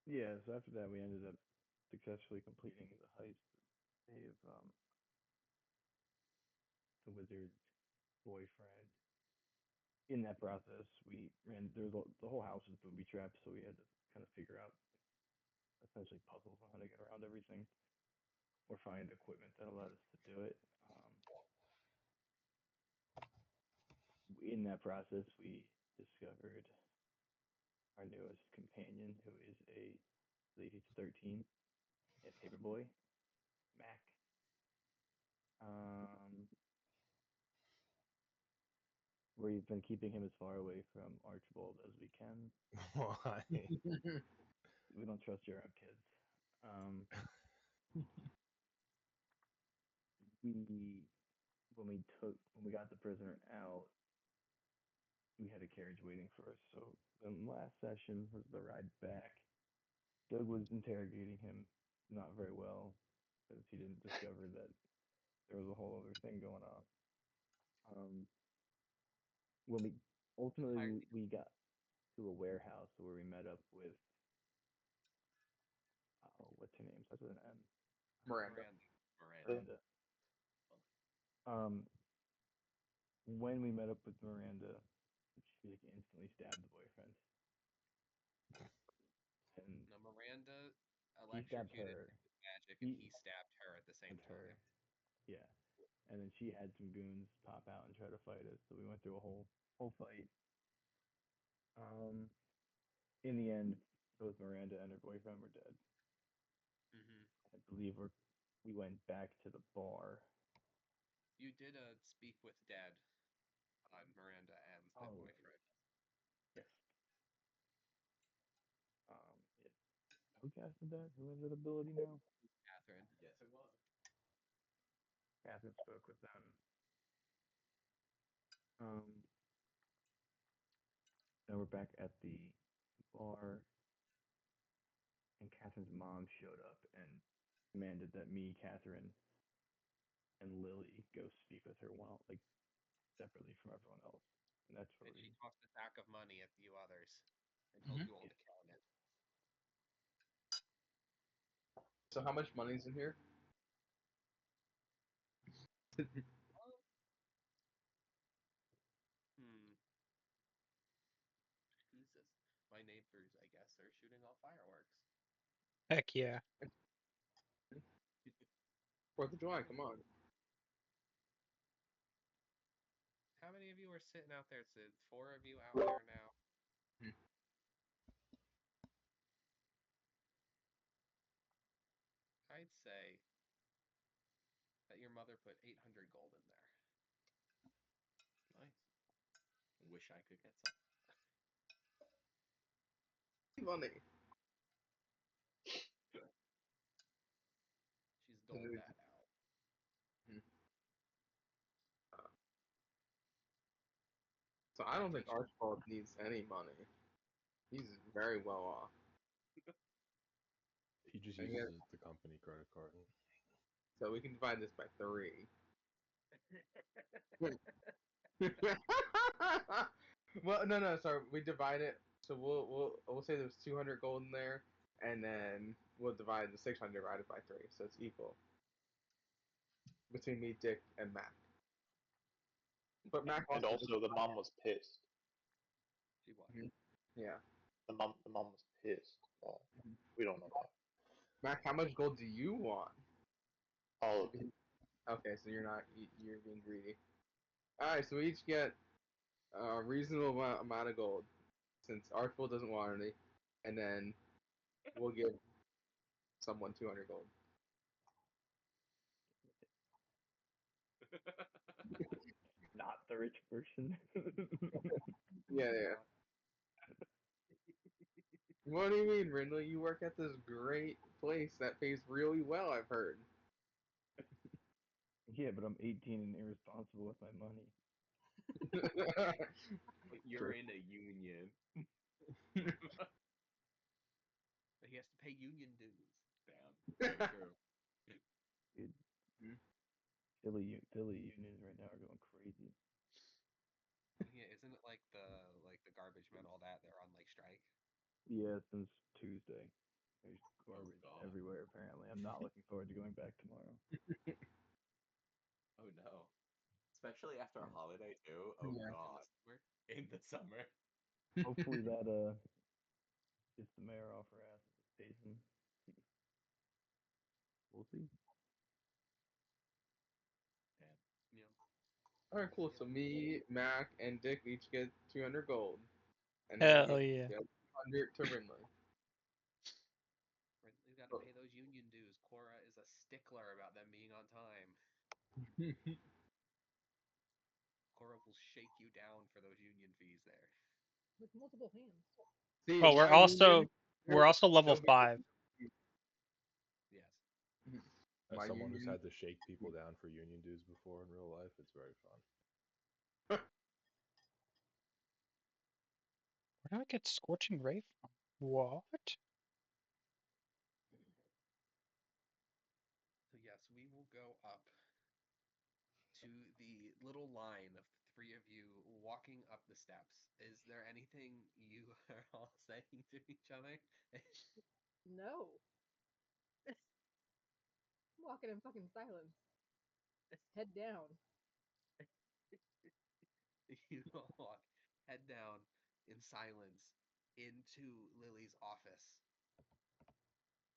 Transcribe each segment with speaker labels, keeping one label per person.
Speaker 1: Yeah, so after that we ended up successfully completing the heist to save the wizard's boyfriend. In that process, we ran the whole house was booby trapped, so we had to kind of figure out essentially puzzles on how to get around everything or find equipment that allowed us to do it. In that process, we discovered our newest companion, who is I believe he's 13, a paperboy, Mac. Um, we've been keeping him as far away from Archibald as we can.
Speaker 2: Why?
Speaker 1: We don't trust your own kids. Um, we when we got the prisoner out, we had a carriage waiting for us. So the last session was the ride back. Doug was interrogating him not very well because he didn't discover that there was a whole other thing going on. Um, when we ultimately
Speaker 3: Entirely
Speaker 1: we got to a warehouse where we met up with what's her name? Starts with an M.
Speaker 4: Miranda.
Speaker 3: Miranda. Miranda.
Speaker 1: Miranda. Um, when we met up with Miranda, she like instantly stabbed the boyfriend, and
Speaker 3: No, Miranda
Speaker 1: he stabbed
Speaker 3: electrocuted
Speaker 1: her.
Speaker 3: him with magic, and
Speaker 1: He
Speaker 3: he stabbed her at the same
Speaker 1: stabbed
Speaker 3: time.
Speaker 1: her. Yeah, and then she had some goons pop out and try to fight us. So we went through a whole fight. Um, in the end, both Miranda and her boyfriend were dead.
Speaker 3: Hmm.
Speaker 1: I believe we went back to the bar.
Speaker 3: You did speak with Dad on Miranda and the
Speaker 1: Oh
Speaker 3: boyfriend.
Speaker 1: yes. Yeah. Who casted that? Who has that ability now?
Speaker 3: Catherine.
Speaker 4: Yes, it was.
Speaker 1: Catherine spoke with them. Um, now we're back at the bar, and Catherine's mom showed up and demanded that me, Catherine, and Lily go speak with her like separately from everyone else. And that's where
Speaker 3: And
Speaker 1: we
Speaker 3: she tossed a sack of money at you others and told
Speaker 4: Hmm.
Speaker 3: you all
Speaker 1: yeah.
Speaker 3: to count it.
Speaker 4: So how much money's in here?
Speaker 3: Oh, hmm. Jesus. My neighbors, I guess, are shooting off fireworks.
Speaker 5: Heck yeah.
Speaker 4: Fourth of July, come on.
Speaker 3: How many of you are sitting out there? It's four of you out there now.
Speaker 4: Hmm.
Speaker 3: I'd say that your mother put 800 gold in there.
Speaker 6: Nice. Wish I could get some.
Speaker 4: Money.
Speaker 3: She's doled that out.
Speaker 4: Hmm. Uh, So I don't think
Speaker 3: Plantation.
Speaker 4: Archibald needs any money. He's very well off.
Speaker 2: He just
Speaker 4: And he has-
Speaker 2: uses the company credit card.
Speaker 4: so we can divide this by three. Well, no, no, sorry. We divide it. So we'll say there's 200 gold in there, and then we'll divide the 600 divided by three, so it's equal between me, Dick, and Mac. But Mac
Speaker 7: And
Speaker 4: wants to.
Speaker 7: also, the mom was pissed.
Speaker 3: She was.
Speaker 4: Mhm. Yeah.
Speaker 7: The mom was pissed. Well,
Speaker 4: Mhm.
Speaker 7: we don't know that.
Speaker 4: Mac, how much gold do you want?
Speaker 7: All of it.
Speaker 4: Okay, so you're not you're being greedy. All right, so we each get a reasonable amount of gold since Artful doesn't want any, and then we'll give someone 200 gold.
Speaker 1: Not the rich person.
Speaker 4: Yeah, yeah. What do you mean, Rindley? You work at this great place that pays really well, I've heard.
Speaker 1: Yeah, but I'm 18 and irresponsible with my money.
Speaker 6: But you're
Speaker 4: True.
Speaker 6: in a union.
Speaker 3: But he has to pay union dues.
Speaker 6: Damn. Very true.
Speaker 1: Dude, Philly unions right now are going crazy.
Speaker 3: Yeah, isn't it like the garbage men, all that? They're on like strike.
Speaker 1: Yeah, since Tuesday. There's garbage
Speaker 6: God.
Speaker 1: everywhere. Apparently, I'm not looking forward to going back tomorrow.
Speaker 6: Oh no. Especially after a
Speaker 1: Yeah.
Speaker 6: holiday too. Oh
Speaker 4: Yeah.
Speaker 6: God.
Speaker 3: Summer.
Speaker 6: In the summer.
Speaker 1: Hopefully that gets the mayor off her ass at the station. We'll see.
Speaker 6: Man.
Speaker 3: Yeah.
Speaker 4: All right, cool.
Speaker 3: Yeah.
Speaker 4: So me, Mac, and Dick each get 200 gold, and
Speaker 5: Hell
Speaker 4: Rinley
Speaker 5: yeah.
Speaker 4: gets 100 to Rinley.
Speaker 3: Ridley's got to
Speaker 4: Oh.
Speaker 3: pay those union dues. Cora is a stickler about them being on time. Cora will shake you down for those union fees there.
Speaker 8: with multiple hands.
Speaker 4: See,
Speaker 5: Well,
Speaker 4: in my union,
Speaker 5: we're also level
Speaker 4: no big
Speaker 5: 5.
Speaker 3: Yes.
Speaker 2: As
Speaker 4: My
Speaker 2: someone who's
Speaker 4: union.
Speaker 2: had to shake people down for union dues before in real life, it's very fun.
Speaker 5: Where do I get Scorching Ray from? What?
Speaker 3: So yes, we will go up to the little line of the three of you walking up the steps. Is there anything you are all saying to each other?
Speaker 8: No. I'm walking in fucking silence. Head down.
Speaker 3: You all walk head down in silence into Lily's office,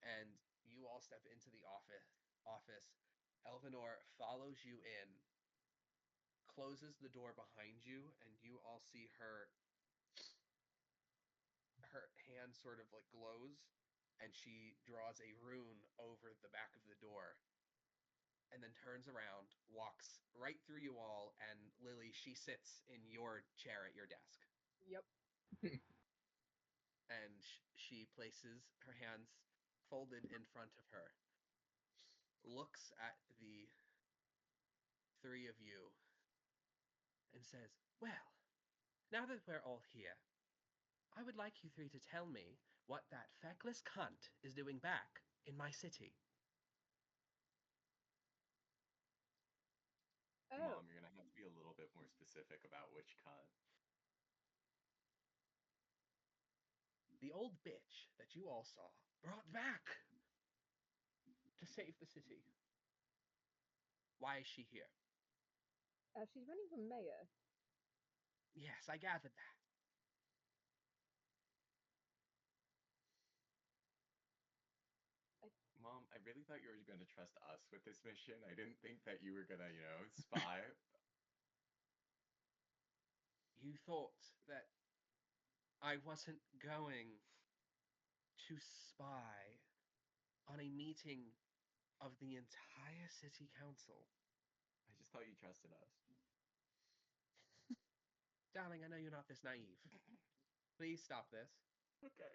Speaker 3: and you all step into the office. Elvinor follows you in, closes the door behind you, and you all see her hand sort of like glows, and she draws a rune over the back of the door, and then turns around, walks right through you all, and Lily, she sits in your chair at your desk.
Speaker 8: Yep.
Speaker 3: And she places her hands folded in front of her, looks at the three of you, and says, "Well, now that we're all here, I would like you three to tell me what that feckless cunt is doing back in my city."
Speaker 8: Oh.
Speaker 6: Mom, you're gonna have to be a little bit more specific about which cunt.
Speaker 3: The old bitch that you all saw brought back to save the city. Why is she here?
Speaker 8: She's running for mayor.
Speaker 3: Yes, I gathered that.
Speaker 6: Mom, I really thought you were gonna trust us with this mission. I didn't think that you were gonna, spy.
Speaker 3: You thought that I wasn't going to spy on a meeting of the entire city council.
Speaker 6: I just thought you trusted us.
Speaker 3: Darling, I know you're not this naive. Please stop this.
Speaker 6: Okay.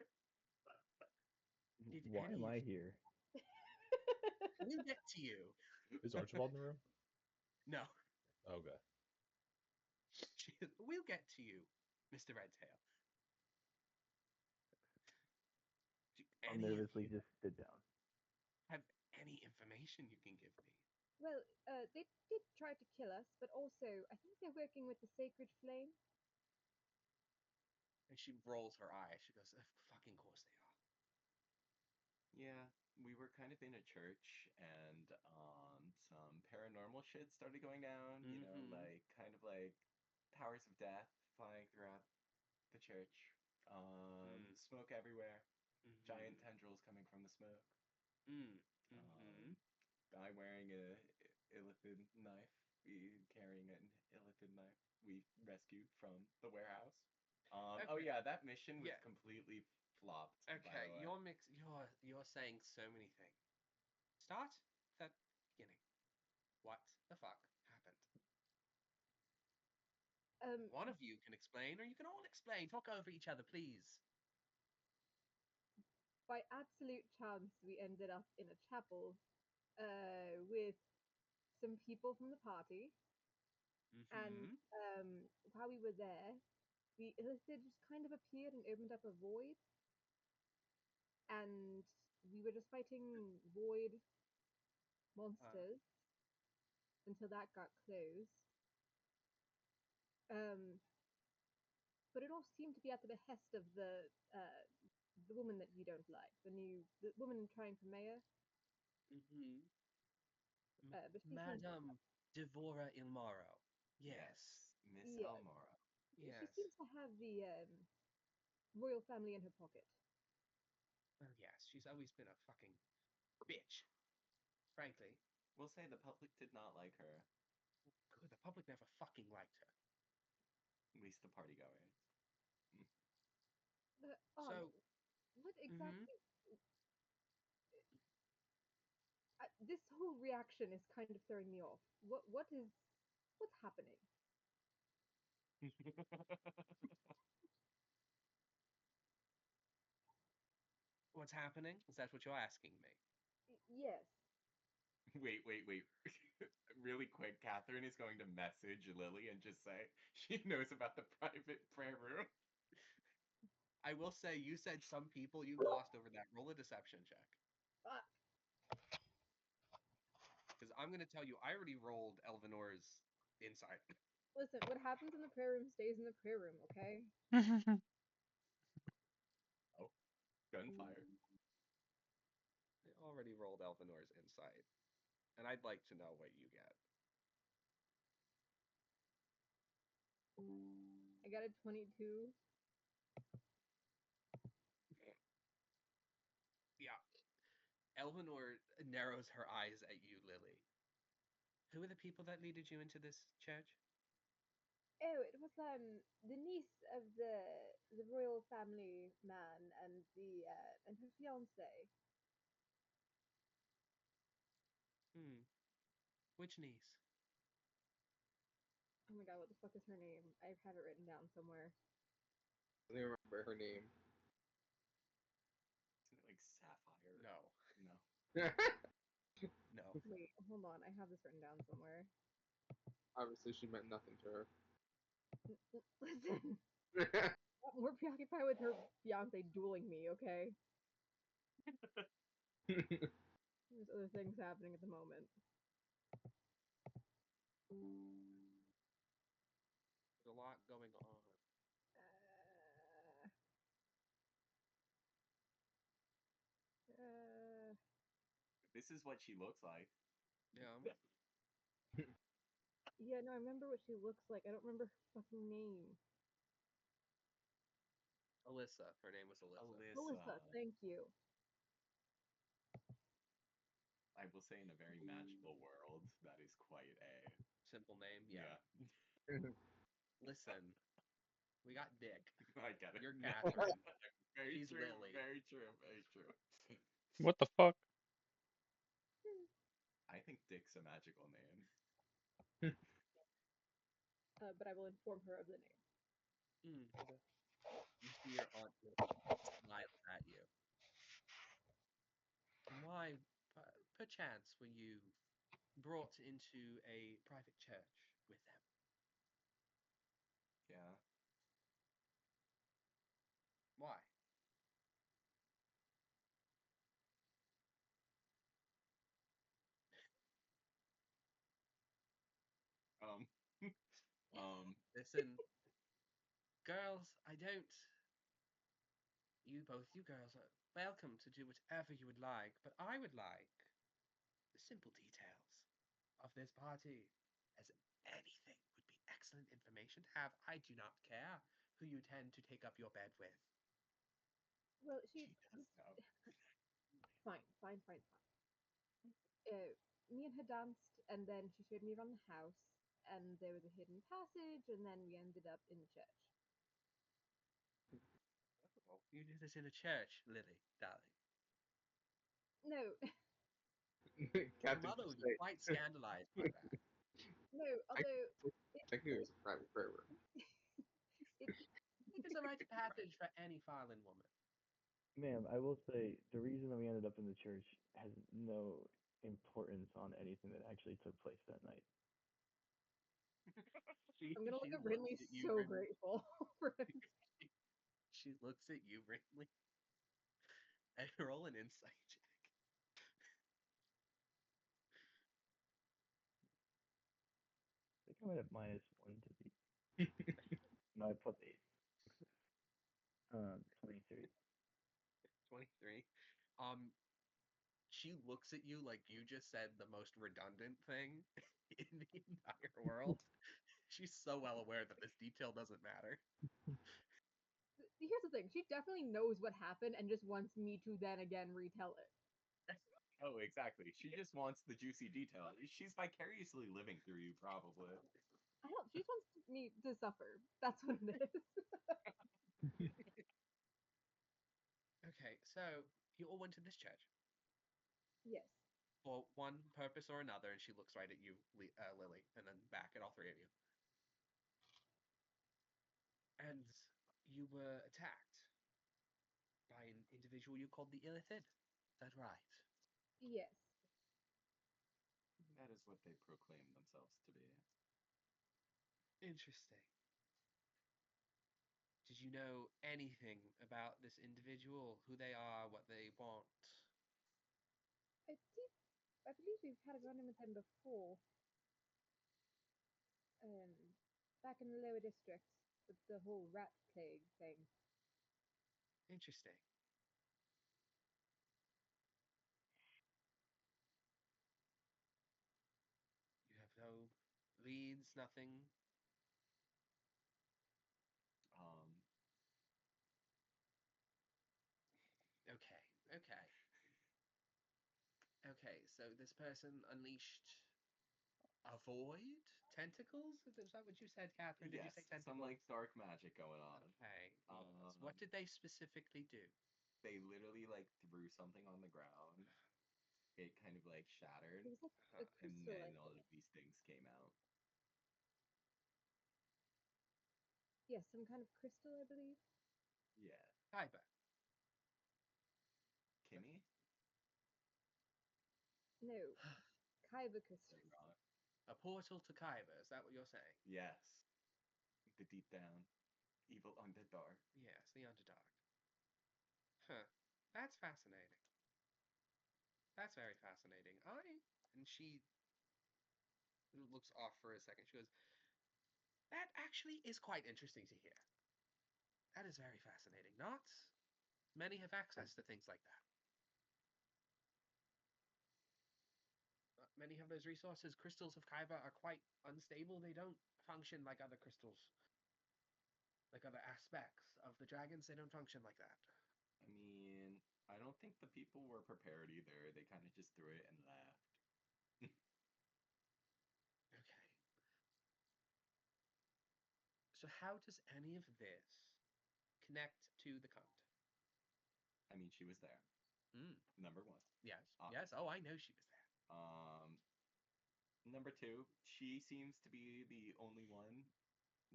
Speaker 3: Did
Speaker 1: Why
Speaker 3: any
Speaker 1: am
Speaker 3: of
Speaker 1: I
Speaker 3: you...
Speaker 1: here?
Speaker 3: We'll get to you.
Speaker 2: Is Archibald in the room?
Speaker 3: No.
Speaker 2: Okay.
Speaker 3: We'll get to you, Mr. Redtail. Do
Speaker 1: I'll
Speaker 3: any of
Speaker 1: nervously
Speaker 3: you
Speaker 1: just sit down.
Speaker 3: have any information you can give me?
Speaker 8: Well, they did try to kill us, but also I think they're working with the Sacred Flame.
Speaker 3: And she rolls her eyes. She goes, "Of fucking course they are."
Speaker 6: Yeah, we were kind of in a church and some paranormal shit started going down,
Speaker 3: Mhm.
Speaker 6: like kind of like powers of death flying throughout the church. Smoke everywhere. Giant tendrils coming from the smoke. Um, guy wearing a illithid knife. We carrying an illithid knife. We rescued from the warehouse. Oh
Speaker 3: Okay.
Speaker 6: yeah, that mission was
Speaker 3: Yeah.
Speaker 6: completely flopped. By
Speaker 3: Okay,
Speaker 6: the way.
Speaker 3: you're saying so many things. Start at the beginning. What the fuck happened? One of you can explain, or you can all explain. Talk over each other, please.
Speaker 8: By absolute chance, we ended up in a chapel with some people from the party, and while we were there, the Illithid just kind of appeared and opened up a void, and we were just fighting void monsters until that got closed. But it all seemed to be at the behest of the the woman that you don't like, the woman trying for mayor.
Speaker 3: Mm-hmm.
Speaker 8: But she seems
Speaker 3: Madame Devora Ilmaro. Yes.
Speaker 6: Yes, Miss
Speaker 8: yeah,
Speaker 6: Elmora.
Speaker 3: Yes.
Speaker 8: she seems to have the royal family in her pocket.
Speaker 3: Well, yes, she's always been a fucking bitch. Frankly.
Speaker 6: We'll say the public did not like her,
Speaker 3: Good, the public never fucking liked her.
Speaker 6: at least the party goers.
Speaker 8: Arnold,
Speaker 3: So,
Speaker 8: what
Speaker 3: mm-hmm.
Speaker 8: exactly? This whole reaction is kind of throwing me off. What's happening?
Speaker 3: What's happening? Is that what you're asking me?
Speaker 8: Yes.
Speaker 6: Wait. Really quick, Catherine is going to message Lily and just say she knows about the private prayer room.
Speaker 3: I will say, you said some people you lost over that. Roll a deception check.
Speaker 8: Fuck.
Speaker 3: Because I'm going to tell you, I already rolled Elvinor's insight.
Speaker 8: Listen, what happens in the prayer room stays in the prayer room, okay?
Speaker 6: Oh, gunfire.
Speaker 3: I already rolled Elvinor's insight. And I'd like to know what you get.
Speaker 8: I got a 22.
Speaker 3: Yeah. Elvinor narrows her eyes at you, Lily. Who are the people that leaded you into this church?
Speaker 8: Oh, it was the niece of the royal family man and the and her fiance.
Speaker 3: Hmm. Which niece?
Speaker 8: Oh my god, what the fuck is her name? I have it written down somewhere.
Speaker 4: I don't remember her name.
Speaker 6: Isn't it like Sapphire?
Speaker 3: No.
Speaker 6: No.
Speaker 3: No.
Speaker 8: Wait, hold on. I have this written down somewhere.
Speaker 4: Obviously, she meant nothing to
Speaker 8: Listen,
Speaker 4: her.
Speaker 8: I'm more preoccupied with her fiance dueling me, okay? There's other things happening at the moment.
Speaker 3: There's a lot going on.
Speaker 8: Uh,
Speaker 6: This is what she looks like.
Speaker 3: Yeah.
Speaker 8: yeah, no, I remember what she looks like. I don't remember her fucking name.
Speaker 3: Alyssa. Her name was Alyssa.
Speaker 8: Melissa, thank you.
Speaker 6: I will say in a very magical world, that is quite a
Speaker 3: Simple name. Yeah.
Speaker 6: yeah.
Speaker 3: Listen, we got Dick.
Speaker 6: I get it.
Speaker 3: You're Catherine.
Speaker 6: Very
Speaker 3: She's
Speaker 6: true.
Speaker 3: Lily.
Speaker 6: Very true. Very true.
Speaker 5: What the fuck?
Speaker 6: I think Dick's a magical name.
Speaker 8: But I will inform her of the name.
Speaker 3: You see your aunt smile at you. And why, perchance, were you brought into a private church with them?
Speaker 6: Yeah.
Speaker 3: Why?
Speaker 6: Um. um.
Speaker 3: Listen, girls, I don't. You girls are welcome to do whatever you would like, but I would like the simple details of this party, as anything would be excellent information to have. I do not care who you tend to take up your bed with.
Speaker 8: Well,
Speaker 6: She does know.
Speaker 8: fine. Me and her danced, and then she showed me around the house, and there was a hidden passage, and then we ended up in the church.
Speaker 3: Oh, you do this in a church, Lily, darling.
Speaker 8: No,
Speaker 3: Your
Speaker 4: Captain
Speaker 3: mother would be
Speaker 4: Crusade.
Speaker 3: quite scandalized by that.
Speaker 8: no. Although
Speaker 4: Technically, it was a private prayer room.
Speaker 8: it,
Speaker 3: It is a rite of passage for any fallen woman.
Speaker 1: Ma'am, I will say the reason that we ended up in the church has no importance on anything that actually took place that night.
Speaker 8: I'm gonna look
Speaker 3: She
Speaker 8: at
Speaker 3: looks
Speaker 8: Brinley
Speaker 3: at you,
Speaker 8: so
Speaker 3: Brinley.
Speaker 8: grateful for him.
Speaker 3: She looks at you, Brinley, and roll an insight check.
Speaker 1: I think I'm at -1 to be. No, I plus 8. 23.
Speaker 3: 3. She looks at you like you just said the most redundant thing in the entire world. She's so well aware that this detail doesn't matter.
Speaker 8: Here's the thing: she definitely knows what happened and just wants me to then again retell it.
Speaker 6: Oh, exactly. She just wants the juicy detail. She's vicariously living through you, probably.
Speaker 8: I don't. She just wants me to suffer. That's what it is.
Speaker 3: Okay, so you all went to this church
Speaker 8: Yes.
Speaker 3: for one purpose or another, and she looks right at you, Lily, and then back at all three of you. And you were attacked by an individual you called the Illithid. Is that right?
Speaker 8: Yes.
Speaker 6: That is what they proclaim themselves to be.
Speaker 3: Interesting. Did you know anything about this individual, who they are, what they want?
Speaker 8: I believe we've had a run-in with him before. Um, back in the lower districts with the whole rat plague thing.
Speaker 3: Interesting. You have no leads, nothing.
Speaker 6: Um,
Speaker 3: Okay, okay. Okay, so this person unleashed a void? Tentacles? Is that what you said, Catherine? Did you
Speaker 6: yes,
Speaker 3: say tentacles?
Speaker 6: some like dark magic going on.
Speaker 3: Okay. Yes.
Speaker 6: Um,
Speaker 3: What did they specifically do?
Speaker 6: They literally like threw something on the ground. It kind of like shattered,
Speaker 8: It was like a
Speaker 6: and
Speaker 8: crystal, I
Speaker 6: then all
Speaker 8: think.
Speaker 6: of these things came out.
Speaker 8: Yes, some kind of crystal, I believe.
Speaker 6: Yeah,
Speaker 3: Kyber.
Speaker 6: Kimmy,
Speaker 8: No, Kyber crystals.
Speaker 6: you're wrong.
Speaker 3: A portal to Kyber, is that what you're saying?
Speaker 6: Yes, the deep down, evil underdark.
Speaker 3: Yes, the Underdark. Huh. That's fascinating. That's very fascinating. And she looks off for a second. She goes, that actually is quite interesting to hear. That is very fascinating. Not many have access to things like that. Many have those resources. Crystals of Kyber are quite unstable. They don't function like other crystals, like other aspects of the dragons. They don't function like that.
Speaker 6: I mean, I don't think the people were prepared either. They kind of just threw it and left.
Speaker 3: Okay. So how does any of this connect to the cunt?
Speaker 6: I mean, she was there.
Speaker 3: Mm,
Speaker 6: Number one.
Speaker 3: yes. Yes.
Speaker 6: Obviously.
Speaker 3: Oh, I know she was there.
Speaker 6: Number two, she seems to be the only one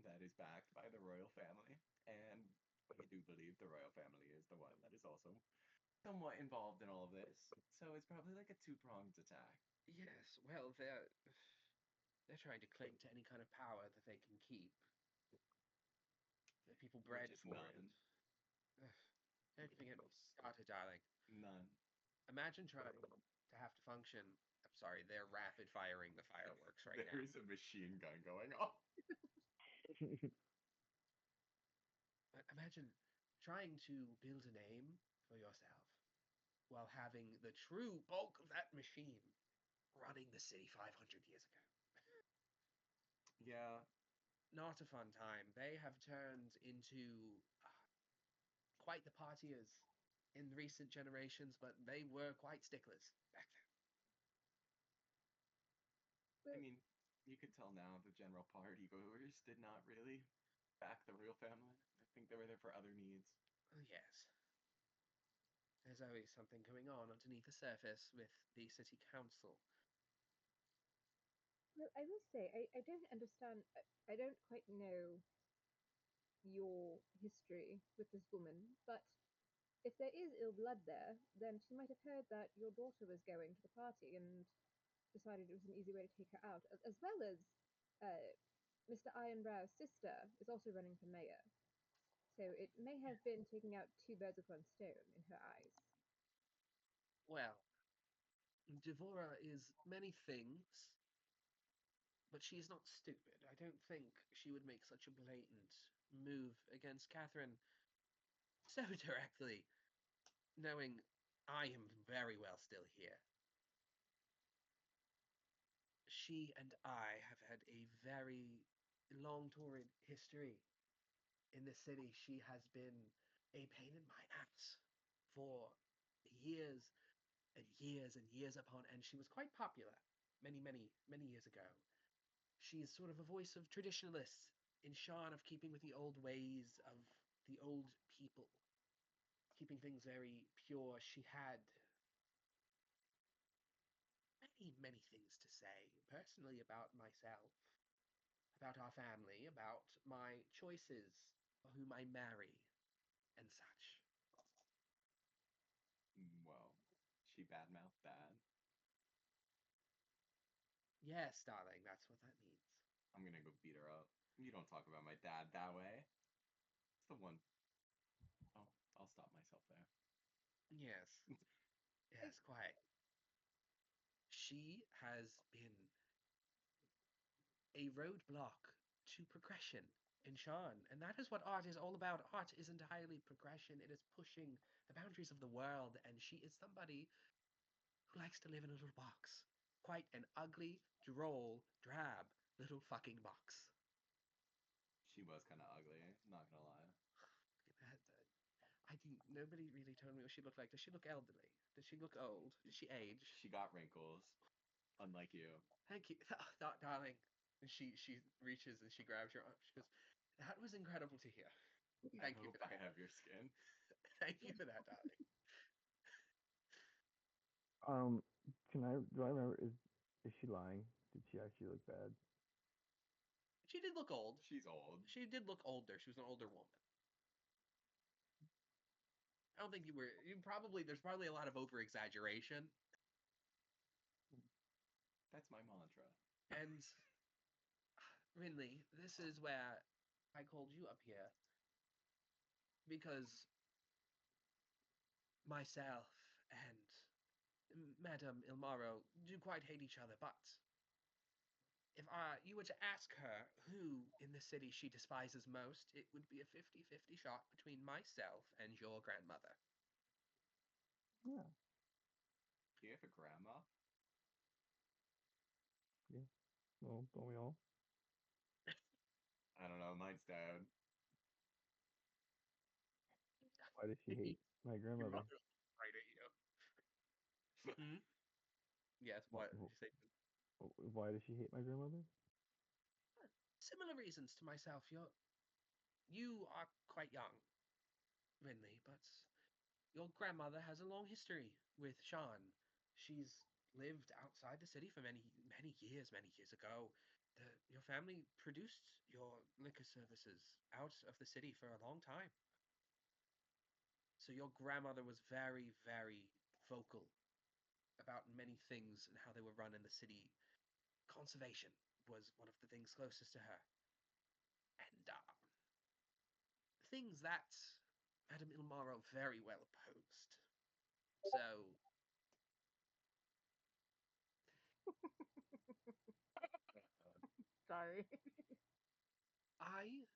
Speaker 6: that is backed by the royal family, and I do believe the royal family is the one that is also somewhat involved in all of this. So it's probably like a two-pronged attack.
Speaker 3: Yes. Well, they're trying to cling to any kind of power that they can keep. The people bred
Speaker 6: Which is
Speaker 3: for
Speaker 6: none.
Speaker 3: it. Ugh. Don't even get me started, darling.
Speaker 6: None.
Speaker 3: Imagine trying to have to function. I'm sorry, they're rapid firing the fireworks right now.
Speaker 6: There's a machine gun going off.
Speaker 3: But imagine trying to build a name for yourself while having the true bulk of that machine running the city 500 years ago.
Speaker 6: Yeah,
Speaker 3: Not a fun time. They have turned into quite the partiers in recent generations, but they were quite sticklers back
Speaker 6: I
Speaker 8: But
Speaker 6: mean, you could tell now the general party goers did not really back the royal family. I think they were there for other needs.
Speaker 3: then. Yes, there's always something going on underneath the surface with the city council.
Speaker 8: well, I will say I don't understand. I don't quite know your history with this woman, but if there is ill blood there, then she might have heard that your daughter was going to the party and decided it was an easy way to take her out, as well as Mr. Ironbrow's sister is also running for mayor. So it may have been taking out two birds with one stone in her eyes.
Speaker 3: Well, Devora is many things, but she's not stupid. I don't think she would make such a blatant move against Catherine so directly. knowing I am very well still here. She and I have had a very long torrid history in the city. She has been a pain in my ass for years and years and years upon, and she was quite popular many, many, many years ago. She is sort of a voice of traditionalists in Sean of keeping with the old ways of the old people, keeping things very pure. She had many, many things to say personally about myself, about our family, about my choices, whom I marry, and such.
Speaker 6: Well, she badmouthed Dad.
Speaker 3: Yes, darling, that's what that means.
Speaker 6: I'm gonna go beat her up. You don't talk about my dad that way. It's the one. Oh, I'll stop myself there.
Speaker 3: Yes, yes, quite. She has been a roadblock to progression in Sean. And that is what art is all about. Art is entirely progression, it is pushing the boundaries of the world. And she is somebody who likes to live in a little box. Quite an ugly, droll, drab little fucking box.
Speaker 6: She was kind of ugly, not gonna lie.
Speaker 3: I think nobody really told me what she looked like. Does she look elderly? Does she look old? Does she age?
Speaker 6: She got wrinkles, unlike you.
Speaker 3: Thank you, darling. And she reaches and she grabs your arm. She goes, "That was incredible to hear.
Speaker 6: I
Speaker 3: Thank you for
Speaker 6: hope I
Speaker 3: that.
Speaker 6: have your skin.
Speaker 3: Thank you for that, darling."
Speaker 1: Um, do I remember, is she lying? Did she actually look bad?
Speaker 3: She did look old.
Speaker 6: She's old.
Speaker 3: She did look older. She was an older woman. I don't think there's probably a lot of over exaggeration.
Speaker 6: That's my mantra.
Speaker 3: And Rinley, this is where I called you up here because myself and Madame Ilmaro do quite hate each other, but if you were to ask her who in the city she despises most, it would be a 50-50 shot between myself and your grandmother.
Speaker 1: Yeah,
Speaker 6: Do you have a grandma?
Speaker 1: yeah. Well, don't we all?
Speaker 6: I don't know. Mine's dead.
Speaker 1: Why does she hate my
Speaker 3: Your
Speaker 1: grandmother?
Speaker 3: mother looked right at you. Hmm? Yes,
Speaker 1: Wh-
Speaker 3: what did you say?
Speaker 1: Why does she hate my grandmother?
Speaker 3: Similar reasons to myself. You are quite young, Rinley, but your grandmother has a long history with Sean. She's lived outside the city for many, many years ago. Your family produced your liquor services out of the city for a long time. So your grandmother was very, very vocal about many things and how they were run in the city. Conservation was one of the things closest to her. And things that Madame Ilmaro very well opposed. So
Speaker 8: Sorry.
Speaker 3: I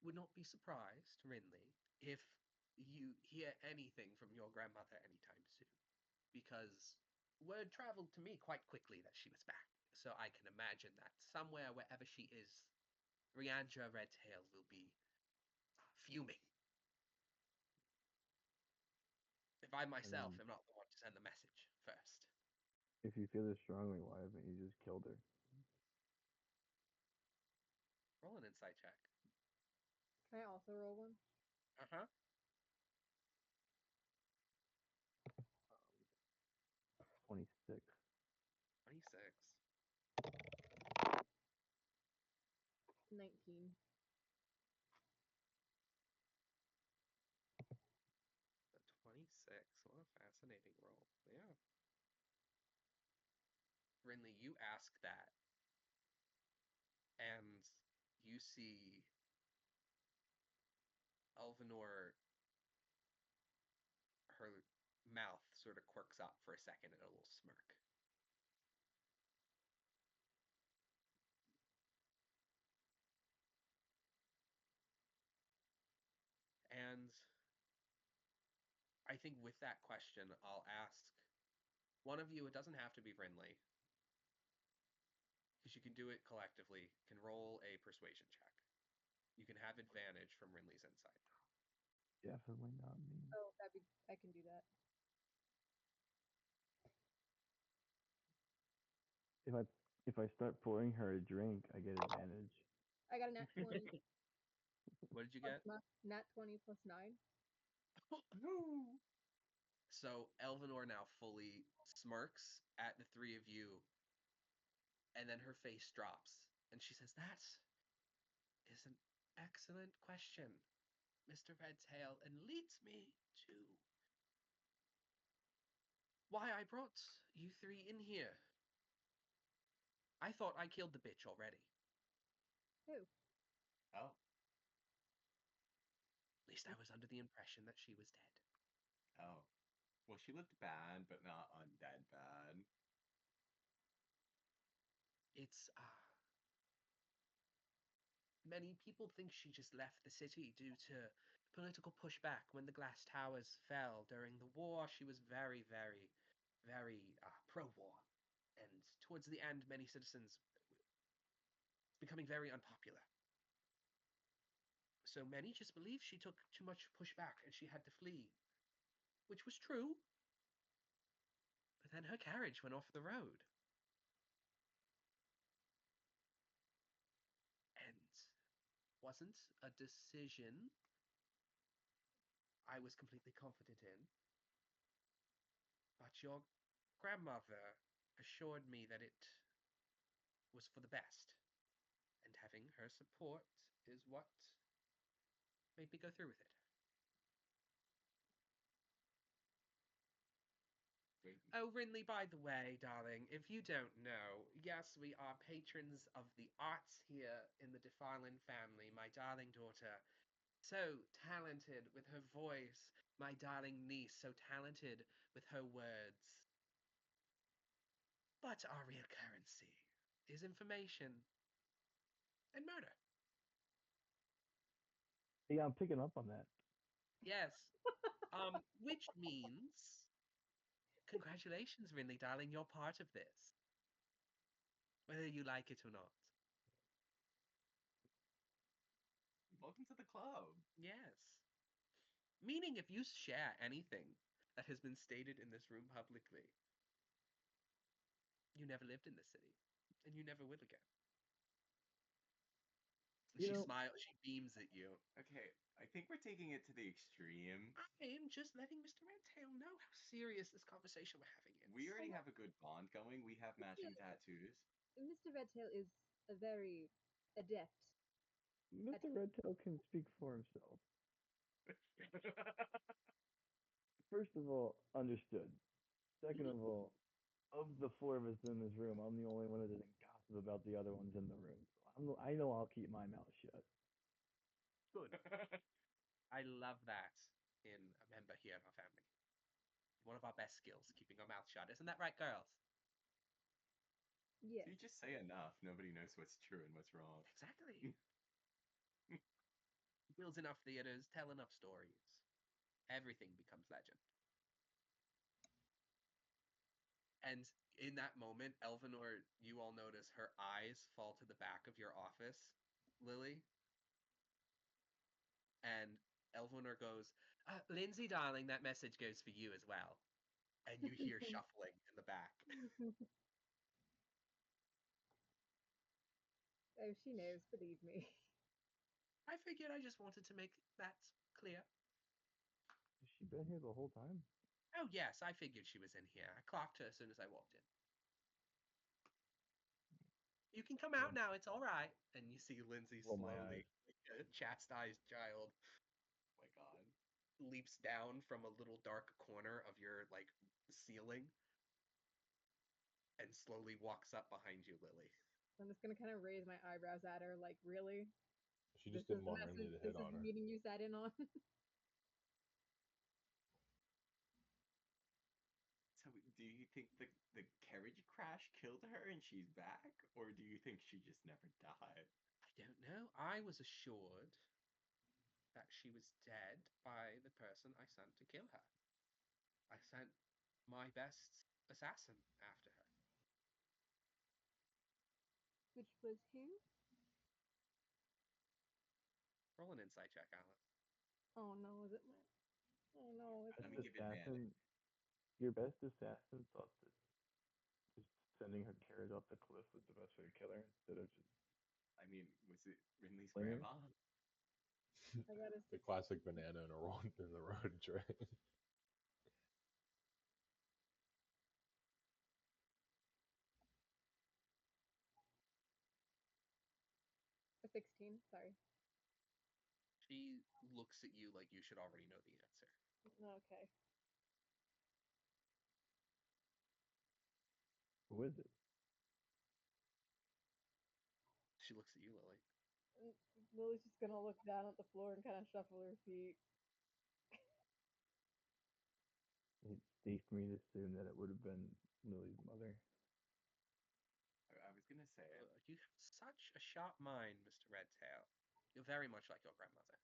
Speaker 3: would not be surprised, Rinley, if you hear anything from your grandmother anytime soon, because word traveled to me quite quickly that she was back. So I can imagine that somewhere, wherever she is, Riandra Redtail will be fuming. If I
Speaker 1: I
Speaker 3: myself
Speaker 1: mean,
Speaker 3: am not the one to send the message first.
Speaker 1: if you feel this strongly, why haven't you just killed her?
Speaker 3: Roll an insight check.
Speaker 8: Can I also roll one?
Speaker 3: Uh huh.
Speaker 1: 26.
Speaker 3: 26.
Speaker 8: 19.
Speaker 3: A 26. What a fascinating roll. Yeah. Rinley, you ask that, and you see Elvenor, her mouth sort of quirks up for a second in a little smirk. And I think with that question, I'll ask one of you. It doesn't have to be Brinley, because you can do it collectively. Can roll a persuasion check. You can have advantage from Rinley's insight.
Speaker 1: Definitely not me.
Speaker 8: Oh, I can do that.
Speaker 1: If I start pouring her a drink, I get advantage.
Speaker 8: I got a nat 20
Speaker 3: What did you
Speaker 8: plus
Speaker 3: get?
Speaker 8: nat 20 plus 9.
Speaker 3: So Elvinor now fully smirks at the three of you, and then her face drops, and she says, "That is an excellent question, Mr. Redtail, and leads me to why I brought you three in here. I thought I killed the bitch already.
Speaker 8: Who?
Speaker 6: Oh,
Speaker 3: At least I was under the impression that she was dead.
Speaker 6: oh. Well, she looked bad, but not undead bad.
Speaker 3: It's many people think she just left the city due to political pushback when the glass towers fell during the war. She was very, very, very pro-war, and towards the end, many citizens becoming very unpopular. So many just believe she took too much pushback and she had to flee, which was true. But then her carriage went off the road. And wasn't a decision I was completely confident in. But your grandmother assured me that it was for the best. And having her support is what made me go through with it.
Speaker 6: Wait,
Speaker 3: Oh, Rinley, by the way, darling, if you don't know, yes, we are patrons of the arts here in the Defarlin family. My darling daughter, so talented with her voice. My darling niece, so talented with her words. But our real currency is information and murder.
Speaker 1: Yeah, I'm picking up on that.
Speaker 3: Yes. Which means, congratulations, Rinley, darling, you're part of this, whether you like it or not.
Speaker 6: welcome to the club.
Speaker 3: Yes. Meaning, if you share anything that has been stated in this room publicly, you never lived in this city, and you never will again.
Speaker 1: You
Speaker 3: She
Speaker 1: know,
Speaker 3: smiles, she beams at you.
Speaker 6: Okay, I think we're taking it to the extreme.
Speaker 3: I am just letting Mr. Redtail know how serious this conversation we're having is.
Speaker 6: We already have a good bond going. We have matching tattoos.
Speaker 8: Mr. Redtail is a very adept.
Speaker 1: Mr. Redtail can speak for himself. First of all, understood. Second of all, of the four of us in this room, I'm the only one that doesn't gossip about the other ones in the room. So I know I'll keep my mouth shut.
Speaker 3: Good. I love that in a member here in our family. One of our best skills, keeping our mouth shut. Isn't that right, girls?
Speaker 8: Yes.
Speaker 6: You just say enough, nobody knows what's true and what's wrong.
Speaker 3: Exactly. Builds enough theaters, tell enough stories. Everything becomes legend. And in that moment, Elvinor, you all notice her eyes fall to the back of your office, Lily. And Elvinor goes, Lindsay, darling, that message goes for you as well. And you hear shuffling in the back.
Speaker 8: Oh, she knows, believe me.
Speaker 3: I figured I just wanted to make that clear.
Speaker 1: Has she been here the whole time?
Speaker 3: Oh, yes, I figured she was in here. I clocked her as soon as I walked in. You can come out now, it's all right. And you see Lindsay
Speaker 1: Roll my eyes.
Speaker 3: slowly, like a chastised child,
Speaker 6: Oh my god.
Speaker 3: leaps down from a little dark corner of your, like, ceiling and slowly walks up behind you, Lily.
Speaker 8: I'm just gonna kind of raise my eyebrows at her, like, really?
Speaker 2: She
Speaker 8: This
Speaker 2: just
Speaker 8: is
Speaker 2: didn't
Speaker 8: the
Speaker 2: want Rinley
Speaker 8: message.
Speaker 2: to
Speaker 8: This
Speaker 2: hit
Speaker 8: is
Speaker 2: on
Speaker 8: the
Speaker 2: her.
Speaker 8: meeting you sat in on.
Speaker 6: So do you think the carriage crash killed her and she's back? Or do you think she just never died?
Speaker 3: I don't know. I was assured that she was dead by the person I sent to kill her. sent my best assassin after her.
Speaker 8: Which was who?
Speaker 3: Roll an insight check, Alice.
Speaker 8: Oh no, is it my? Oh no, is it
Speaker 6: Let me
Speaker 8: my?
Speaker 6: give advantage.
Speaker 1: Your best assassin thought that just sending her carriage off the cliff was the best way to kill her instead of just
Speaker 6: I mean, was it Rinley's
Speaker 1: Slinger?
Speaker 6: grandma?
Speaker 8: I got a
Speaker 2: The
Speaker 8: 16.
Speaker 2: classic banana in a roll in the road train.
Speaker 8: A 16. Sorry.
Speaker 3: She looks at you like you should already know the answer.
Speaker 8: Okay.
Speaker 1: who is it?
Speaker 3: She looks at you, Lily.
Speaker 8: Lily's just gonna look down at the floor and kind of shuffle her feet.
Speaker 1: It's safe for me to assume that it would have been Lily's mother.
Speaker 6: I was gonna say it.
Speaker 3: You have such a sharp mind, Mr. Redtail. You're very much like your grandmother.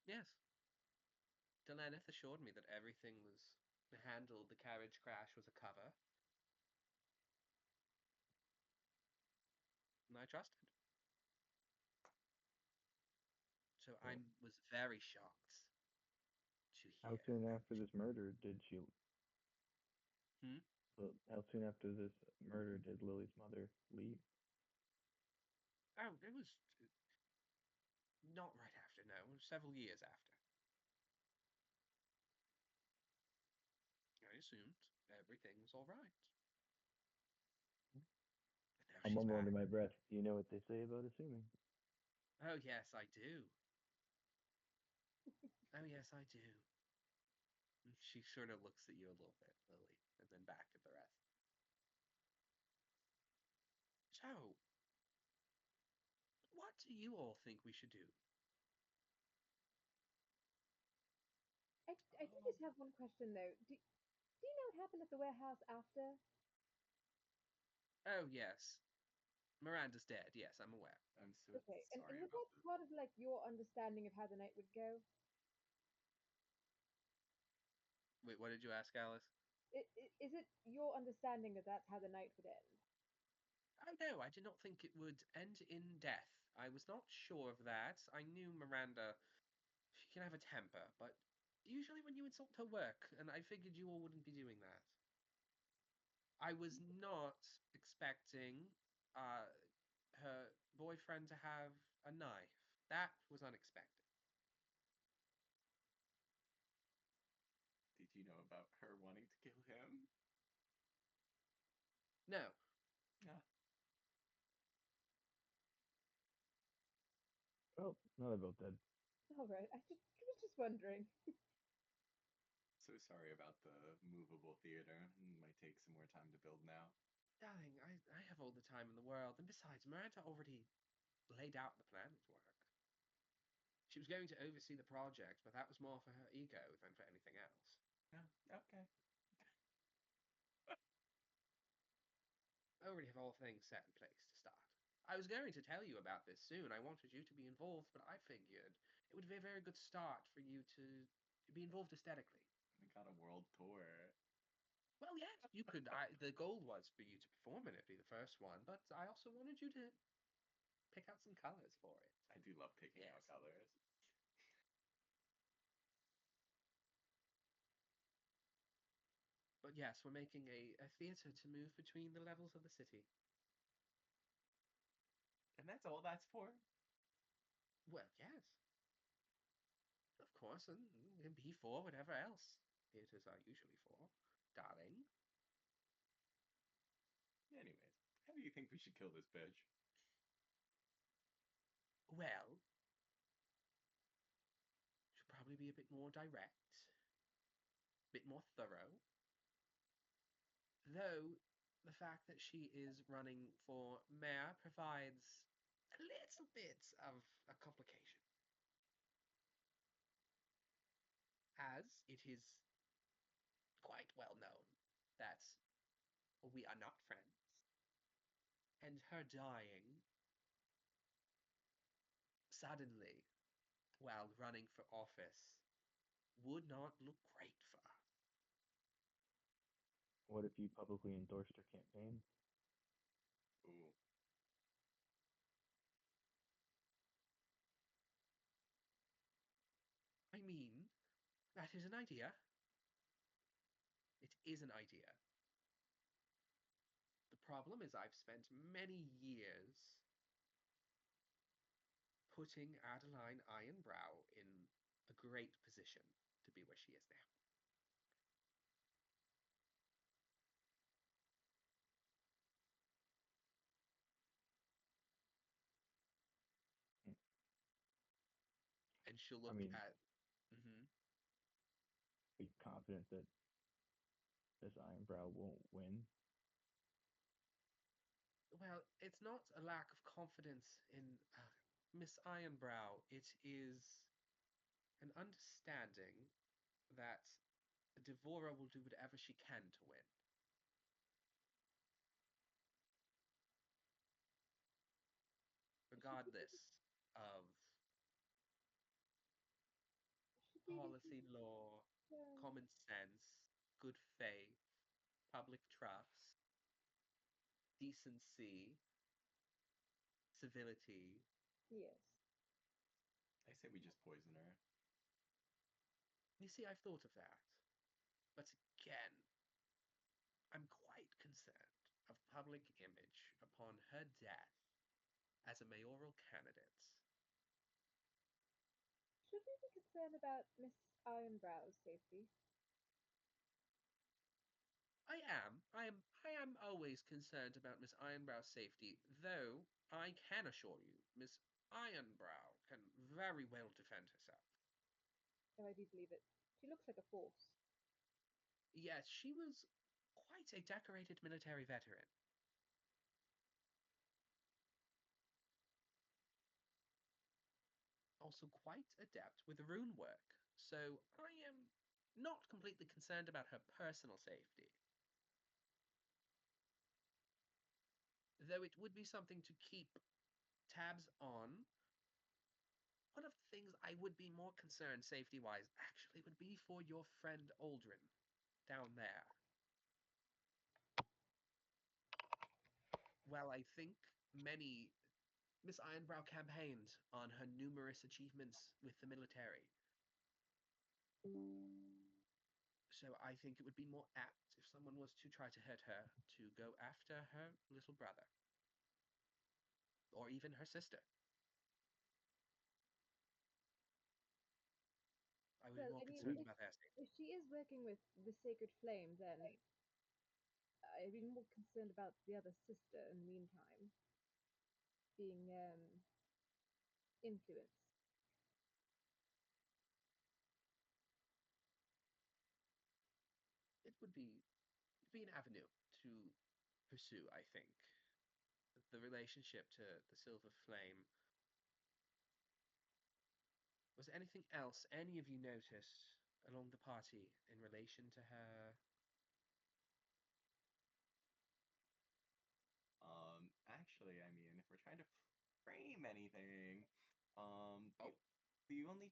Speaker 3: Yes. Delaneth assured me that everything was handled, the carriage crash was a cover. And I trusted. So I
Speaker 1: Well,
Speaker 3: was very shocked to
Speaker 1: how
Speaker 3: hear.
Speaker 1: soon after this murder did she?
Speaker 3: Hmm?
Speaker 1: How soon after this murder did Lily's mother leave?
Speaker 3: Oh, it was not right after, no. It was several years after. I assumed everything was all right. And now
Speaker 1: I'll
Speaker 3: she's
Speaker 1: mumble under
Speaker 3: back.
Speaker 1: my breath. You know what they say about assuming.
Speaker 3: Oh, yes, I do. Oh, yes, I do. And she sort of looks at you a little bit, Lily, and then back at the rest. So, what do you all think we should do?
Speaker 8: I did just have one question though. Do you know what happened at the warehouse after?
Speaker 3: Oh, yes. Miranda's dead. Yes, I'm aware.
Speaker 6: I'm so
Speaker 8: Okay, and
Speaker 6: sorry
Speaker 8: was
Speaker 6: about
Speaker 8: that
Speaker 6: this.
Speaker 8: part of like your understanding of how the night would go?
Speaker 3: Wait, what did you ask, Alice?
Speaker 8: Is it your understanding that that's how the night would end?
Speaker 3: Oh, no, I did not think it would end in death. I was not sure of that. I knew Miranda, she can have a temper, but usually when you insult her work, and I figured you all wouldn't be doing that. I was not expecting uh, her boyfriend to have a knife. That was unexpected.
Speaker 6: Did you know about her wanting to kill him?
Speaker 3: No,
Speaker 6: Yeah.
Speaker 1: Well, not about that.
Speaker 8: All right, I was just wondering.
Speaker 6: So sorry about the movable theater. It might take some more time to build now.
Speaker 3: darling, I have all the time in the world. And besides, Miranda already laid out the plan of work. She was going to oversee the project, but that was more for her ego than for anything else.
Speaker 6: Yeah, okay.
Speaker 3: I already have all things set in place to start. I was going to tell you about this soon. I wanted you to be involved, but I figured it would be a very good start for you to be involved aesthetically.
Speaker 6: We got a world tour.
Speaker 3: Well, yes, you could. The goal was for you to perform in it, be the first one, but I also wanted you to pick out some colors for it.
Speaker 6: I do love picking out
Speaker 3: Yes.
Speaker 6: colors.
Speaker 3: But yes, we're making a theatre to move between the levels of the city.
Speaker 6: And that's all that's for?
Speaker 3: Well, yes, of course, and be for whatever else theatres are usually for, darling.
Speaker 6: Anyways, how do you think we should kill this bitch?
Speaker 3: Well, should probably be a bit more direct, a bit more thorough. Though the fact that she is running for mayor provides a little bit of a complication, as it is quite well known that we are not friends, and her dying suddenly while running for office would not look great for her.
Speaker 1: What if you publicly endorsed her campaign?
Speaker 6: Ooh.
Speaker 3: I mean, that is an idea. It is an idea. The problem is I've spent many years putting Adeline Ironbrow in a great position to be where she is now.
Speaker 1: Hmm.
Speaker 3: And she'll
Speaker 1: I
Speaker 3: look
Speaker 1: mean,
Speaker 3: at. Mhm.
Speaker 1: be confident that this Ironbrow won't win.
Speaker 3: Well, it's not a lack of confidence in Miss Ironbrow. It is an understanding that Devora will do whatever she can to win.
Speaker 8: Should we
Speaker 3: Regardless of
Speaker 8: should we be
Speaker 3: policy, law,
Speaker 8: concerned?
Speaker 3: common sense, good faith, public trust, decency, civility.
Speaker 8: Yes.
Speaker 6: I say we just poison her.
Speaker 3: You see, I've thought of that. But again, I'm quite concerned of public image upon her death as a mayoral candidate.
Speaker 8: Should we be concerned about Miss Ironbrow's safety?
Speaker 3: I am always concerned about Miss Ironbrow's safety, though I can assure you, Miss Ironbrow can very well defend herself.
Speaker 8: Oh, I do believe it. She looks like a force.
Speaker 3: Yes, she was quite a decorated military veteran. Also quite adept with rune work, so I am not completely concerned about her personal safety. Though it would be something to keep tabs on. One of the things I would be more concerned safety wise actually would be for your friend Aldrin down there. Well, I think many Miss Ironbrow campaigned on her numerous achievements with the military. So I think it would be more apt if someone was to try to hurt her to go after her little brother or even her sister. I would be
Speaker 8: Well,
Speaker 3: more
Speaker 8: I mean,
Speaker 3: concerned about their safety.
Speaker 8: if she is working with the Sacred Flame, then I'd be more concerned about the other sister in the meantime being influenced.
Speaker 3: It would be an avenue to pursue, I think. The relationship to the Silver Flame. Was there anything else any of you noticed along the party in relation to her?
Speaker 6: Actually, I mean, if we're trying to frame anything,
Speaker 3: Oh,
Speaker 6: the only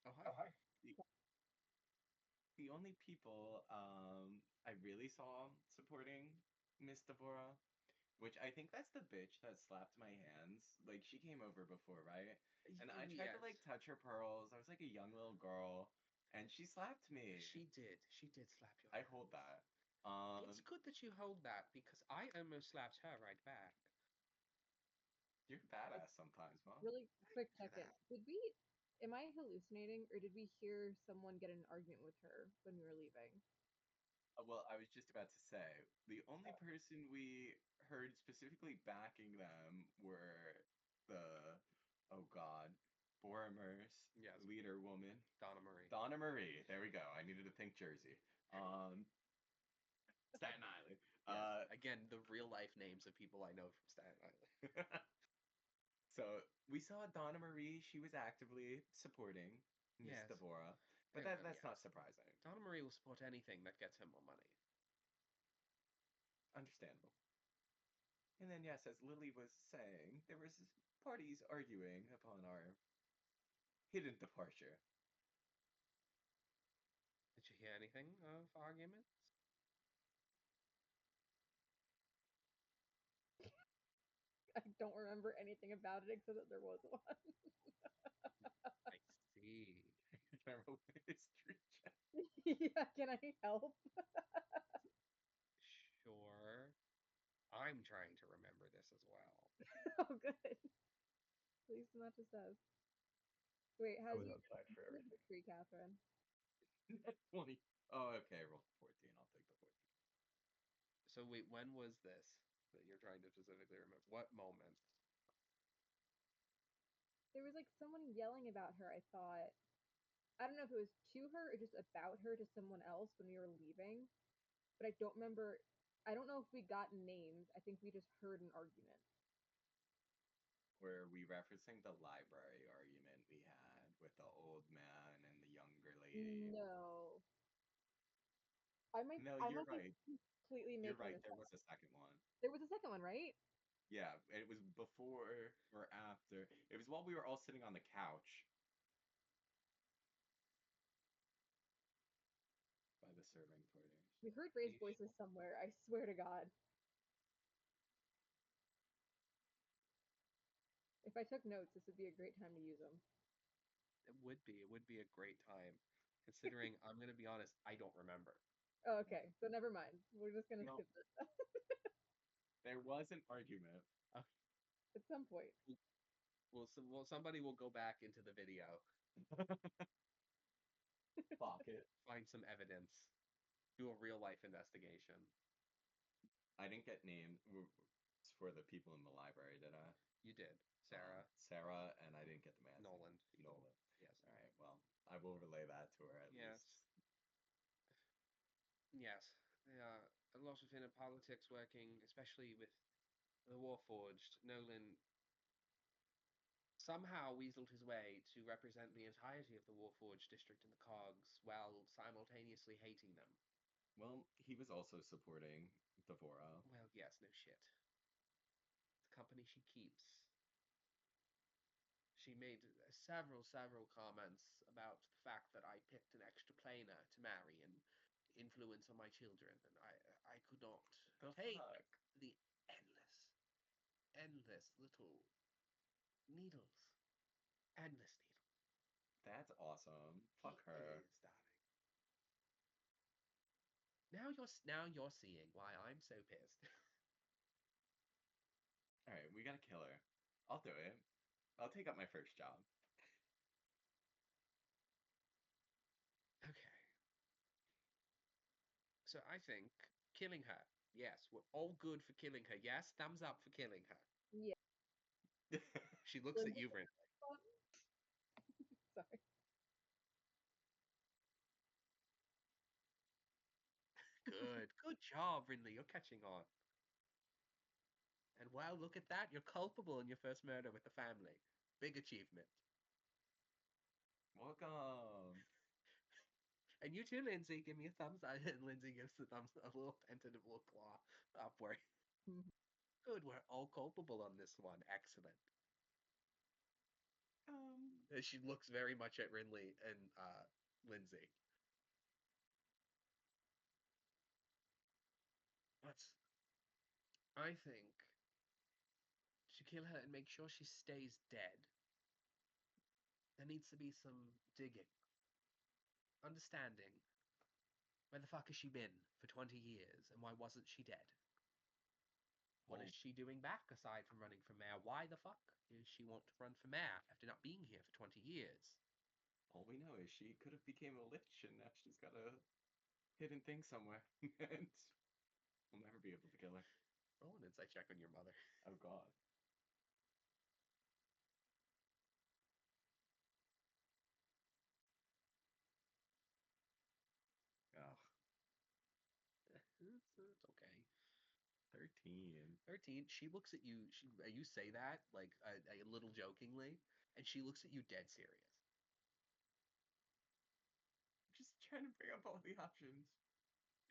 Speaker 3: oh, hi.
Speaker 6: the, the only people I really saw supporting Miss Devora, which I think that's the bitch that slapped my hands. Like she came over before, right? And I tried to
Speaker 3: Yes,
Speaker 6: like touch her pearls. I was like a young little girl, and she slapped me.
Speaker 3: she did. She did slap your
Speaker 6: I
Speaker 3: hand.
Speaker 6: hold that.
Speaker 3: It's good that you hold that because I almost slapped her right back.
Speaker 6: You're
Speaker 8: Like,
Speaker 6: badass sometimes, Mom.
Speaker 8: really quick
Speaker 3: For
Speaker 8: second.
Speaker 3: that.
Speaker 8: Did we? Am I hallucinating, or did we hear someone get in an argument with her when we were leaving?
Speaker 6: Well, I was just about to say the only person we heard specifically backing them were the, oh God, Boromir's
Speaker 3: Yes,
Speaker 6: leader woman,
Speaker 3: Donna Marie.
Speaker 6: Donna Marie. There we go. I needed to think Jersey. Um, Staten Island.
Speaker 3: Yes. Again, the real life names of people I know from Staten Island.
Speaker 6: So we saw Donna Marie. She was actively supporting Miss
Speaker 3: Yes.
Speaker 6: Devora, but
Speaker 3: Oh,
Speaker 6: that's not
Speaker 3: yes.
Speaker 6: surprising.
Speaker 3: Donna Marie will support anything that gets her more money.
Speaker 6: Understandable. And then, yes, as Lily was saying, there was parties arguing upon our hidden departure.
Speaker 3: Did you hear anything of arguments?
Speaker 8: I don't remember anything about it except that there was one.
Speaker 3: I see.
Speaker 6: Can I roll a history check?
Speaker 8: Yeah, can I help?
Speaker 3: Sure. I'm trying to remember this as well.
Speaker 8: Oh, good. At least not just us. Wait,
Speaker 1: I
Speaker 8: has
Speaker 1: was
Speaker 8: you
Speaker 1: outside for
Speaker 8: the
Speaker 1: everything.
Speaker 8: tree, Catherine?
Speaker 6: 20. Oh, okay, roll 14. I'll take the 14.
Speaker 3: So wait, when was this that you're trying to specifically remember? What moment?
Speaker 8: There was like someone yelling about her. I thought. I don't know if it was to her or just about her to someone else when we were leaving, but I don't remember. I don't know if we got names. I think we just heard an argument.
Speaker 6: Were we referencing the library argument we had with the old man and the younger lady?
Speaker 8: No, I might.
Speaker 6: No,
Speaker 8: I
Speaker 6: you're
Speaker 8: might be
Speaker 6: right.
Speaker 8: completely
Speaker 6: You're
Speaker 8: making
Speaker 6: right.
Speaker 8: this
Speaker 6: There
Speaker 8: up.
Speaker 6: was a second one.
Speaker 8: There was a second one, right?
Speaker 6: Yeah, it was before or after. It was while we were all sitting on the couch by the serving porters.
Speaker 8: We heard raised
Speaker 3: Yeesh.
Speaker 8: voices somewhere. I swear to God. If I took notes, this would be a great time to use them.
Speaker 3: It would be. It would be a great time. Considering I'm gonna be honest, I don't remember.
Speaker 8: Oh, okay, so never mind. We're just gonna
Speaker 6: No,
Speaker 8: skip this
Speaker 6: there was an argument.
Speaker 8: at some point.
Speaker 3: Well, somebody will go back into the video,
Speaker 6: Fuck it.
Speaker 3: find some evidence, do a real life investigation.
Speaker 6: I didn't get named for the people in the library, did I?
Speaker 3: You did, Sarah,
Speaker 6: Sarah, and I didn't get the man's
Speaker 3: Nolan.
Speaker 6: name. Nolan.
Speaker 3: Yes.
Speaker 6: All right, well, I will relay that to her at
Speaker 3: Yes.
Speaker 6: least.
Speaker 3: Yes. A lot of inner politics working, especially with the Warforged. Nolan somehow weaseled his way to represent the entirety of the Warforged district in the Cogs while simultaneously hating them.
Speaker 6: Well, he was also supporting Devora.
Speaker 3: Well, yes, no shit. The company she keeps. She made several comments about the fact that I picked an extra planar to marry and influence on my children, and I could not
Speaker 6: The
Speaker 3: take
Speaker 6: fuck?
Speaker 3: the endless little needles. Endless needles.
Speaker 6: That's awesome.
Speaker 3: It
Speaker 6: Fuck her.
Speaker 3: is, darling. Now you're seeing why I'm so pissed.
Speaker 6: All right, we gotta kill her. I'll do it. I'll take up my first job.
Speaker 3: Okay. So I think killing her. Yes, we're all good for killing her. Yes, thumbs up for killing her.
Speaker 8: Yeah.
Speaker 3: She looks at you, Vrin.
Speaker 8: Sorry.
Speaker 3: Good. Good job, Rinley. You're catching on. And wow, look at that. You're culpable in your first murder with the family. Big achievement.
Speaker 6: Welcome.
Speaker 3: And you too, Lindsay. Give me a thumbs up. And Lindsay gives the thumbs a little tentative little claw upward. Good. We're all culpable on this one. Excellent. And she looks very much at Rinley and Lindsay. But I think to kill her and make sure she stays dead, there needs to be some digging, understanding. Where the fuck has she been for 20 years and why wasn't she dead? What is
Speaker 6: Well,
Speaker 3: she doing back aside from running for mayor? Why the fuck does she want to run for mayor after not being here for 20 years?
Speaker 6: all we know is she could have became a lich and now she's got a hidden thing somewhere. And we'll never be able to kill her.
Speaker 3: Roll an insight check on your mother.
Speaker 6: Oh god. Oh,
Speaker 3: It's okay.
Speaker 6: 13.
Speaker 3: 13. She looks at you. You say that like a little jokingly, and she looks at you dead serious.
Speaker 6: Just trying to bring up all the options.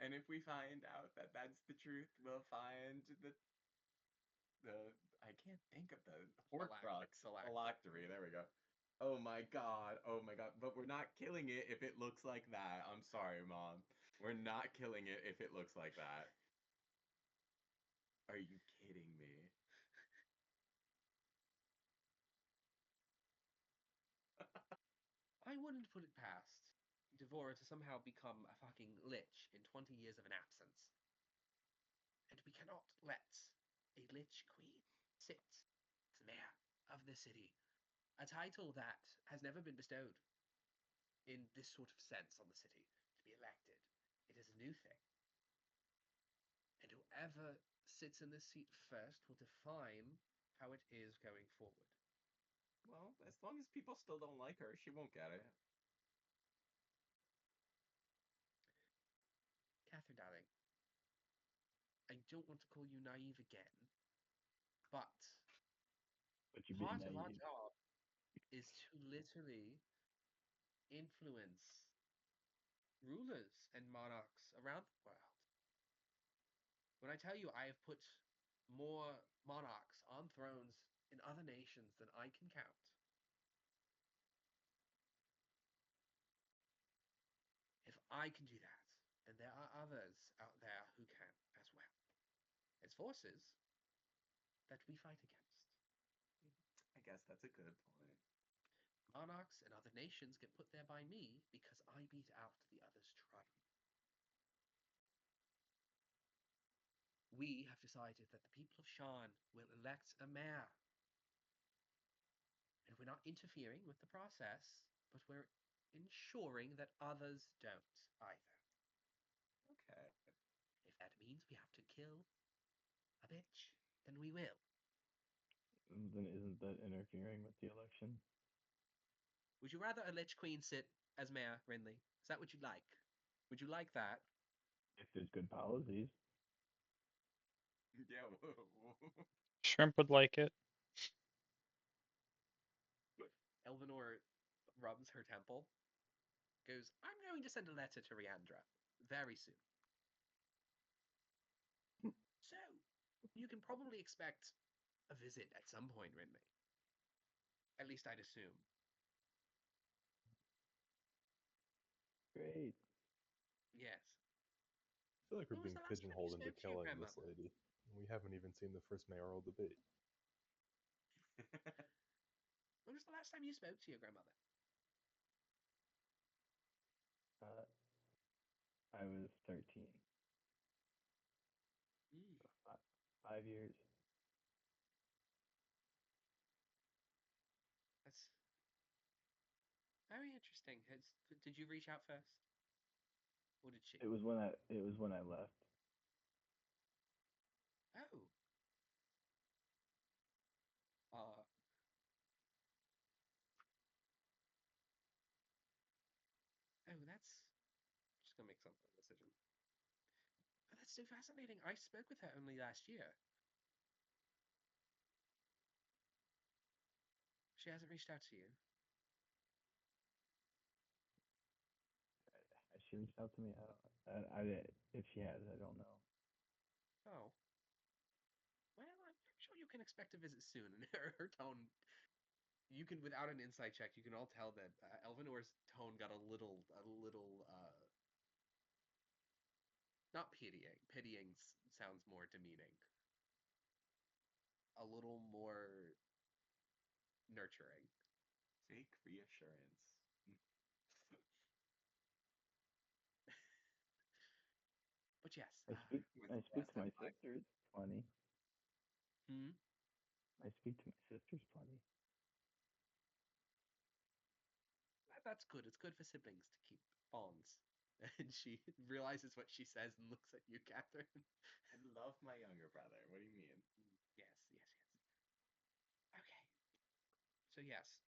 Speaker 6: And if we find out that that's the truth, we'll find the I can't think of the Horcrux
Speaker 3: Phylactery.
Speaker 6: phylactery. There we go. Oh my god. Oh my god. But we're not killing it if it looks like that. I'm sorry, Mom. We're not killing it if it looks like that. Are you kidding me?
Speaker 3: I wouldn't put it past Devora to somehow become a fucking lich in 20 years of an absence. And we cannot let a lich queen sit as mayor of the city, a title that has never been bestowed in this sort of sense on the city to be elected. It is a new thing. And whoever sits in this seat first will define how it is going forward.
Speaker 6: Well, as long as people still don't like her, she won't get it.
Speaker 3: Catherine, darling, I don't want to call you naive again, but
Speaker 1: But you're being
Speaker 3: part of our
Speaker 1: naive.
Speaker 3: job is to literally influence rulers and monarchs around the world. When I tell you I have put more monarchs on thrones in other nations than I can count, if I can do that, then there are others out there who can as well. It's forces that we fight against.
Speaker 6: I guess that's a good point.
Speaker 3: Monarchs and other nations get put there by me because I beat out the others trying. We have decided that the people of Shan will elect a mayor. And we're not interfering with the process, but we're ensuring that others don't either.
Speaker 6: Okay.
Speaker 3: If that means we have to kill a bitch, then we will.
Speaker 1: Then isn't that interfering with the election?
Speaker 3: Would you rather a Lich Queen sit as mayor, Rinley? Is that what you'd like? Would you like that?
Speaker 1: If there's good policies.
Speaker 6: Yeah.
Speaker 5: Shrimp would like it.
Speaker 3: Elvenor rubs her temple, goes, I'm going to send a letter to Riandra very soon. So, you can probably expect a visit at some point, Rinley. At least I'd assume.
Speaker 1: Great.
Speaker 3: Yes.
Speaker 2: I feel like we're
Speaker 3: When was
Speaker 2: being
Speaker 3: the last time you
Speaker 2: pigeonholed into
Speaker 3: spoke to your
Speaker 2: killing this
Speaker 3: grandmother?
Speaker 2: lady. We haven't even seen the first mayoral debate.
Speaker 3: When was the last time you spoke to your grandmother?
Speaker 1: Uh, I was 13.
Speaker 3: Mm,
Speaker 1: So 5 years.
Speaker 3: that's very interesting. Did you reach out first? Or did she?
Speaker 1: It was when I left.
Speaker 3: Oh. Uh, oh, that's just gonna make some decision. Oh, that's so fascinating. I spoke with her only last year. She hasn't reached out to you.
Speaker 1: Has she reached out to me? I if she has, I don't know.
Speaker 3: Oh. Well, I'm sure you can expect a visit soon. And her tone, you can, without an insight check, you can all tell that Elvinor's tone got not pitying. Pitying sounds more demeaning. A little more nurturing.
Speaker 6: Fake reassurance.
Speaker 3: But yes,
Speaker 1: I speak.
Speaker 6: With
Speaker 1: I speak
Speaker 6: less
Speaker 1: to
Speaker 6: than
Speaker 1: my
Speaker 6: five.
Speaker 1: sisters plenty.
Speaker 3: hmm,
Speaker 1: I speak to my sisters plenty.
Speaker 3: that's good. It's good for siblings to keep bonds. And she realizes what she says and looks at you, Catherine.
Speaker 6: I love my younger brother. What do you mean?
Speaker 3: Yes, yes, yes. Okay. So yes,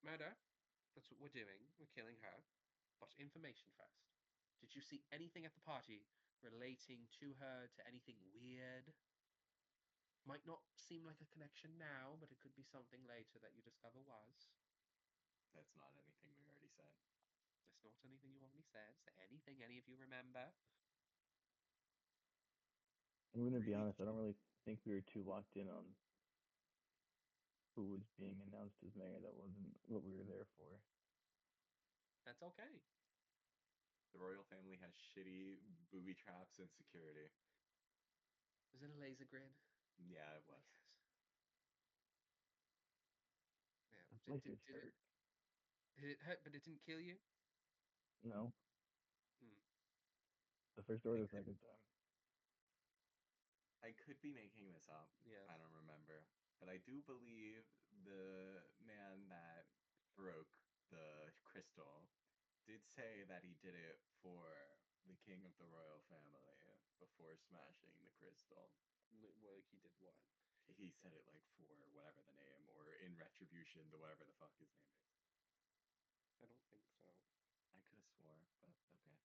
Speaker 3: murder. That's what we're doing. We're killing her. But information first. Did you see anything at the party relating to her, to anything weird? Might not seem like a connection now, but it could be something later that you discover was.
Speaker 6: That's not anything we already said.
Speaker 3: That's not anything you already said. Is there anything any of you remember?
Speaker 1: I'm gonna be
Speaker 6: Really?
Speaker 1: honest. I don't really think we were too locked in on who was being announced as mayor. That wasn't what we were there for.
Speaker 3: That's okay.
Speaker 6: The royal family has shitty booby traps and security.
Speaker 3: Was it a laser grid?
Speaker 6: Yeah, it
Speaker 3: I
Speaker 6: was.
Speaker 3: guess. Yeah.
Speaker 1: The
Speaker 3: Did,
Speaker 1: place
Speaker 3: did,
Speaker 1: is
Speaker 3: did it
Speaker 1: hurt.
Speaker 3: did it hurt, but it didn't kill you?
Speaker 1: No,
Speaker 3: Hmm.
Speaker 1: the first or
Speaker 6: I
Speaker 1: the
Speaker 6: could
Speaker 1: second time.
Speaker 6: I could be making this up.
Speaker 3: Yeah.
Speaker 6: I don't remember. But I do believe the man that broke the crystal did say that he did it for the king of the royal family before smashing the crystal.
Speaker 3: Well, he did what?
Speaker 6: He said it like for whatever the name, or in retribution to whatever the fuck his name is.
Speaker 3: I don't think so.
Speaker 6: I could have swore, but okay.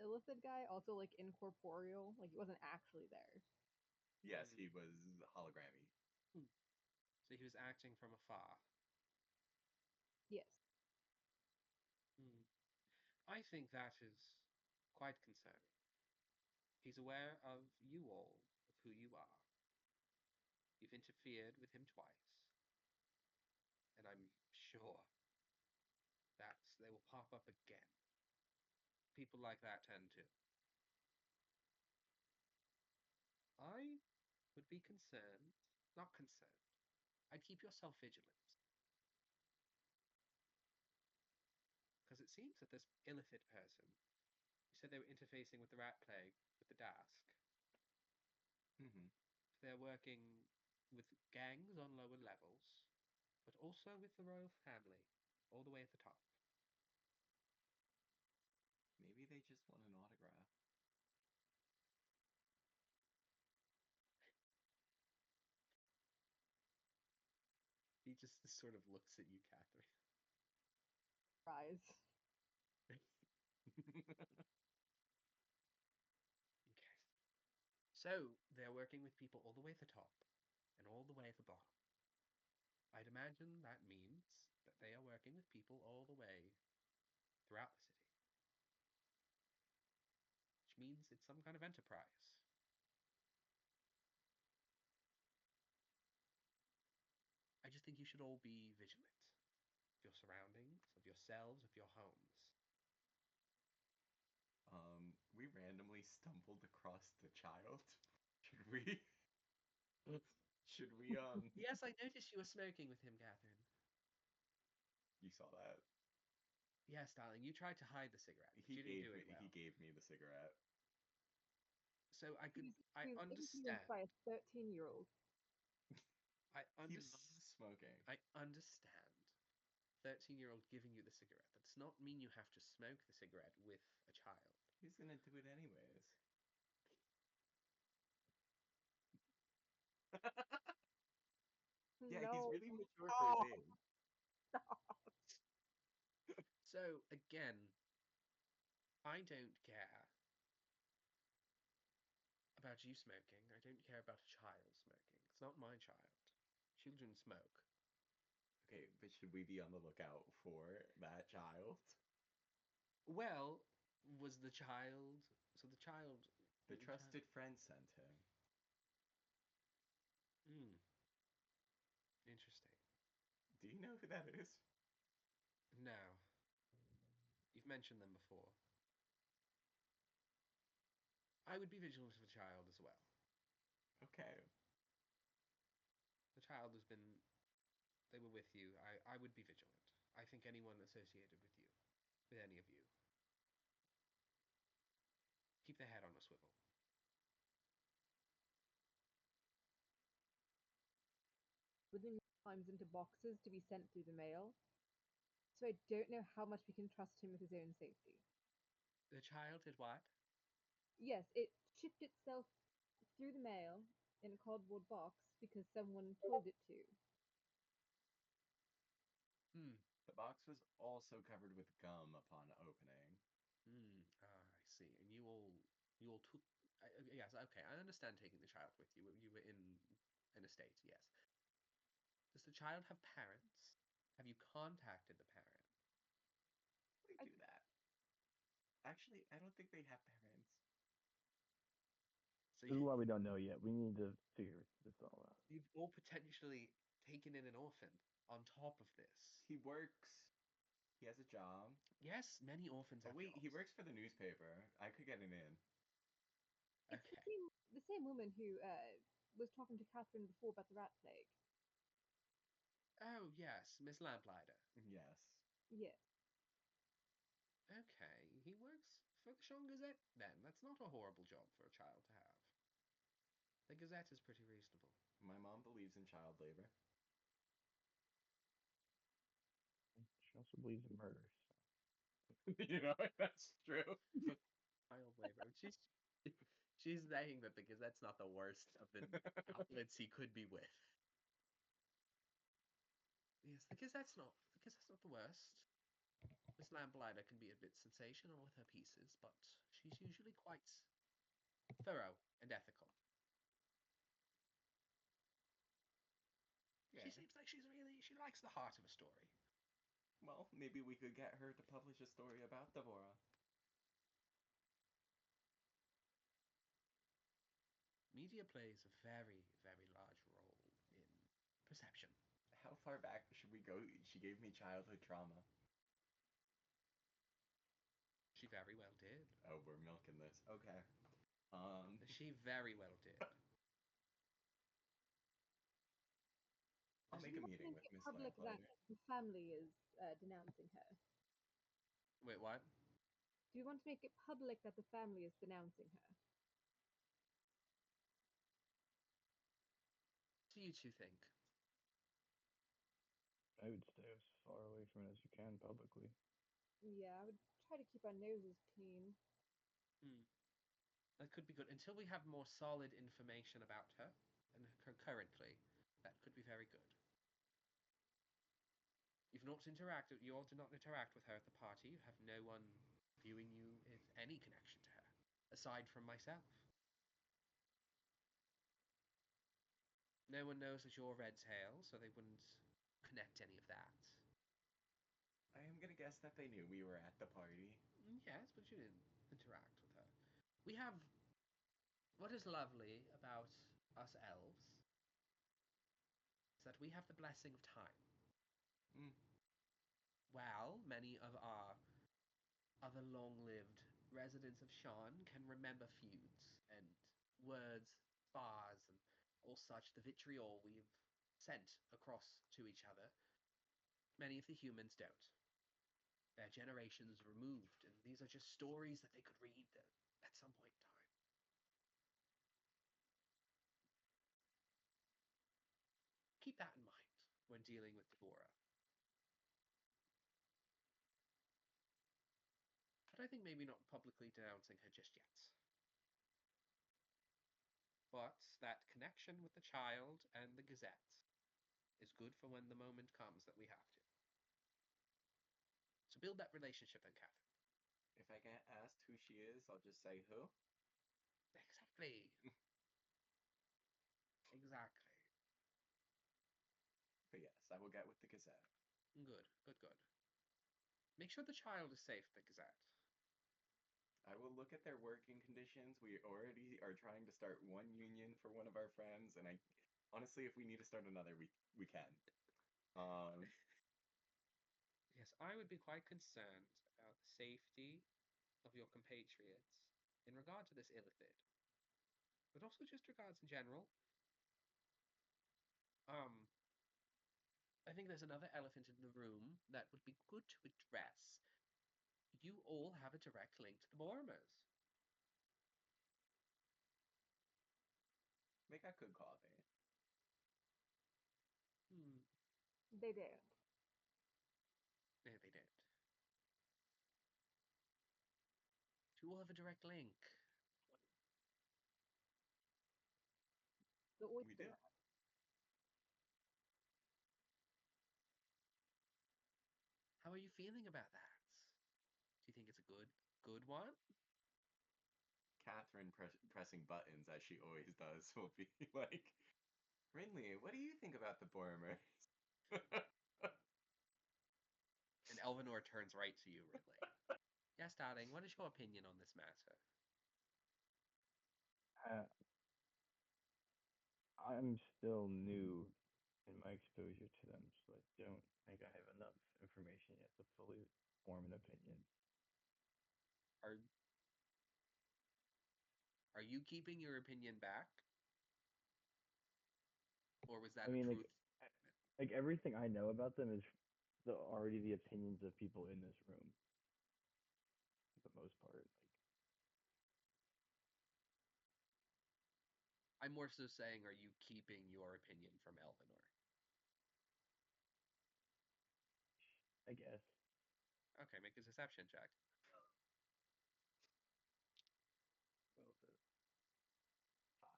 Speaker 8: Illithid guy also like incorporeal, like he wasn't actually there.
Speaker 6: Yes,
Speaker 3: Hmm.
Speaker 6: he was hologrammy.
Speaker 3: So he was acting from afar.
Speaker 8: Yes.
Speaker 3: Hmm. I think that is quite concerning. He's aware of you all, of who you are. You've interfered with him twice, and I'm sure that they will pop up again. People like that tend to. I would be concerned, not concerned. I'd keep yourself vigilant. Because it seems that this illithid person, you said they were interfacing with the rat plague, with the Dask.
Speaker 6: Hmm.
Speaker 3: They're working with gangs on lower levels, but also with the royal family, all the way at the top.
Speaker 6: Maybe they just want an autograph.
Speaker 3: He just sort of looks at you, Catherine.
Speaker 8: Rise.
Speaker 3: Okay. So they're working with people all the way at the top and all the way at the bottom. I'd imagine that means that they are working with people all the way throughout the city, which means it's some kind of enterprise. I just think you should all be vigilant of your surroundings, of yourselves, of your homes.
Speaker 6: We randomly stumbled across the child. Should we? Should we?
Speaker 3: Yes, I noticed you were smoking with him, Catherine.
Speaker 6: You saw that.
Speaker 3: Yes, darling, you tried to hide the cigarette, but
Speaker 6: He
Speaker 3: you didn't
Speaker 6: gave
Speaker 3: do
Speaker 6: me.
Speaker 3: it
Speaker 6: He
Speaker 3: well.
Speaker 6: gave me the cigarette.
Speaker 3: So
Speaker 8: He
Speaker 3: I
Speaker 8: was influenced
Speaker 3: understand.
Speaker 8: by a 13-year-old.
Speaker 3: I
Speaker 6: He
Speaker 3: understand.
Speaker 6: loves smoking.
Speaker 3: I understand. 13-year-old giving you the cigarette. That does not mean you have to smoke the cigarette with a child.
Speaker 6: He's gonna do it anyways. Yeah, he's
Speaker 8: No.
Speaker 6: really mature for his
Speaker 8: Oh,
Speaker 6: age.
Speaker 3: So again, I don't care about you smoking. I don't care about a child smoking. It's not my child. Children smoke.
Speaker 6: Okay, but should we be on the lookout for that child?
Speaker 3: Well, was the child so
Speaker 6: The
Speaker 3: the child
Speaker 6: trusted friend sent him.
Speaker 3: Hmm, interesting.
Speaker 6: Do you know who that is?
Speaker 3: Now, you've mentioned them before. I would be vigilant of the child as well.
Speaker 6: Okay.
Speaker 3: The child has been they were with you. I would be vigilant. I think anyone associated with you, with any of you, keep their head on a swivel.
Speaker 8: within times into boxes to be sent through the mail. So I don't know how much we can trust him with his own safety.
Speaker 3: The child did what?
Speaker 8: Yes, it shipped itself through the mail in a cardboard box because someone told it to.
Speaker 3: Hmm.
Speaker 6: The box was also covered with gum upon opening.
Speaker 3: Hmm. Ah, I see. And you all took. Yes. Okay. I understand taking the child with you. You were in an estate. Yes. Does the child have parents? Have you contacted the parent?
Speaker 6: We
Speaker 8: I,
Speaker 6: do that. Actually, I don't think they have parents.
Speaker 3: So
Speaker 1: This is why we don't know yet. We need to figure this all out.
Speaker 3: you've all potentially taken in an orphan on top of this.
Speaker 6: He works. He has a job.
Speaker 3: Yes, many orphans
Speaker 6: Oh
Speaker 3: have
Speaker 6: wait, he
Speaker 3: jobs.
Speaker 6: works for the newspaper. I could get an in.
Speaker 8: It's
Speaker 3: Okay.
Speaker 8: the same woman who was talking to Catherine before about the rat plague.
Speaker 3: Oh, yes, Miss Lamplighter.
Speaker 6: Yes.
Speaker 8: Yes.
Speaker 3: Okay, he works for the Sean Gazette then. That's not a horrible job for a child to have. The Gazette is pretty reasonable.
Speaker 6: My mom believes in child labor.
Speaker 1: She also believes in murder.
Speaker 6: You know, that's true.
Speaker 3: Child labor. She's saying that the Gazette's not the worst of the outlets he could be with. Yes, the Gazette's not the worst. Miss Lamplighter can be a bit sensational with her pieces, but she's usually quite thorough and ethical.
Speaker 6: Yeah.
Speaker 3: She seems like she likes the heart of a story.
Speaker 6: Well, maybe we could get her to publish a story about Deborah.
Speaker 3: Media plays a very, very large role in perception.
Speaker 6: How far back should we go? She gave me childhood trauma.
Speaker 3: She very well did.
Speaker 6: Oh, we're milking this. Okay. Um,
Speaker 3: She very well did.
Speaker 6: I'll
Speaker 3: Yes.
Speaker 8: Do
Speaker 6: make a
Speaker 8: you want to
Speaker 6: meeting
Speaker 8: make
Speaker 6: with
Speaker 8: it
Speaker 6: Miss
Speaker 8: public that
Speaker 6: Lamplighter.
Speaker 8: the family is denouncing her?
Speaker 3: Wait, what?
Speaker 8: Do you want to make it public that the family is denouncing her?
Speaker 3: What do you two think?
Speaker 1: I would stay as far away from it as you can publicly.
Speaker 8: Yeah, I would try to keep our noses clean.
Speaker 3: Hmm. That could be good until we have more solid information about her and concurrently. That could be very good. You all did not interact with her at the party. You have no one viewing you with any connection to her, aside from myself. No one knows that you're Red Tail, so they wouldn't connect any of that.
Speaker 6: I am gonna guess that they knew we were at the party.
Speaker 3: Yes, but you didn't interact with her. We have what is lovely about us elves is that we have the blessing of time.
Speaker 6: Mm.
Speaker 3: While many of our other long-lived residents of Shan can remember feuds and words, spars, and all such, the vitriol we've sent across to each other, many of the humans don't. They're generations removed, and these are just stories that they could read at some point in time. Keep that in mind when dealing with Deborah. But I think maybe not publicly denouncing her just yet. But that connection with the child and the Gazette is good for when the moment comes that we have to. So build that relationship then, Catherine.
Speaker 6: If I get asked who she is, I'll just say who.
Speaker 3: Exactly. Exactly.
Speaker 6: But yes, I will get with the Gazette.
Speaker 3: Good, good, good. Make sure the child is safe at the Gazette.
Speaker 6: I will look at their working conditions. We already are trying to start one union for one of our friends, and I honestly, if we need to start another, we can. Um,
Speaker 3: Yes, I would be quite concerned about the safety of your compatriots in regard to this illithid, but also just regards in general. Um, I think there's another elephant in the room that would be good to address. You all have a direct link to the Boromers.
Speaker 6: they got good coffee.
Speaker 3: Hmm.
Speaker 8: They don't.
Speaker 3: No, they don't. You all have a direct link.
Speaker 8: The
Speaker 6: We
Speaker 8: oyster
Speaker 6: do.
Speaker 8: man.
Speaker 3: How are you feeling about that? Do you think it's a good one?
Speaker 6: Catherine pressing buttons as she always does will be like, Rinley, what do you think about the Boromers?
Speaker 3: And Elvenor turns right to you, Ridley. Yes, darling, what is your opinion on this matter?
Speaker 1: Uh, I'm still new in my exposure to them, so I don't think I have enough information yet to fully form an opinion.
Speaker 3: Are you keeping your opinion back? Or was that
Speaker 1: I
Speaker 3: a
Speaker 1: mean,
Speaker 3: truth?
Speaker 1: like everything I know about them is already the opinions of people in this room, for the most part. Like,
Speaker 3: I'm more so saying, are you keeping your opinion from Elvinor?
Speaker 1: I guess.
Speaker 3: Okay, make a deception check.
Speaker 1: What was it? 5.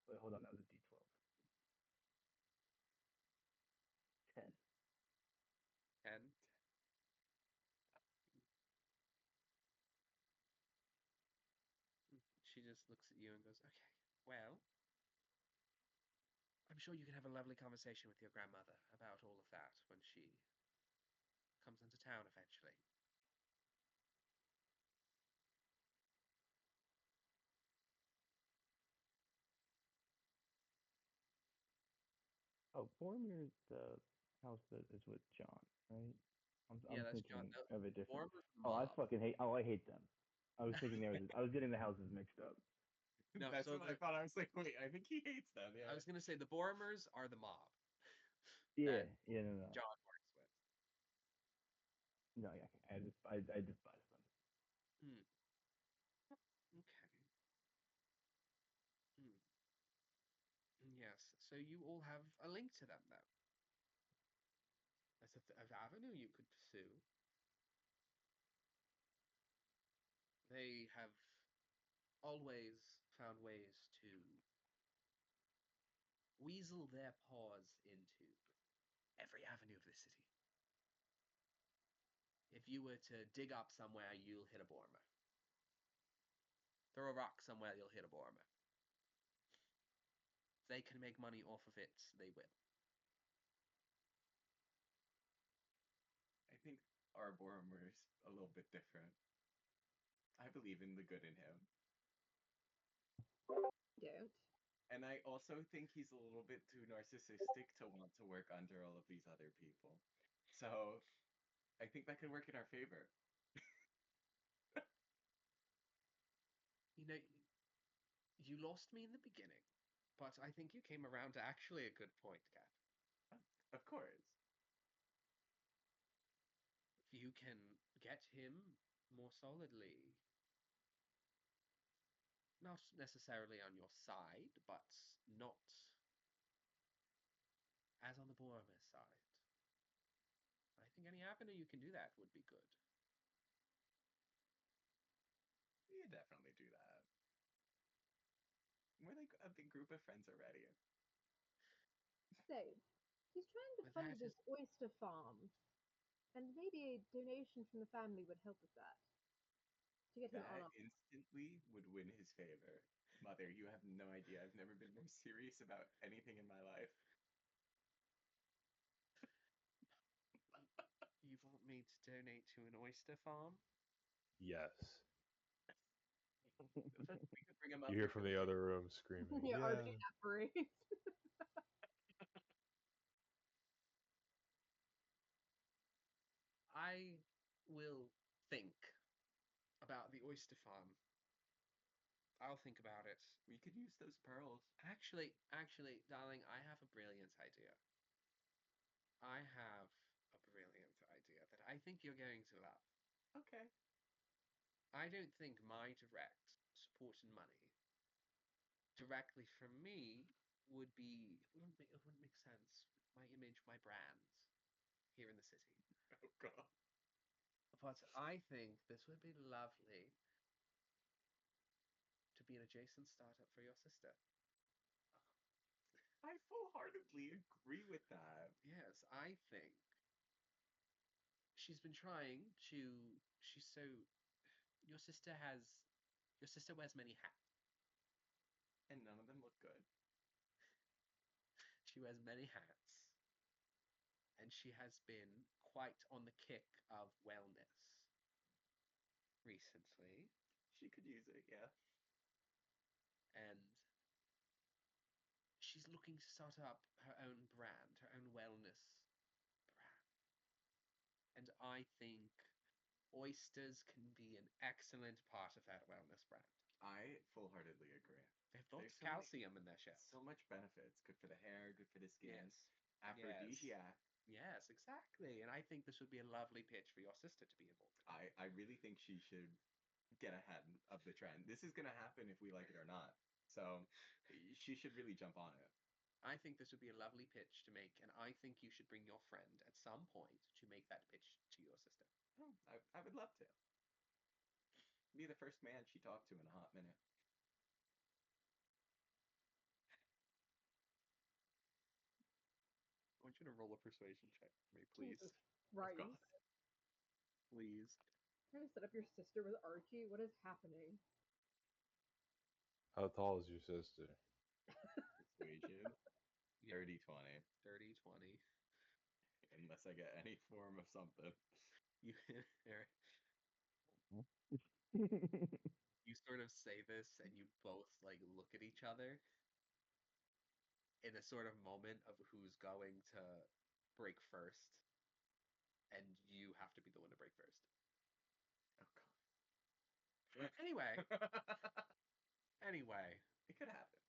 Speaker 1: Wait, hold on, that was a D12. 10.
Speaker 3: 10. She just looks at you and goes, okay, well, I'm sure you can have a lovely conversation with your grandmother about all of that when she comes into town eventually.
Speaker 1: Oh, Boromir's the house that is with John, right?
Speaker 3: Yeah,
Speaker 1: I'm
Speaker 3: that's John.
Speaker 1: thinking of it different.
Speaker 3: Borman's the
Speaker 1: Oh, I
Speaker 3: mob.
Speaker 1: fucking hate. Oh, I hate them. I was thinking I was getting the houses mixed up.
Speaker 3: No,
Speaker 6: That's
Speaker 3: so
Speaker 6: what I thought. I was like, wait, I think he hates them. Yeah.
Speaker 3: I was gonna say the Boromers are the mob
Speaker 1: Yeah,
Speaker 3: that
Speaker 1: yeah, no, no,
Speaker 3: John works with.
Speaker 1: no, yeah, I despise them.
Speaker 3: Hmm. Okay. Hmm. Yes. So you all have a link to them, though. That's an avenue you could pursue. They have always found ways to weasel their paws into every avenue of the city. If you were to dig up somewhere, you'll hit a Boromir. Throw a rock somewhere, you'll hit a Boromir. If they can make money off of it, they will.
Speaker 6: I think our Boromir's a little bit different. I believe in the good in him.
Speaker 8: Don't.
Speaker 6: And I also think he's a little bit too narcissistic to want to work under all of these other people. So I think that could work in our favor.
Speaker 3: You know, you lost me in the beginning, but I think you came around to actually a good point, Cap.
Speaker 6: Of course.
Speaker 3: If you can get him more solidly, not necessarily on your side, but not as on the Boromir side, I think any avenue you can do that would be good.
Speaker 6: We could definitely do that. We're like a big group of friends already.
Speaker 8: So, he's trying to
Speaker 3: But
Speaker 8: fund
Speaker 3: that
Speaker 8: this
Speaker 3: is,
Speaker 8: oyster farm, and maybe a donation from the family would help with that. To get him on
Speaker 6: That
Speaker 8: our.
Speaker 6: instantly would win his favor. Mother, you have no idea. I've never been more serious about anything in my life.
Speaker 3: you want me to donate to an oyster farm?
Speaker 2: Yes.
Speaker 6: We could bring him
Speaker 2: You
Speaker 6: up
Speaker 2: hear
Speaker 6: here
Speaker 2: from
Speaker 6: for the
Speaker 2: the
Speaker 6: night.
Speaker 2: other room screaming,
Speaker 8: Yeah, RJ
Speaker 2: yeah.
Speaker 8: apparates.
Speaker 3: I will think about the oyster farm. I'll think about it.
Speaker 6: We could use those pearls.
Speaker 3: Actually, darling, I have a brilliant idea. I have a brilliant idea that I think you're going to love.
Speaker 6: Okay.
Speaker 3: I don't think my direct support and money directly from me would be it wouldn't make sense with my image, my brand here in the city.
Speaker 6: Oh god.
Speaker 3: But I think this would be lovely to be an adjacent startup for your sister.
Speaker 6: I full-heartedly agree with that.
Speaker 3: Yes, I think she's been trying to. She's so. Your sister has. Your sister wears many hats.
Speaker 6: And none of them look good.
Speaker 3: She wears many hats, and she has been quite on the kick of wellness recently.
Speaker 6: She could use it, yeah.
Speaker 3: And she's looking to start up her own brand, her own wellness brand. And I think oysters can be an excellent part of that wellness brand.
Speaker 6: I full-heartedly agree.
Speaker 3: They have lots
Speaker 6: There's
Speaker 3: of
Speaker 6: so many-
Speaker 3: calcium in their shell.
Speaker 6: So much benefits. Good for the hair, good for the skin.
Speaker 3: Yes.
Speaker 6: Aphrodisiac.
Speaker 3: Yes, exactly. And I think this would be a lovely pitch for your sister to be involved in.
Speaker 6: I really think she should get ahead of the trend. This is going to happen if we like it or not. So she should really jump on it.
Speaker 3: I think this would be a lovely pitch to make, and I think you should bring your friend at some point to make that pitch to your sister.
Speaker 6: Oh, I would love to. Be the first man she talked to in a hot minute.
Speaker 3: I want you to roll a persuasion check for me, please.
Speaker 8: Jesus Christ.
Speaker 6: Of course.
Speaker 3: Please.
Speaker 8: Trying to set up your sister with Archie? What is happening?
Speaker 2: How tall is your sister?
Speaker 6: Persuasion. 30-20.
Speaker 3: 30-20.
Speaker 6: Unless I get any form of something.
Speaker 3: You, Eric,
Speaker 1: Hmm?
Speaker 3: you sort of say this, and you both like look at each other in a sort of moment of who's going to break first, and you have to be the one to break first.
Speaker 6: Oh,
Speaker 3: Anyway,
Speaker 6: God.
Speaker 3: anyway.
Speaker 6: It could happen.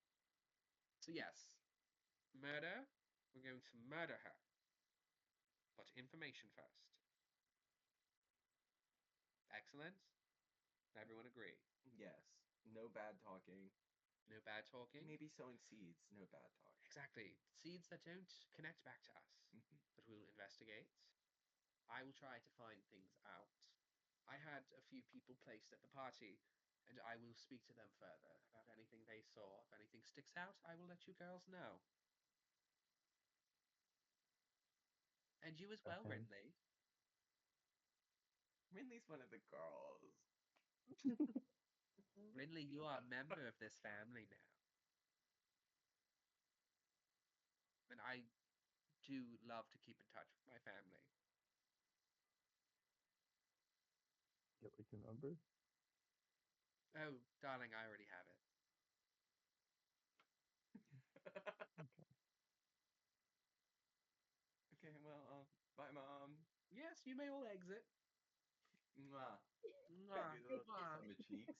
Speaker 3: So yes, murder. We're going to murder her. But information first. Excellent. Everyone agree.
Speaker 6: Yes. No bad talking.
Speaker 3: No bad talking.
Speaker 6: Maybe sowing seeds. No bad talk.
Speaker 3: Exactly. Seeds that don't connect back to us. But we'll investigate. I will try to find things out. I had a few people placed at the party, and I will speak to them further about anything they saw. If anything sticks out, I will let you girls know. And you as well,
Speaker 1: Okay.
Speaker 3: Rinley.
Speaker 6: Rinley's one of the girls.
Speaker 3: Rinley, you are a member of this family now. And I do love to keep in touch with my family.
Speaker 1: Get like your number.
Speaker 3: Oh, darling, I already have it.
Speaker 1: Okay.
Speaker 6: Okay, well, bye, Mom.
Speaker 3: Yes, you may all exit.
Speaker 6: Mwah.
Speaker 3: Mwah,
Speaker 6: Do a little kiss
Speaker 3: mwah.
Speaker 6: on the cheeks.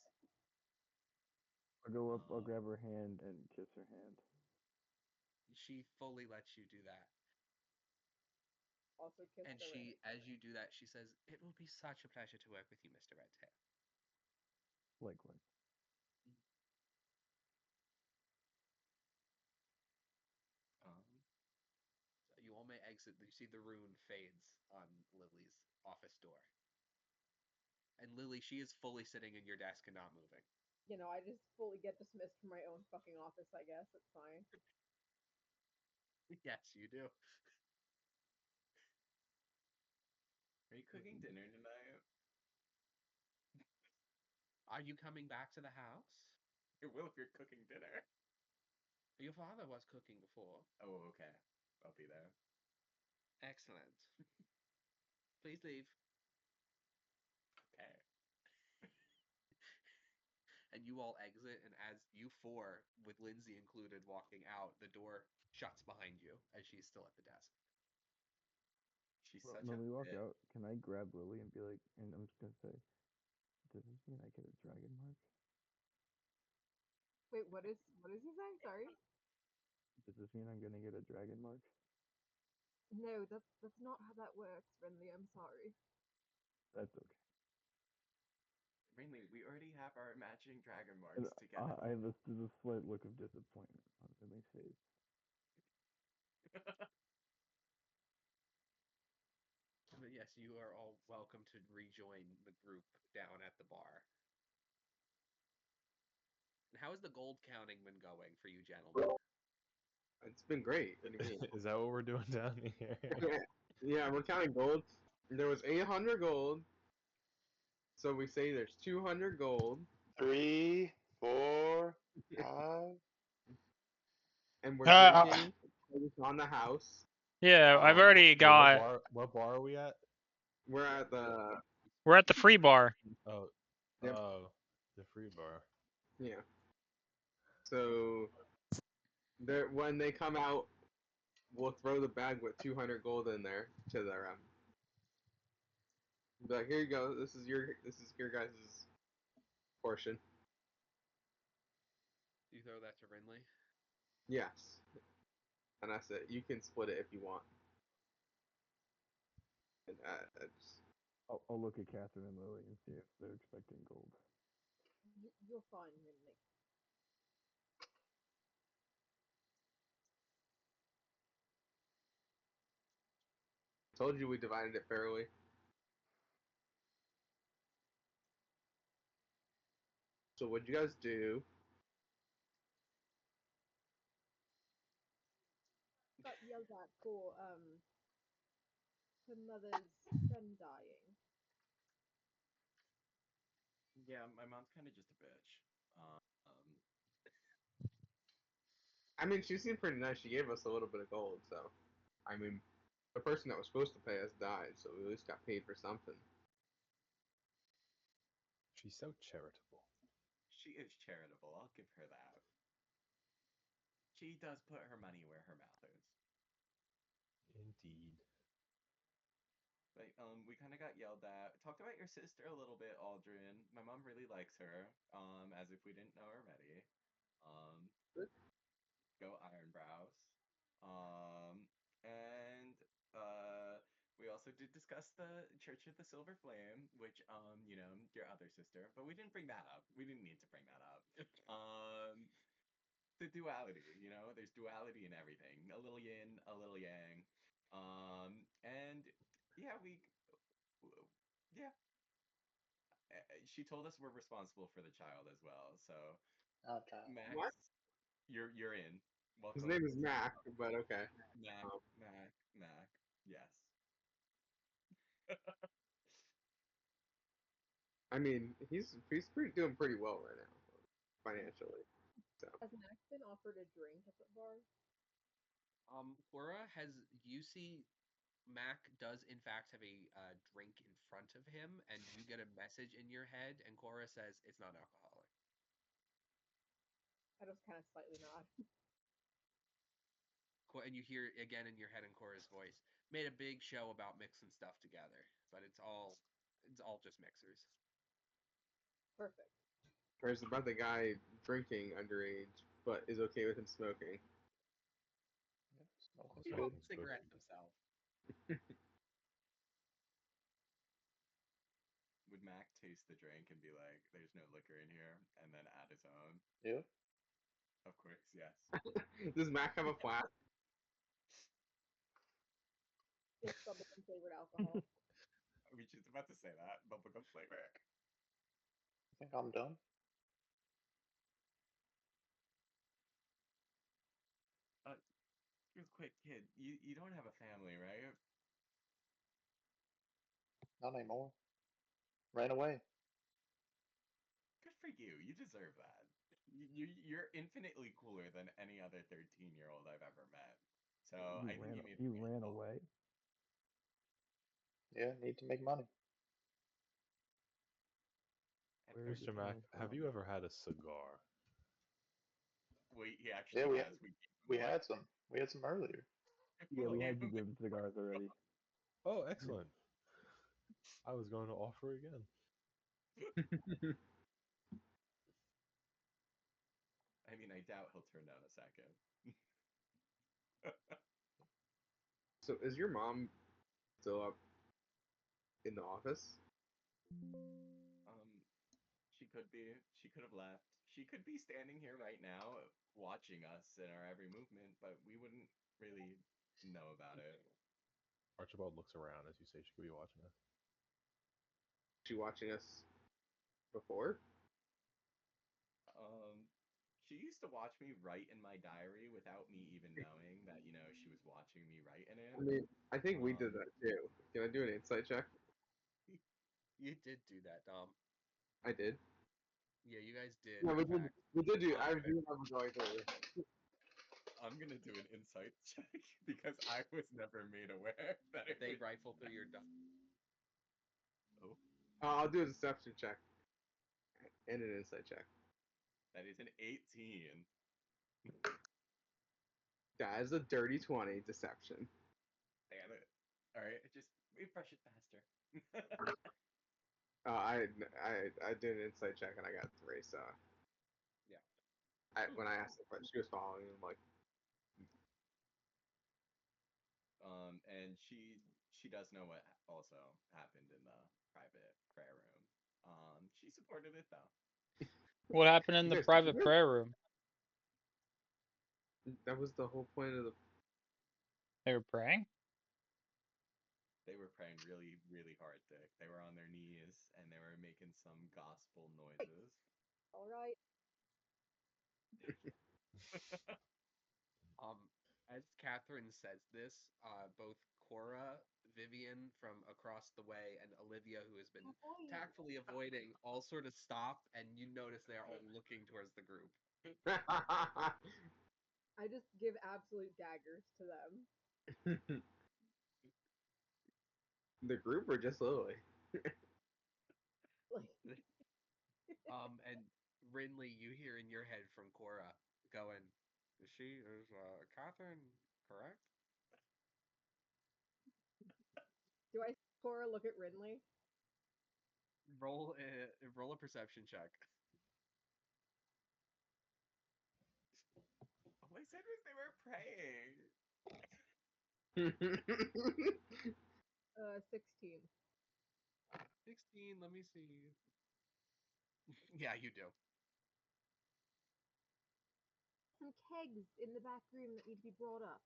Speaker 1: I'll go up. I'll grab her hand and kiss her hand.
Speaker 3: She fully lets you do that.
Speaker 8: Also kiss
Speaker 3: And
Speaker 8: the
Speaker 3: she,
Speaker 8: ring.
Speaker 3: as you do that, she says, "It will be such a pleasure to work with you, Mr. Redtail."
Speaker 1: Likewise.
Speaker 3: So you all may exit. You see the rune fades on Lily's office door. And Lily, she is fully sitting in your desk and not moving.
Speaker 8: You know, I just fully get dismissed from my own fucking office, I guess. It's fine.
Speaker 3: Yes, you do.
Speaker 6: Are you cooking dinner tonight?
Speaker 3: Are you coming back to the house?
Speaker 6: I will if you're cooking dinner.
Speaker 3: Your father was cooking before.
Speaker 6: Oh, okay. I'll be there.
Speaker 3: Excellent. Please leave.
Speaker 6: Okay.
Speaker 3: And you all exit, and as you four, with Lindsay included, walking out, the door shuts behind you as she's still at the desk.
Speaker 6: She's
Speaker 1: Well,
Speaker 6: such
Speaker 1: when
Speaker 6: a
Speaker 1: we walk
Speaker 6: bit.
Speaker 1: out, can I grab Lily and be like, and I'm just gonna say, does this mean I get a dragon mark?
Speaker 8: Wait, what is he saying? Sorry.
Speaker 1: Does this mean I'm gonna get a dragon mark?
Speaker 8: No, that's not how that works, Renly. I'm sorry.
Speaker 1: That's okay.
Speaker 6: Mainly, we already have our matching dragon
Speaker 1: And,
Speaker 6: marks together.
Speaker 1: I have there's a slight look of disappointment on Lily's face.
Speaker 3: But yes, you are all welcome to rejoin the group down at the bar. And how has the gold counting been going for you gentlemen?
Speaker 4: It's been great. What do you mean?
Speaker 2: Is that what we're doing down here?
Speaker 4: Yeah, we're counting gold. There was 800 gold. So we say there's 200 gold.
Speaker 7: 3, 4, 5.
Speaker 4: And we're
Speaker 5: Uh,
Speaker 4: drinking on the house.
Speaker 5: yeah, I've
Speaker 2: Um,
Speaker 5: already
Speaker 2: wait,
Speaker 5: got.
Speaker 2: what bar are we at?
Speaker 4: We're at the
Speaker 5: We're at the free bar.
Speaker 2: Oh,
Speaker 4: Yep.
Speaker 2: oh, the free bar.
Speaker 4: Yeah. So When they come out, we'll throw the bag with 200 gold in there to their be like, here you go. This is your guys' portion.
Speaker 3: You throw that to Rinley.
Speaker 4: Yes, and that's it. You can split it if you want. And
Speaker 1: I'll look at Catherine and Lily and see if they're expecting gold.
Speaker 8: You're fine, Rinley.
Speaker 4: told you we divided it fairly. So what'd you guys do?
Speaker 8: Got yelled at for her mother's friend dying.
Speaker 6: Yeah, my mom's kind of just a bitch.
Speaker 4: I mean, she seemed pretty nice. She gave us a little bit of gold, so I mean, the person that was supposed to pay us died, so we at least got paid for something.
Speaker 2: She's so charitable.
Speaker 6: She is charitable. I'll give her that. She does put her money where her mouth is.
Speaker 2: Indeed.
Speaker 6: But we kind of got yelled at. Talked about your sister a little bit, Aldrin. My mom really likes her. As if we didn't know already. Go Ironbrows. And we also did discuss the Church of the Silver Flame, which your other sister, but we didn't bring that up. We didn't need to bring that up. The duality, there's duality in everything. A little yin, a little yang. And yeah, yeah. She told us we're responsible for the child as well. So
Speaker 5: Okay.
Speaker 6: Max,
Speaker 4: What?
Speaker 6: you're in.
Speaker 4: His
Speaker 6: Welcome.
Speaker 4: name is Mac, but okay.
Speaker 6: Mac. Yes.
Speaker 4: I mean, he's doing pretty well right now, financially. So
Speaker 8: Has Max been offered a drink at the bar?
Speaker 3: Cora you see Mac does in fact have a drink in front of him, and you get a message in your head, and Cora says it's not alcoholic.
Speaker 8: I just kind of slightly nod.
Speaker 3: And you hear again in your head in Cora's voice, made a big show about mixing stuff together, but it's all just mixers.
Speaker 8: Perfect.
Speaker 4: or it's about the guy drinking underage, but is okay with him smoking.
Speaker 5: Yeah, smoking's
Speaker 6: He
Speaker 5: good.
Speaker 6: smokes cigarettes himself. Would Mac taste the drink and be like, "There's no liquor in here," and then add his own?
Speaker 5: Yeah.
Speaker 6: Of course, yes.
Speaker 4: Does Mac have a flask?
Speaker 8: It's bubblegum flavored alcohol.
Speaker 6: I was just about to say that bubblegum flavor.
Speaker 5: I think I'm done.
Speaker 6: Real quick, kid, you don't have a family, right?
Speaker 5: Not anymore. Ran away.
Speaker 6: Good for you. You deserve that. You're infinitely cooler than any other 13-year-old I've ever met. So I think you made
Speaker 1: He
Speaker 6: the right
Speaker 1: ran
Speaker 6: call.
Speaker 1: away.
Speaker 5: Yeah, need to make money.
Speaker 6: At
Speaker 1: Where is it
Speaker 2: Mr. Mac,
Speaker 1: coming
Speaker 2: have
Speaker 1: from?
Speaker 2: you ever had a cigar?
Speaker 6: Wait, he
Speaker 5: Yeah,
Speaker 6: actually has. We gave him
Speaker 5: we
Speaker 6: one.
Speaker 5: had some. We had some earlier.
Speaker 1: Yeah, we
Speaker 6: gave
Speaker 1: had you
Speaker 6: him
Speaker 1: give cigars already.
Speaker 2: Oh, excellent. I was going to offer again.
Speaker 6: I mean, I doubt he'll turn down a second.
Speaker 4: So is your mom still up in the office?
Speaker 6: She could be. She could have left. She could be standing here right now watching us in our every movement, but we wouldn't really know about it.
Speaker 2: Archibald looks around as you say she could be watching us.
Speaker 4: She watching us before?
Speaker 6: She used to watch me write in my diary without me even knowing that, she was watching me write in it.
Speaker 4: I mean, I think we did
Speaker 6: Um,
Speaker 4: that too. Can I do an insight check?
Speaker 3: You did do that, Dom.
Speaker 4: I did.
Speaker 3: Yeah, you guys did.
Speaker 4: Yeah,
Speaker 3: In
Speaker 4: we did.
Speaker 3: fact,
Speaker 4: We did do. I
Speaker 6: Okay,
Speaker 4: do remember going through.
Speaker 6: I'm gonna do an insight check because I was never made aware that it
Speaker 3: they
Speaker 6: was.
Speaker 3: rifle through your duffel.
Speaker 6: Oh,
Speaker 4: I'll do a deception check and an insight check.
Speaker 6: that is an 18.
Speaker 4: That is a dirty 20 deception.
Speaker 6: Damn it. All right, just refresh it faster.
Speaker 4: I did an insight check and I got 3. So
Speaker 6: Yeah.
Speaker 4: when I asked the question, she was following. I'm like,
Speaker 6: And she does know what also happened in the private prayer room. She supported it though.
Speaker 5: What happened in
Speaker 4: you
Speaker 5: the
Speaker 4: guys,
Speaker 5: private prayer room?
Speaker 4: that was the whole point of the.
Speaker 5: They were praying?
Speaker 6: They were praying really, really hard, Dick. They were on their knees and they were making some gospel noises.
Speaker 8: All right.
Speaker 3: Um, as Catherine says this, both Cora, Vivian from across the way, and Olivia, who has been tactfully avoiding, all sort of stop, and you notice they are all looking towards the group.
Speaker 8: I just give absolute daggers to them.
Speaker 4: The group or just Lily?
Speaker 8: Like,
Speaker 3: And Rinley, you hear in your head from Cora going, is Catherine correct?
Speaker 8: do I see Cora look at Rinley?
Speaker 3: Roll a perception check.
Speaker 6: All I said was they were praying.
Speaker 8: 16.
Speaker 3: 16, let me see. Yeah, you do.
Speaker 8: Some kegs in the back room that need to be brought up.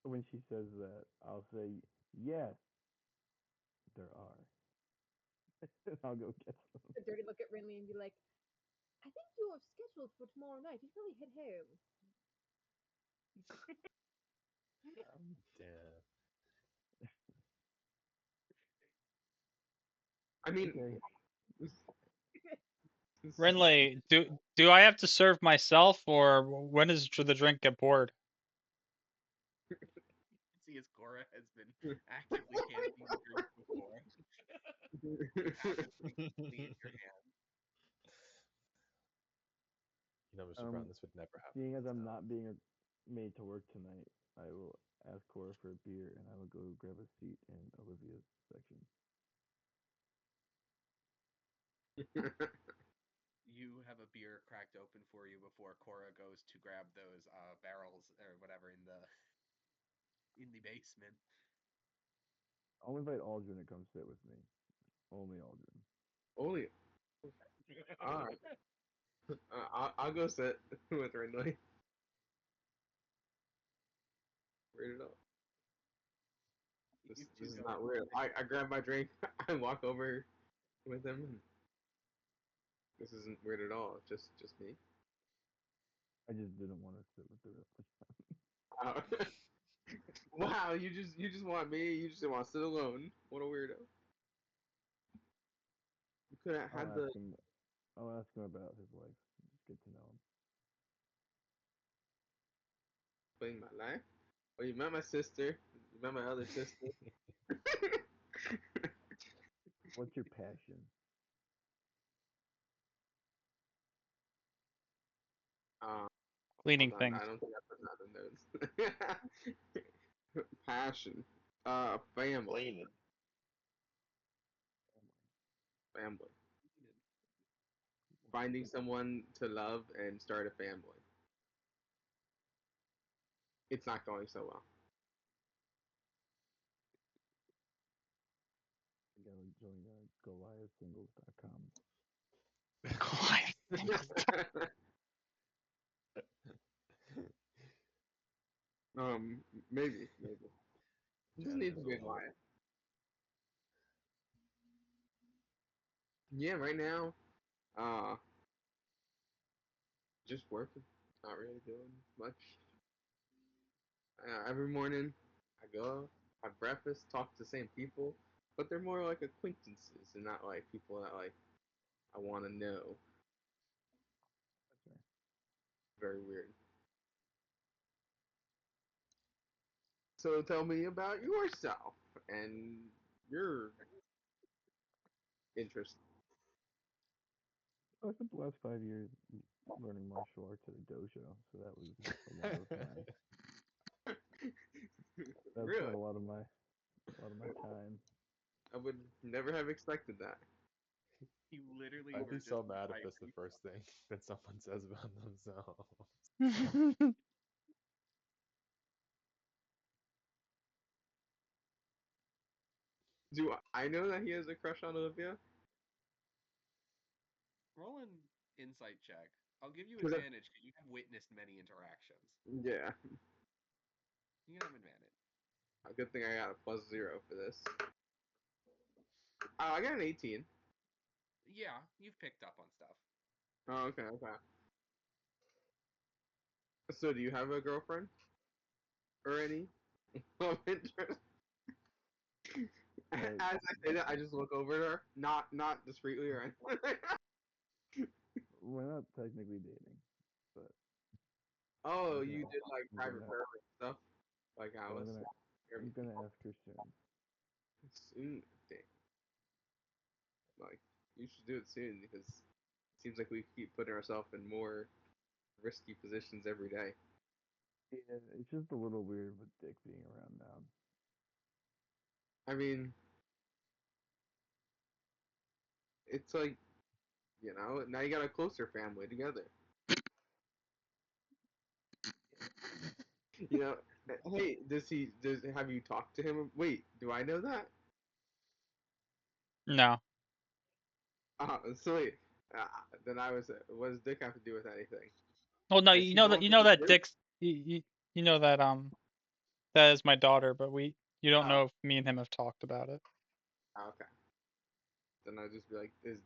Speaker 1: When she says that, I'll say, yes, there are. And I'll go get some.
Speaker 8: A dirty look at Rinley and be like, I think you're scheduled for tomorrow night. You should probably head home.
Speaker 2: Damn.
Speaker 4: I mean,
Speaker 1: Okay.
Speaker 5: Renly, do I have to serve myself, or when does the drink get poured?
Speaker 3: See, as Cora has been actively handing you drinks before. You have it in your hand.
Speaker 2: You know, Mr. Brown, this would never happen
Speaker 1: Seeing
Speaker 2: in
Speaker 1: as
Speaker 2: this
Speaker 1: I'm
Speaker 2: house.
Speaker 1: not being made to work tonight, I will ask Cora for a beer, and I will go grab a seat in Olivia's section.
Speaker 3: You have a beer cracked open for you before Cora goes to grab those barrels or whatever in the basement.
Speaker 1: I'll invite Aldrin to come sit with me. Only Aldrin.
Speaker 4: Only. Alright. I'll go sit with Rinley. Read it up.
Speaker 3: You
Speaker 4: This
Speaker 3: two
Speaker 4: is
Speaker 3: go.
Speaker 4: not weird. I grab my drink. I walk over with him. And this isn't weird at all. Just me.
Speaker 1: I just didn't want to sit with the rest.
Speaker 4: Wow. Wow. You just want me. You just want to sit alone. What a weirdo. You could have
Speaker 1: I'll
Speaker 4: had
Speaker 1: ask
Speaker 4: the
Speaker 1: him. I'll ask him about his life. Just get to know him.
Speaker 4: explain my life. Oh, you met my sister. You met my other sister.
Speaker 1: What's your passion?
Speaker 4: um,
Speaker 5: Cleaning
Speaker 4: hold on.
Speaker 5: things.
Speaker 4: I don't think I put that in notes. Passion. Family.
Speaker 7: Cleaning.
Speaker 4: Family. Finding someone to love and start a family. It's not going so well.
Speaker 1: I gotta join GoliathSingles.com.
Speaker 4: Maybe. It doesn't need to
Speaker 2: Janitors
Speaker 4: be
Speaker 2: will
Speaker 4: a
Speaker 2: help.
Speaker 4: Goliath. Yeah, right now, uh, just working. Not really doing much. Every morning, I go have breakfast, talk to the same people, but they're more like acquaintances and not like people that like I want to know.
Speaker 1: That's right.
Speaker 4: Very weird. So tell me about yourself and your interest.
Speaker 1: I spent the last 5 years learning martial arts at a dojo, so that was a lot of my that's been
Speaker 4: Really?
Speaker 1: a lot of my time.
Speaker 4: I would never have expected that.
Speaker 3: You literally
Speaker 2: I'd
Speaker 3: were
Speaker 2: be
Speaker 3: just
Speaker 2: so mad if
Speaker 3: five
Speaker 2: it's the
Speaker 3: feet.
Speaker 2: first thing that someone says about themselves.
Speaker 4: Do I know that he has a crush on Olivia?
Speaker 3: Roll an insight check. I'll give you
Speaker 4: 'Cause
Speaker 3: advantage because you have witnessed many interactions.
Speaker 4: yeah,
Speaker 3: You can have advantage.
Speaker 4: a good thing I got a +0 for this. Oh, I got an 18.
Speaker 3: Yeah, you've picked up on stuff.
Speaker 4: Oh, okay, okay. So, do you have a girlfriend or any love interest? As
Speaker 1: Uh,
Speaker 4: I say that, I just look over at her, not discreetly or anything.
Speaker 1: we're not technically dating, but
Speaker 4: Oh,
Speaker 1: I'm
Speaker 4: you
Speaker 1: gonna
Speaker 4: did like
Speaker 1: I'm
Speaker 4: private
Speaker 1: gonna
Speaker 4: prayer stuff, like
Speaker 1: but I'm
Speaker 4: Alice.
Speaker 1: gonna I'm gonna ask her soon.
Speaker 4: Soon, dang. Like, you should do it soon because it seems like we keep putting ourselves in more risky positions every day.
Speaker 1: Yeah, it's just a little weird with Dick being around now.
Speaker 4: I mean, it's like, now you got a closer family together. You know, hey, does have you talked to him? Wait, do I know that?
Speaker 5: No.
Speaker 4: So wait, uh, then what does Dick have to do with anything?
Speaker 5: Well, no,
Speaker 4: Has he gone
Speaker 5: you
Speaker 4: for
Speaker 5: know
Speaker 4: this
Speaker 5: that
Speaker 4: too?
Speaker 5: Dick's you know that that is my daughter, but you don't
Speaker 4: Oh,
Speaker 5: know if me and him have talked about it.
Speaker 4: okay. Then I'll just be like, is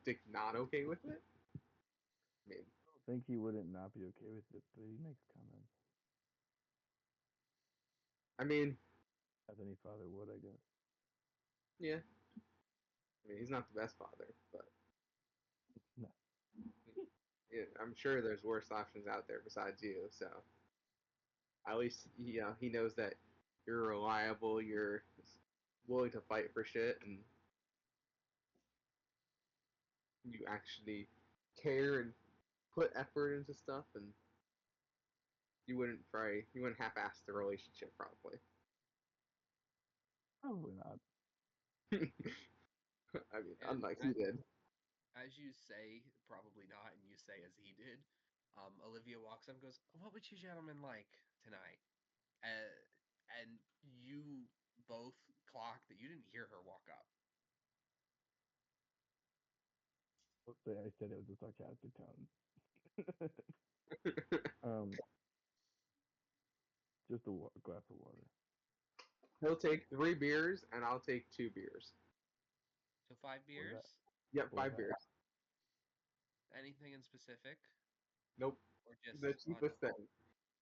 Speaker 4: Dick not okay with it? I mean,
Speaker 1: I don't think he wouldn't not be okay with it, but he makes comments
Speaker 4: I mean,
Speaker 1: as any father would, I guess.
Speaker 4: yeah. I mean, he's not the best father, but
Speaker 1: No,
Speaker 4: yeah, I'm sure there's worse options out there besides you. So at least he knows that you're reliable, you're willing to fight for shit, and you actually care and put effort into stuff, and you wouldn't half-ass the relationship probably.
Speaker 1: probably not.
Speaker 4: I mean,
Speaker 3: And
Speaker 4: unlike he did.
Speaker 3: as you say, probably not, and you say as he did, Olivia walks up and goes, "What would you gentlemen like tonight?" Uh, and you both clock that you didn't hear her walk up.
Speaker 1: Let's say I said it with a sarcastic tone. um, just a glass of water.
Speaker 4: He'll take 3 beers, and I'll take 2 beers.
Speaker 3: So five
Speaker 1: What is that?
Speaker 3: beers.
Speaker 4: Yep,
Speaker 1: What is
Speaker 4: 5 beers.
Speaker 1: that?
Speaker 3: Anything in specific,
Speaker 4: Nope,
Speaker 3: or just
Speaker 4: the
Speaker 3: on
Speaker 4: cheapest thing.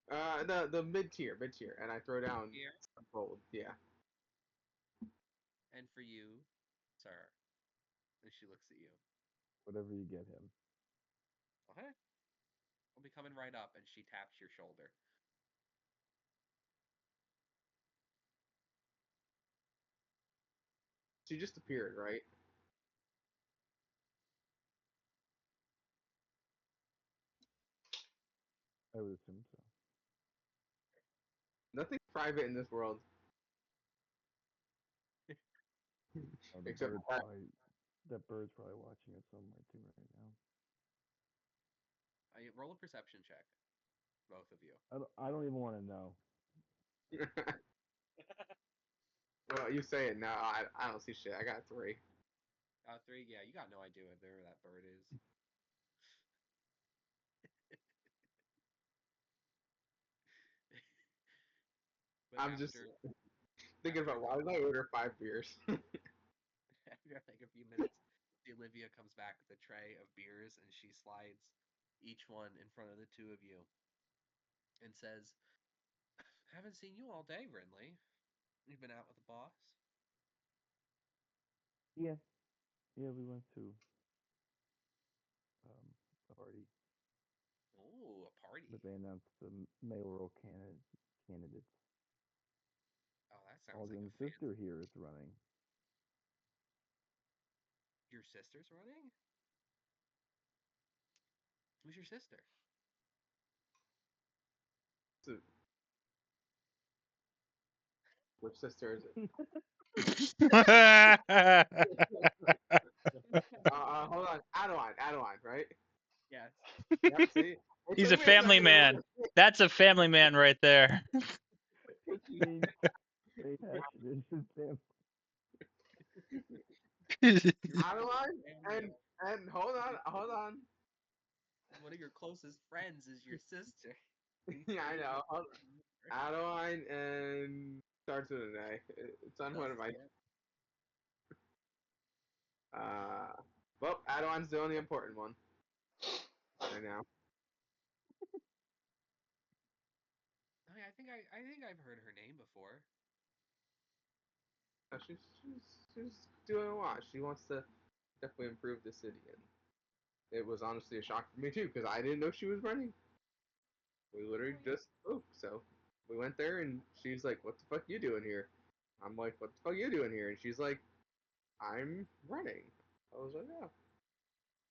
Speaker 4: The mid tier, and I throw down
Speaker 3: here?
Speaker 4: some gold. Yeah.
Speaker 3: And for you, sir. And she looks at you.
Speaker 1: Whatever you get him.
Speaker 3: Okay, I'll be coming right up. And she taps your shoulder.
Speaker 4: She just appeared, right?
Speaker 1: I would assume so.
Speaker 4: Nothing private in this world
Speaker 1: Oh, the
Speaker 4: except
Speaker 1: bird's
Speaker 4: that.
Speaker 1: probably that bird's probably watching it somewhere too right now.
Speaker 3: I roll a perception check, both of you.
Speaker 1: I don't even want to know.
Speaker 4: Well, you say it now. I don't see shit. I got 3.
Speaker 3: Three. Yeah, you got no idea where that bird is. But
Speaker 4: I'm just
Speaker 3: after
Speaker 4: thinking
Speaker 3: after a
Speaker 4: about why did
Speaker 3: couple
Speaker 4: I order 5 beers?
Speaker 3: after like a few minutes, the Olivia comes back with a tray of beers and she slides each one in front of the two of you and says, "Haven't seen you all day, Brinley. You've been out with the boss."
Speaker 1: Yeah, yeah, we went to a party
Speaker 3: Oh, a party.
Speaker 1: that they announced the mayoral candidates.
Speaker 3: Oh, that sounds like a
Speaker 1: Alden's
Speaker 3: fan.
Speaker 1: sister here is running.
Speaker 3: Your sister's running? Who's your sister?
Speaker 4: So, which sister is it? Hold on. Adeline, right?
Speaker 3: Yes.
Speaker 4: Yep, see? It
Speaker 5: He's
Speaker 4: took
Speaker 5: a
Speaker 4: me a
Speaker 5: family
Speaker 4: second to
Speaker 5: man. That's a family man right there.
Speaker 1: Being passionate is damn.
Speaker 4: Adeline
Speaker 3: Family.
Speaker 4: and hold on.
Speaker 3: One of your closest friends is your sister.
Speaker 4: Yeah, I know. Hold on. Adeline and starts with an A. It's on one of my.
Speaker 3: Yeah.
Speaker 4: Uh, well, Adeline's the only important one right now.
Speaker 3: I think I've heard her name before.
Speaker 4: She's doing a lot. She wants to definitely improve the city, and it was honestly a shock for me too because I didn't know she was running. We literally
Speaker 3: Oh yeah.
Speaker 4: just spoke, so we went there, and she's like, "What the fuck you doing here?" I'm like, "What the fuck you doing here?" And she's like, "I'm running." I was like, "Yeah."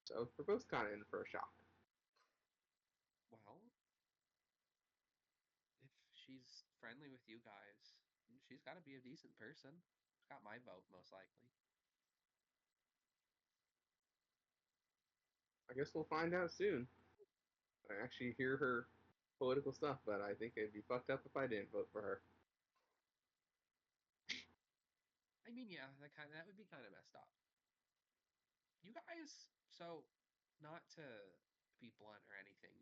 Speaker 4: So we're both kind of in for a shock.
Speaker 3: Well, if she's friendly with you guys, she's got to be a decent person. She's got my vote most likely.
Speaker 4: I guess we'll find out soon. I actually hear her political stuff, but I think it'd be fucked up if I didn't vote for her.
Speaker 3: I mean, yeah, that would be kind of messed up. You guys, so not to be blunt or anything,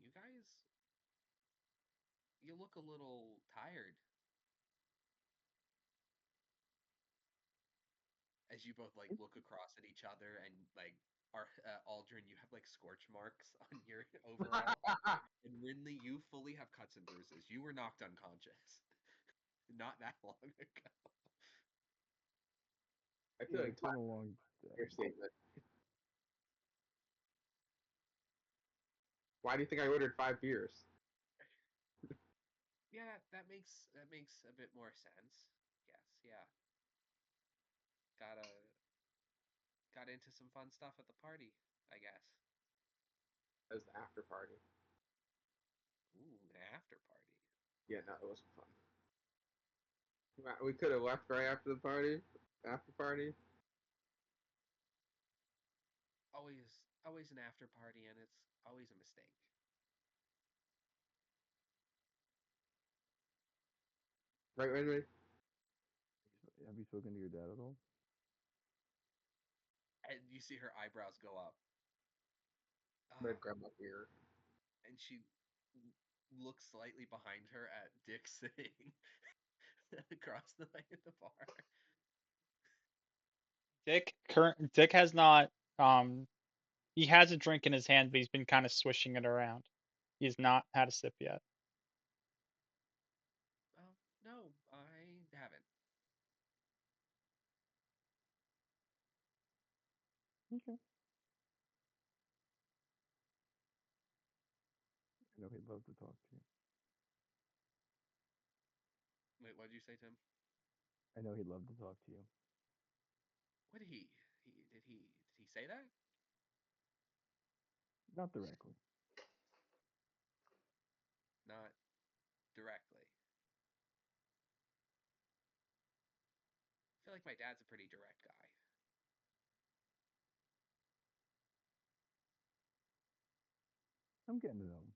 Speaker 3: you look a little tired as you both like look across at each other and like are Aldrin, you have like scorch marks on your overall, and Rinley, you fully have cuts and bruises. You were knocked unconscious not that long ago.
Speaker 4: I feel
Speaker 1: Yeah,
Speaker 4: like
Speaker 1: it's been a long
Speaker 4: your
Speaker 1: day.
Speaker 4: statement. Why do you think I ordered 5 beers?
Speaker 3: Yeah, that makes a bit more sense. Yes, yeah. Got a got into some fun stuff at the party, I guess.
Speaker 4: As the after party.
Speaker 3: Ooh, an after party.
Speaker 4: Yeah, no, it wasn't fun. We could have left right after the party. After party.
Speaker 3: Always an after party, and it's always a mistake.
Speaker 4: Right.
Speaker 1: Have you spoken to your dad at all?
Speaker 3: And you see her eyebrows go up.
Speaker 4: Red
Speaker 3: Ah,
Speaker 4: grab my beer.
Speaker 3: and she looks slightly behind her at Dick sitting across the way at the bar.
Speaker 5: Dick has not he has a drink in his hand, but he's been kind of swishing it around. He's not had a sip yet.
Speaker 3: Oh, no, I haven't.
Speaker 1: Okay. I know he'd love to talk to you.
Speaker 3: Wait, what did you say, Tim?
Speaker 1: I know he'd love to talk to you.
Speaker 3: What did he say that?
Speaker 1: Not directly.
Speaker 3: Not directly. I feel like my dad's a pretty direct guy.
Speaker 1: I'm getting to know him.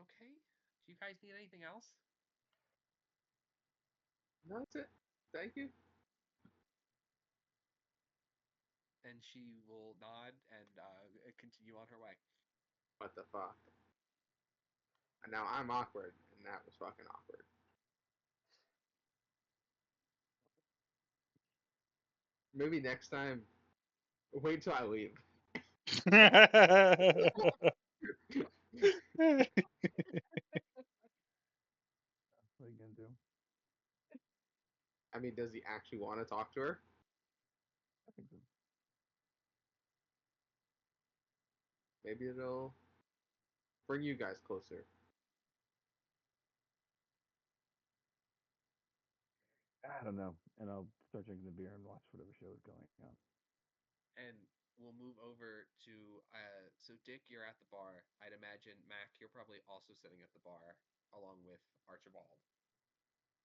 Speaker 3: Okay. Do you guys need anything else?
Speaker 4: No, that's it. Thank you.
Speaker 3: And she will nod and continue on her way.
Speaker 4: What the fuck? And now I'm awkward, and that was fucking awkward. Maybe next time, wait till I leave.
Speaker 1: What are you gonna do?
Speaker 4: I mean, does he actually want to talk to her?
Speaker 1: I think so.
Speaker 4: Maybe it'll bring you guys closer.
Speaker 1: I don't know. And I'll start drinking the beer and watch whatever show is going on.
Speaker 3: And we'll move over to so Dick, you're at the bar. I'd imagine Mac, you're probably also sitting at the bar along with Archibald.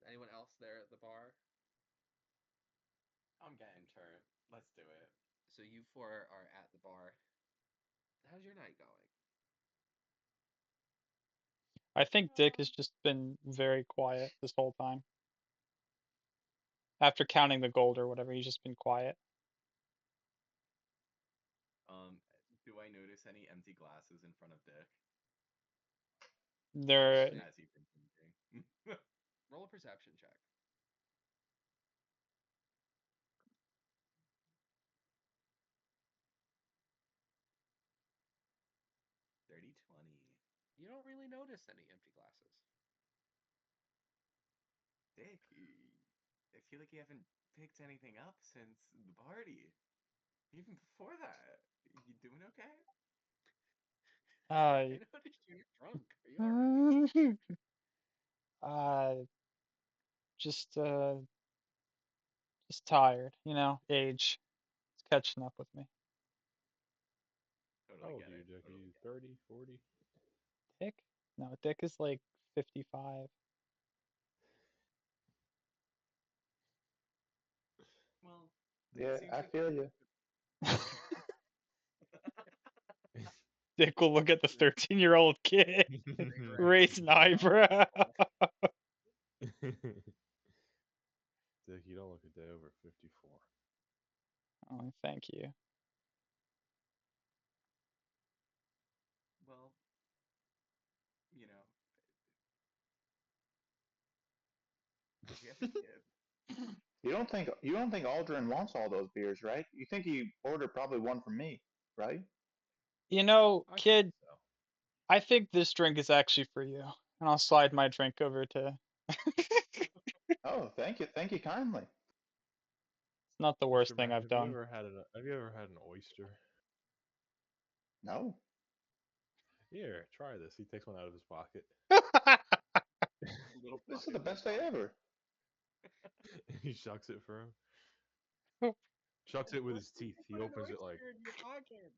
Speaker 3: Anyone else there at the bar?
Speaker 6: I'm getting turned. Let's do it.
Speaker 3: So you four are at the bar. How's your night going?
Speaker 5: I think Dick has just been very quiet this whole time. After counting the gold or whatever, he's just been quiet.
Speaker 6: Um, do I notice any empty glasses in front of Dick
Speaker 5: There,
Speaker 6: as he's been drinking?
Speaker 3: Roll a perception check.
Speaker 6: 30-20.
Speaker 3: You don't really notice any empty glasses.
Speaker 6: Dick, I feel like you haven't picked anything up since the party. Even before that. You doing okay?
Speaker 3: I noticed you're drunk. Are you all right?
Speaker 5: uh, just just tired, age. It's catching up with me.
Speaker 2: How
Speaker 6: Totally
Speaker 2: old
Speaker 6: get
Speaker 2: are you,
Speaker 6: it.
Speaker 2: Dick? Are
Speaker 6: Totally
Speaker 2: you
Speaker 6: get
Speaker 2: 30, 40?
Speaker 5: Dick? No, Dick is like 55.
Speaker 6: it. Well, it
Speaker 7: Yeah,
Speaker 6: seems
Speaker 7: I
Speaker 6: like
Speaker 7: feel you.
Speaker 5: Dick will look at the 13-year-old kid,
Speaker 3: Cigarette
Speaker 5: raise an
Speaker 3: on the
Speaker 5: eyebrow.
Speaker 3: wall.
Speaker 2: Dick, you don't look a day over 54.
Speaker 5: Oh, thank you.
Speaker 6: well, you know, we have a kid.
Speaker 7: You don't think Aldrin wants all those beers, right? You think he ordered probably one from me, right?
Speaker 2: I think
Speaker 5: Kid,
Speaker 2: so.
Speaker 5: I think this drink is actually for you. And I'll slide my drink over to. It's
Speaker 7: Oh, thank you kindly.
Speaker 5: not the
Speaker 2: Mr.
Speaker 5: worst thing
Speaker 2: Mac,
Speaker 5: I've done.
Speaker 2: have you ever had an oyster?
Speaker 7: No,
Speaker 2: Here, try this. He takes one out of his pocket.
Speaker 6: Little
Speaker 7: this is the
Speaker 6: pocket
Speaker 7: best day
Speaker 6: mentality.
Speaker 7: ever.
Speaker 2: He shucks it for him. Shucks it with
Speaker 3: When
Speaker 2: his
Speaker 3: did
Speaker 2: teeth.
Speaker 3: you
Speaker 2: He
Speaker 3: put an
Speaker 2: opens it like,
Speaker 3: oyster in your pocket?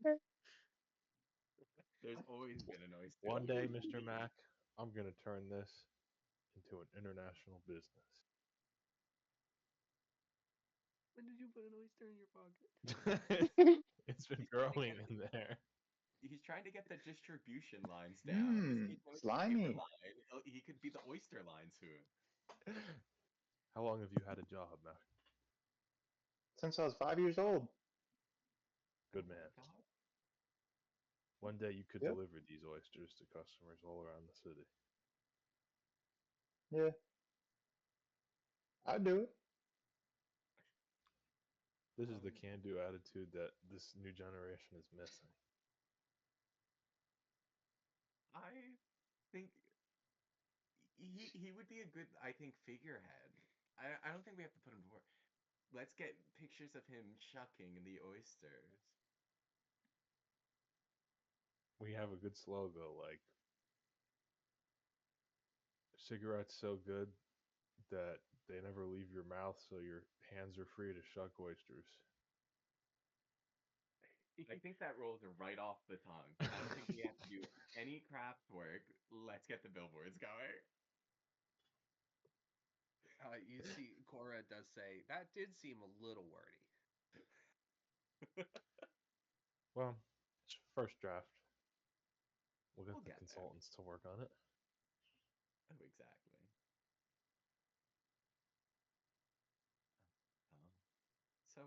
Speaker 6: There's always been an oyster
Speaker 2: one day,
Speaker 6: here.
Speaker 2: Mr. Mac, I'm going to turn this into an international business.
Speaker 3: When did you put an oyster in your pocket?
Speaker 2: It's been
Speaker 6: He's trying to
Speaker 2: growing
Speaker 6: get
Speaker 2: in there.
Speaker 6: he's trying to get the distribution lines down.
Speaker 7: Mmm,
Speaker 6: He's knows the paper
Speaker 7: slimy.
Speaker 6: line. He could be the oyster line soon.
Speaker 2: How long have you had a job, Mac?
Speaker 7: Since I was 5 years old.
Speaker 6: Oh
Speaker 2: Good
Speaker 6: my
Speaker 2: man.
Speaker 6: god.
Speaker 2: One day you could
Speaker 7: Yep.
Speaker 2: deliver these oysters to customers all around the city.
Speaker 7: Yeah, I'd do it.
Speaker 2: This is the
Speaker 6: Um,
Speaker 2: can do attitude that this new generation is missing.
Speaker 6: I think he would be a good, I think, figurehead. I don't think we have to put him to work. Let's get pictures of him shucking the oysters.
Speaker 2: We have a good slogan like cigarettes so good that they never leave your mouth, so your hands are free to shuck oysters.
Speaker 6: I think that rolls right off the tongue. I don't think we have to do any craft work. Let's get the billboards going.
Speaker 3: You see, Cora does say that did seem a little wordy.
Speaker 2: Well, it's first draft. We'll
Speaker 6: We'll
Speaker 2: get the
Speaker 6: get there.
Speaker 2: consultants to work on it.
Speaker 6: Oh, exactly. Um, so,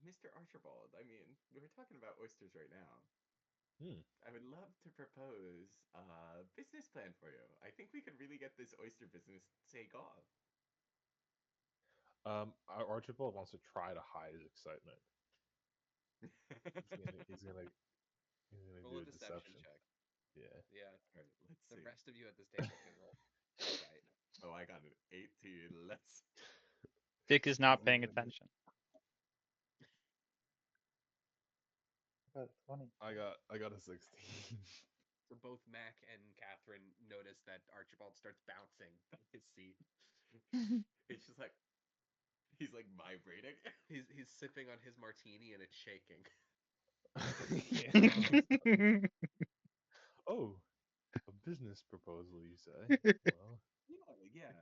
Speaker 6: Mr. Archibald, I mean, we're talking about oysters right now.
Speaker 2: Hmm.
Speaker 6: I would love to propose a business plan for you. I think we could really get this oyster business to take off.
Speaker 2: Archibald wants to try to hide his excitement. He's gonna, he's gonna, he's gonna
Speaker 3: Roll
Speaker 2: do
Speaker 3: a
Speaker 2: a
Speaker 3: deception
Speaker 2: deception.
Speaker 3: check.
Speaker 2: Yeah.
Speaker 3: Yeah,
Speaker 6: All right, let's
Speaker 3: the
Speaker 6: see.
Speaker 3: rest of you at this table can roll insight.
Speaker 6: Oh, I got an 18. Let's.
Speaker 5: Dick is not
Speaker 6: Let's
Speaker 5: paying
Speaker 6: do this.
Speaker 5: attention.
Speaker 7: About 20.
Speaker 2: I got a 16.
Speaker 3: So both Mac and Catherine notice that Archibald starts bouncing on his seat.
Speaker 6: It's just like He's like vibrating.
Speaker 3: He's sipping on his martini and it's shaking.
Speaker 2: Yeah. Oh, a business proposal, you say? Well,
Speaker 6: Yeah.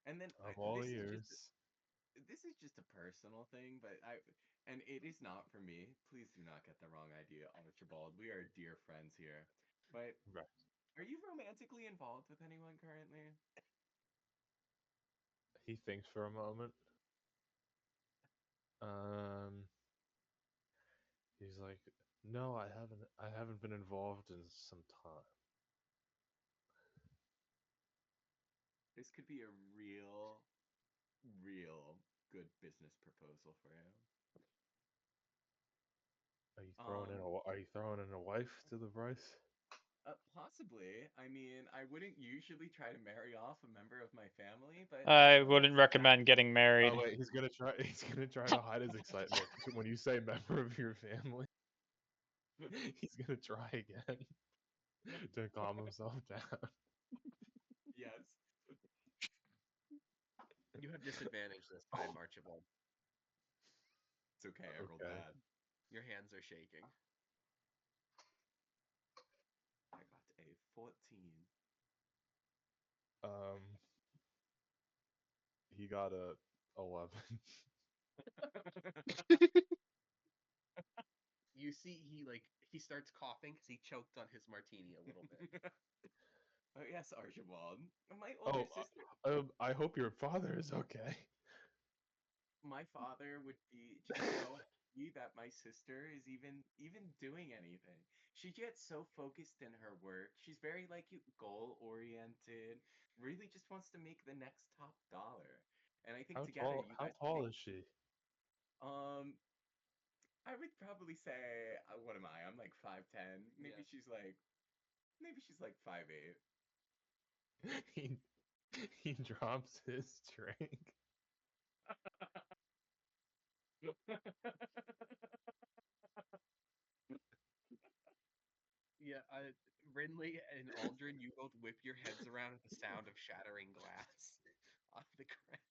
Speaker 6: And then
Speaker 2: I'm all
Speaker 6: this is just
Speaker 2: ears.
Speaker 6: a personal thing, but and it is not for me. Please do not get the wrong idea, Archibald. We are dear friends here. But
Speaker 2: Right.
Speaker 6: are you romantically involved with anyone currently?
Speaker 2: He thinks for a moment. Um, he's like, "No, I haven't. I haven't been involved in some time."
Speaker 6: This could be a real good business proposal for you. Um,
Speaker 2: Are you throwing in a wife to the price?
Speaker 6: Possibly. I mean, I wouldn't usually try to marry off a member of my family, but
Speaker 5: I
Speaker 6: let's
Speaker 5: wouldn't
Speaker 6: see what
Speaker 5: recommend
Speaker 6: happens.
Speaker 5: getting
Speaker 2: Oh
Speaker 5: married.
Speaker 2: wait, he's gonna try. He's gonna try to hide his excitement when you say member of your family. He's gonna try again to calm himself down.
Speaker 6: Yes.
Speaker 3: You have disadvantage this time, Archibald.
Speaker 6: It's okay. I rolled
Speaker 2: Okay.
Speaker 6: bad.
Speaker 3: Your hands are shaking.
Speaker 6: I got a 14.
Speaker 2: Um, he got a 11.
Speaker 3: You see, he starts coughing because he choked on his martini a little bit.
Speaker 6: Oh yes, Archibald. My older
Speaker 2: Oh,
Speaker 6: sister.
Speaker 2: I hope your father is okay.
Speaker 6: My father would be just so happy that my sister is even doing anything. She gets so focused in her work. She's very like you, goal oriented. Really just wants to make the next top dollar. And I think
Speaker 2: How
Speaker 6: together
Speaker 2: tall?
Speaker 6: you
Speaker 2: How
Speaker 6: guys could
Speaker 2: tall
Speaker 6: make.
Speaker 2: is she?
Speaker 6: Um, I would probably say, what am I? I'm like 5'10". Maybe she's like 5'8".
Speaker 2: he he drops his drink.
Speaker 3: Yeah, Rinley and Aldrin, you both whip your heads around at the sound of shattering glass off the ground.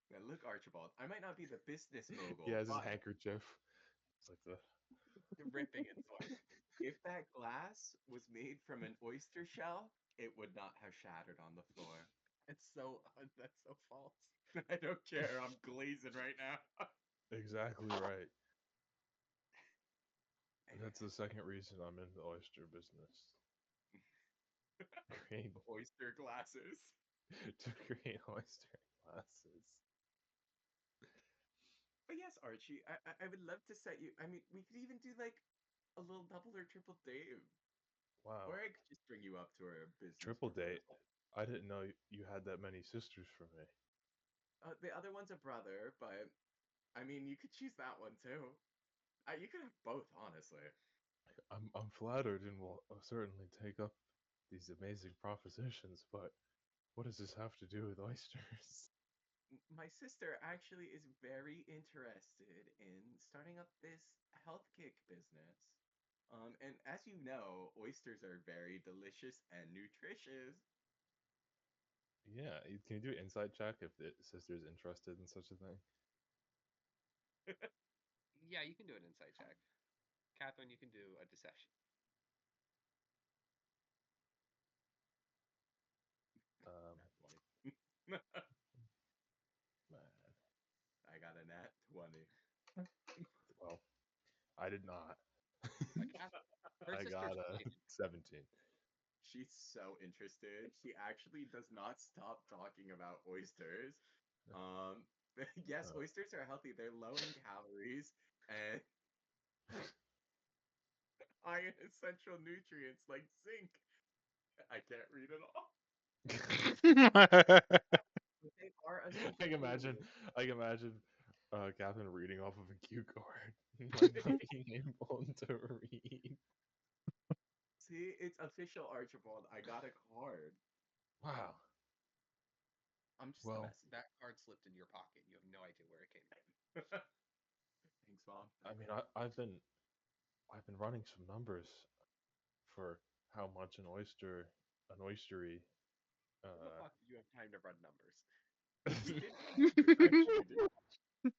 Speaker 6: Now look, Archibald, I might not be the business
Speaker 2: He
Speaker 6: mogul,
Speaker 2: has his
Speaker 6: but
Speaker 2: handkerchief. It's like the.
Speaker 3: Ripping it for him.
Speaker 6: if that glass was made from an oyster shell, it would not have shattered on the floor.
Speaker 3: It's so that's so false.
Speaker 6: I don't care. I'm glazing right now.
Speaker 2: Exactly right.
Speaker 6: Anyway,
Speaker 2: That's the second reason I'm in the oyster business. Create
Speaker 6: oyster glasses.
Speaker 2: to create oyster glasses.
Speaker 6: But yes, Archie, I would love to set you. I mean, we could even do like a little double or triple date,
Speaker 2: Wow.
Speaker 6: or I could just bring you up to our business
Speaker 2: Triple date.
Speaker 6: proposal.
Speaker 2: I didn't know you had that many sisters for me.
Speaker 6: The other one's a brother, but I mean, you could choose that one too. You could have both, honestly.
Speaker 2: I'm flattered and will certainly take up these amazing propositions, but what does this have to do with oysters?
Speaker 6: My sister actually is very interested in starting up this health kick business. And as you know, oysters are very delicious and nutritious.
Speaker 2: Yeah, can you do an insight check if the sister's interested in such a thing?
Speaker 3: Yeah, you can do an insight check. Catherine, you can do a deception.
Speaker 2: Um,
Speaker 6: Nat 20.
Speaker 2: man,
Speaker 6: I got a nat 20.
Speaker 2: well, I did not.
Speaker 3: Her
Speaker 2: I
Speaker 3: sister's
Speaker 2: got a
Speaker 3: quite
Speaker 2: 17.
Speaker 6: She's so interested. She actually does not stop talking about oysters. Um, yes,
Speaker 2: Uh,
Speaker 6: oysters are healthy. They're low in calories and high in essential nutrients like zinc. I can't read it all. But they are
Speaker 2: I can
Speaker 6: essential
Speaker 2: imagine,
Speaker 6: nutrients.
Speaker 2: I can imagine, Catherine reading off of a cue card, like not being able to read.
Speaker 6: See, it's official, Archibald. I got a card.
Speaker 2: Wow.
Speaker 3: I'm just the
Speaker 2: Well,
Speaker 3: best. That card slipped in your pocket. You have no idea where it came
Speaker 6: Thanks, Mom.
Speaker 2: I mean, I've been running some numbers for how much an oystery,
Speaker 3: from. When the
Speaker 2: uh,
Speaker 3: fuck did you have time to run numbers?
Speaker 6: You did. You actually did.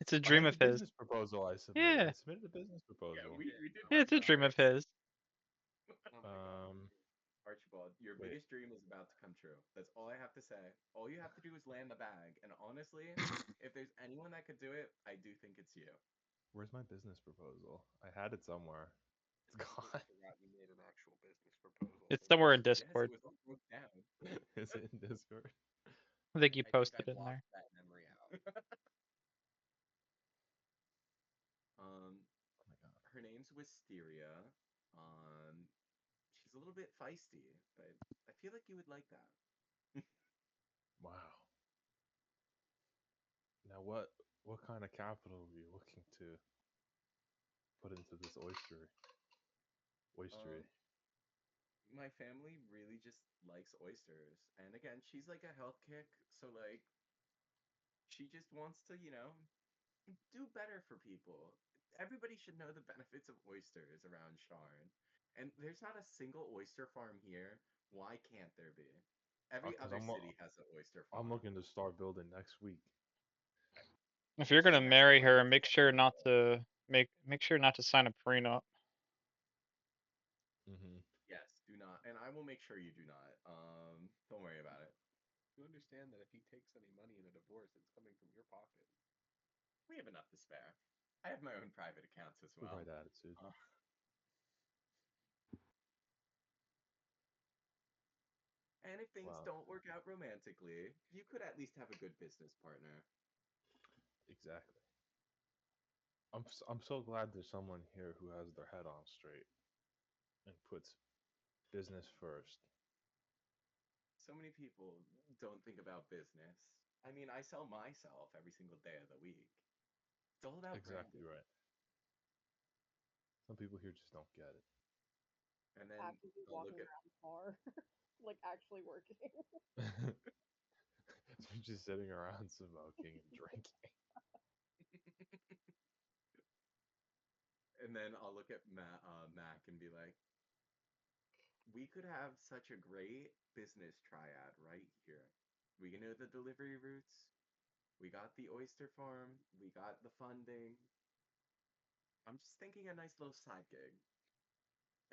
Speaker 5: It's a
Speaker 2: I
Speaker 5: dream
Speaker 2: had
Speaker 5: of
Speaker 2: the
Speaker 5: his.
Speaker 2: business proposal I submitted.
Speaker 5: Yeah,
Speaker 2: I submitted a business
Speaker 6: Yeah,
Speaker 2: proposal.
Speaker 6: we did
Speaker 5: yeah,
Speaker 6: work
Speaker 5: it's a
Speaker 6: on
Speaker 5: dream of
Speaker 6: it.
Speaker 5: his.
Speaker 6: Oh my god.
Speaker 2: Um,
Speaker 6: Archibald, your
Speaker 2: wait,
Speaker 6: biggest dream is about to come true. That's all I have to say. All you have to do is land the bag. And honestly, if there's anyone that could do it, I do think it's you.
Speaker 2: where's my business proposal? I had it somewhere. It's gone.
Speaker 3: Forgot you made an actual business proposal.
Speaker 5: It's somewhere in
Speaker 6: Yes, it
Speaker 5: Discord.
Speaker 6: was all broke down.
Speaker 2: Is it in Discord?
Speaker 5: I think you
Speaker 3: I think I
Speaker 5: posted it in there.
Speaker 3: blocked that memory out.
Speaker 6: Um,
Speaker 2: Oh my god.
Speaker 6: her name's Wisteria. She's a little bit feisty, but I feel like you would like that.
Speaker 2: Wow. Now what kind of capital are you looking to put into this oystery?
Speaker 6: My family really just likes oysters, and again, she's like a health kick, so like she just wants to, do better for people. Everybody should know the benefits of oysters around Sharn. And there's not a single oyster farm here. Why can't there be? Every
Speaker 2: Because
Speaker 6: other city has an oyster
Speaker 2: I'm
Speaker 6: farm.
Speaker 2: looking to start building next week.
Speaker 5: If you're
Speaker 6: She
Speaker 5: gonna
Speaker 6: has
Speaker 5: marry
Speaker 6: money
Speaker 5: her,
Speaker 6: to
Speaker 5: make
Speaker 6: spare.
Speaker 5: sure not to sign a prenup.
Speaker 2: Mm-hmm.
Speaker 6: Yes, do not. And I will make sure you do not. Don't worry about it.
Speaker 3: You understand that if he takes any money in a divorce, it's coming from your pocket.
Speaker 6: We have enough to spare. I have my own private accounts as
Speaker 2: The
Speaker 6: well.
Speaker 2: right attitude.
Speaker 6: Uh, and if things
Speaker 2: Wow.
Speaker 6: don't work out romantically, you could at least have a good business partner.
Speaker 2: Exactly. I'm so glad there's someone here who has their head on straight and puts business first.
Speaker 6: So many people don't think about business. I mean, I sell myself every single day of the week. It's all about
Speaker 2: Exactly
Speaker 6: branding.
Speaker 2: right. Some people here just don't get
Speaker 6: And then
Speaker 8: Actively
Speaker 6: I'll
Speaker 8: walking
Speaker 6: look at
Speaker 8: around the bar, like actually working.
Speaker 2: it. They're just sitting around smoking and drinking.
Speaker 6: Mac and be like, we could have such a great business triad right here. We know the delivery routes. We got the oyster farm. We got the funding. I'm just thinking a nice little side gig.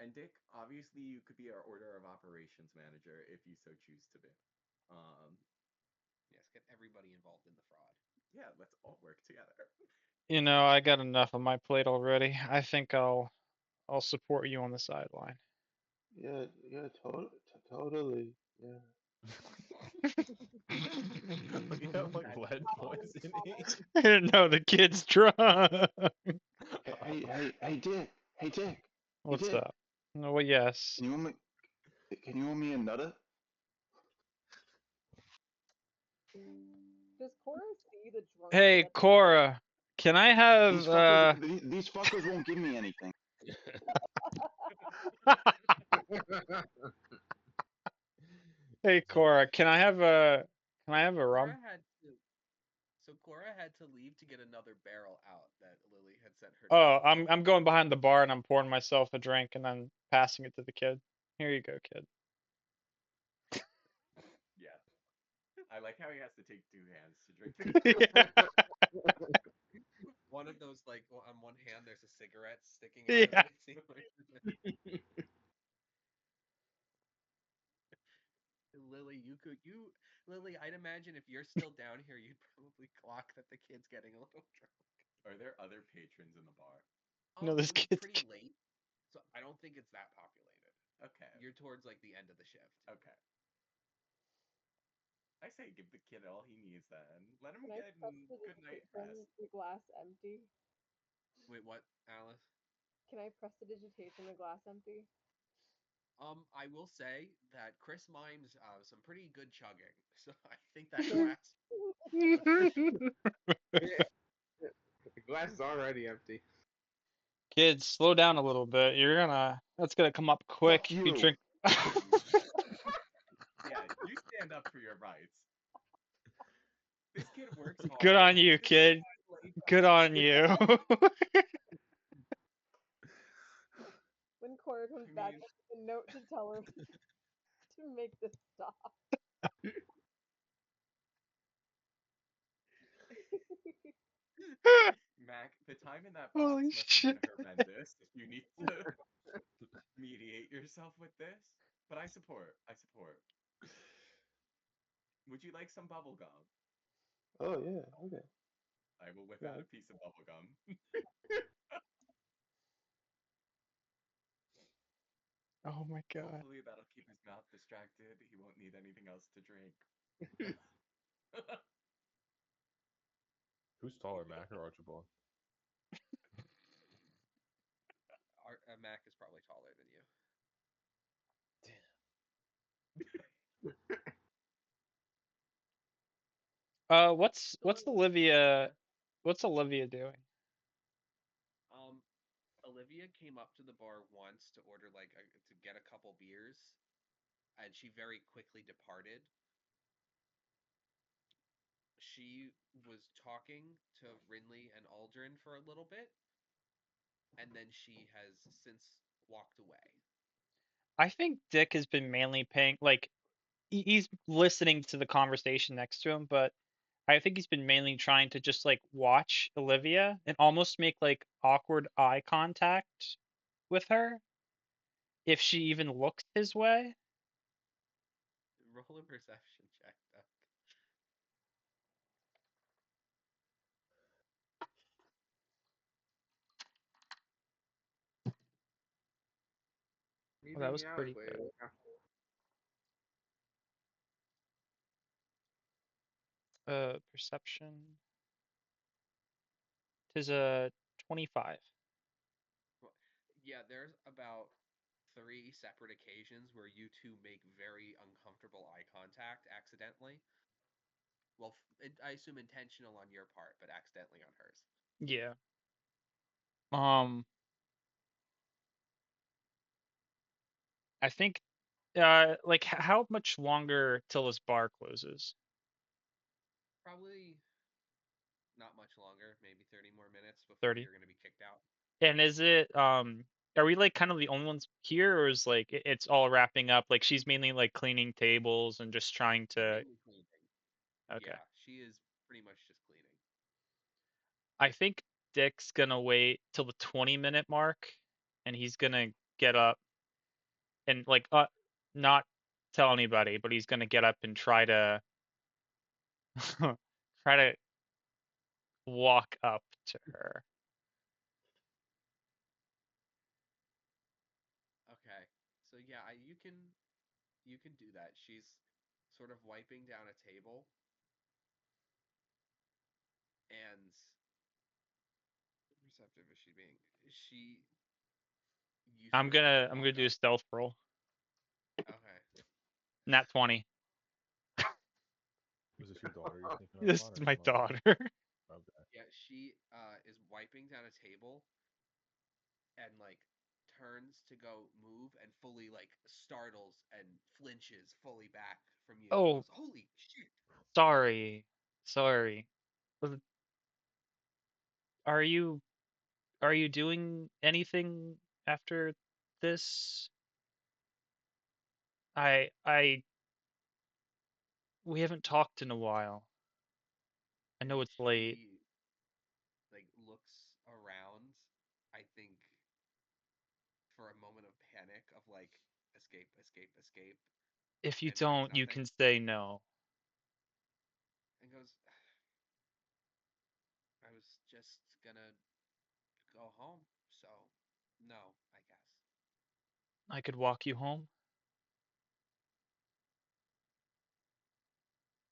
Speaker 6: And Dick, obviously, you could be our order of operations manager if you so choose to be. Um,
Speaker 3: Yes, get everybody involved in the fraud.
Speaker 6: yeah, let's all work together.
Speaker 5: You know, I got enough on my plate already. I think I'll support you on the sideline.
Speaker 4: Yeah, yeah, totally. Yeah.
Speaker 2: You have like
Speaker 6: That
Speaker 2: lead
Speaker 8: Following
Speaker 2: poisoning.
Speaker 8: comment.
Speaker 5: No, the kid's drunk.
Speaker 7: Hey, Dick. Hey, Dick. Hey,
Speaker 5: What's
Speaker 7: Dick.
Speaker 5: up? No, well, yes.
Speaker 7: Can you owe me? Can you owe me a nutter?
Speaker 8: Does Cora see the drunk kid
Speaker 5: Hey,
Speaker 8: at the
Speaker 5: Cora, can I
Speaker 7: These
Speaker 5: have
Speaker 7: fuckers. These fuckers won't give me anything.
Speaker 5: Hey, Cora, can I have a rum?
Speaker 3: Cora had to. So Cora had to leave to get another barrel out that Lily had sent her to
Speaker 5: Oh,
Speaker 3: go fill.
Speaker 5: I'm going behind the bar and I'm pouring myself a drink and then passing it to the kid. Here you go, kid.
Speaker 6: Yeah, I like how he has to take two hands to drink the
Speaker 5: Yeah.
Speaker 3: One of those, like, on one hand, there's a cigarette sticking out of
Speaker 5: Yeah.
Speaker 3: it. See, like, Lily, Lily, I'd imagine if you're still down here, you'd probably clock that the kid's getting a little drunk.
Speaker 6: Are there other patrons in the bar?
Speaker 5: No,
Speaker 3: It
Speaker 5: this
Speaker 3: was
Speaker 5: kid's.
Speaker 3: pretty late, so I don't think it's that populated.
Speaker 6: Okay,
Speaker 3: You're towards like the end of the shift.
Speaker 6: okay. I say give the kid all he needs then. Let him
Speaker 8: Can I
Speaker 6: get good night
Speaker 8: prestidigitation
Speaker 6: rest.
Speaker 8: the glass empty?
Speaker 3: Wait, what, Alice?
Speaker 8: Can I prestidigitation the glass empty?
Speaker 3: I will say that Chris mimes some pretty good chugging, so I think that
Speaker 8: Sure.
Speaker 3: glass.
Speaker 4: The glass is already empty.
Speaker 5: Kids, slow down a little bit. That's gonna come up
Speaker 7: Fuck
Speaker 5: quick if you
Speaker 7: you.
Speaker 5: drink.
Speaker 6: Yeah, you stand up for your rights. This kid works
Speaker 5: Good
Speaker 6: hard.
Speaker 5: on you,
Speaker 6: This is
Speaker 5: kid.
Speaker 6: why I
Speaker 5: Good on you.
Speaker 8: When Cora comes
Speaker 6: I
Speaker 8: back,
Speaker 6: mean,
Speaker 8: I have a note to tell her to make this stop.
Speaker 6: Mac, the time in that box
Speaker 5: Holy
Speaker 6: must have
Speaker 5: shit.
Speaker 6: been horrendous if you need to mediate yourself with this. But I support. I support. Would you like some bubble gum?
Speaker 2: Oh yeah, okay.
Speaker 6: I will whip
Speaker 2: Yeah.
Speaker 6: out a piece of bubble gum.
Speaker 5: Oh my god.
Speaker 6: Hopefully that'll keep his mouth distracted. He won't need anything else to drink.
Speaker 2: Who's taller, Mac or Archibald?
Speaker 3: Mac is probably taller than you.
Speaker 5: What's Olivia doing?
Speaker 3: Um, Olivia came up to the bar once to order to get a couple beers, and she very quickly departed. She was talking to Rinley and Aldrin for a little bit, and then she has since walked away.
Speaker 5: I think Dick has been mainly paying like he's listening to the conversation next to him, but I think he's been mainly trying to just like watch Olivia and almost make like awkward eye contact with her if she even looks his way.
Speaker 3: Roll a perception check, though.
Speaker 5: Oh, that
Speaker 4: Meeting
Speaker 5: was
Speaker 4: the
Speaker 5: pretty
Speaker 4: alleyway.
Speaker 5: good. Perception. Tis a 25.
Speaker 3: Well, yeah, there's about three separate occasions where you two make very uncomfortable eye contact accidentally. Well, I assume intentional on your part, but accidentally on hers.
Speaker 5: Yeah. Um, I think like how much longer till this bar closes?
Speaker 3: Probably not much longer, maybe 30 more minutes before
Speaker 5: 30.
Speaker 3: you're going to be kicked out.
Speaker 5: And is it are we like kind of the only ones here, or is like it's all wrapping up? Like she's mainly like cleaning tables and just trying to.
Speaker 3: Mainly cleaning.
Speaker 5: Okay.
Speaker 3: Yeah, she is pretty much just cleaning.
Speaker 5: I think Dick's gonna wait till the 20-minute mark, and he's gonna get up and like not tell anybody, but he's gonna get up and try to try to walk up to her.
Speaker 3: Okay. So yeah, you can do that. She's sort of wiping down a table, and receptive is she being? She You
Speaker 5: I'm
Speaker 3: sort of
Speaker 5: gonna I'm
Speaker 3: walk
Speaker 5: gonna do a
Speaker 3: up.
Speaker 5: stealth roll.
Speaker 3: Okay.
Speaker 5: Nat 20.
Speaker 2: Is this your daughter you're thinking of,
Speaker 5: This
Speaker 2: Vaughn,
Speaker 5: is
Speaker 2: or
Speaker 5: my
Speaker 2: someone else?
Speaker 5: daughter.
Speaker 2: Okay.
Speaker 3: Yeah, she is wiping down a table and turns to go move and fully startles and flinches fully back from you and
Speaker 5: Oh,
Speaker 3: goes, "Holy shit!"
Speaker 5: sorry. Sorry. Was- Are you doing anything after this? I we haven't talked in a while. I
Speaker 3: And
Speaker 5: know it's late.
Speaker 3: she looks around, I think, for a moment of panic of escape, escape, escape,
Speaker 5: If you
Speaker 3: and says
Speaker 5: don't, you
Speaker 3: nothing
Speaker 5: can say no.
Speaker 3: and goes, "I was just gonna go home, so no, I guess."
Speaker 5: I could walk you home.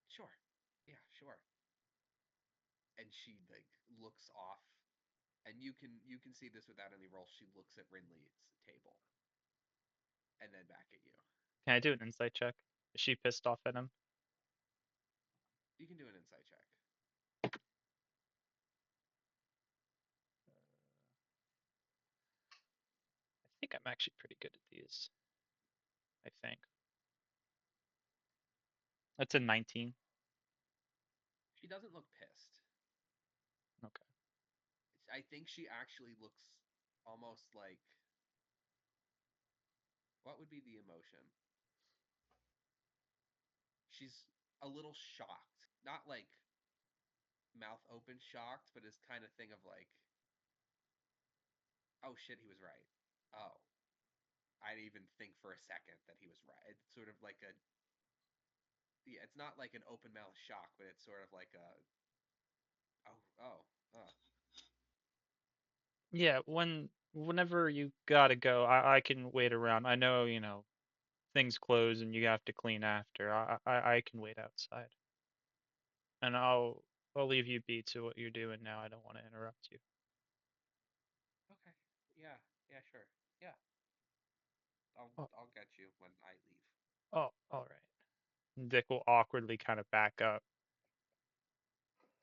Speaker 3: Sure. Yeah, sure. And she looks off, and you can see this without any roll. She looks at Rinley's table and then back at you.
Speaker 5: Can I do an insight check? Is she pissed off at him?
Speaker 3: You can do an insight check.
Speaker 5: I think I'm actually pretty good at these. I think. That's a 19.
Speaker 3: She doesn't look pissed.
Speaker 5: Okay.
Speaker 3: I think she actually looks almost like, what would be the emotion? She's a little shocked. Not mouth open, shocked, but is kind of thing of like, oh shit, he was right. Oh, I didn't even think for a second that he was right. It's sort of like a yeah, it's not like an open mouth shock, but it's sort of like a oh oh.
Speaker 5: Yeah, whenever you gotta go, I can wait around. I know, things close and you have to clean after. I can wait outside. And I'll leave you be to what you're doing now. I don't want to interrupt you.
Speaker 3: Okay, yeah, yeah, sure, yeah.
Speaker 5: Oh,
Speaker 3: I'll get you when I leave.
Speaker 5: oh, all right. Dick will awkwardly kind of back up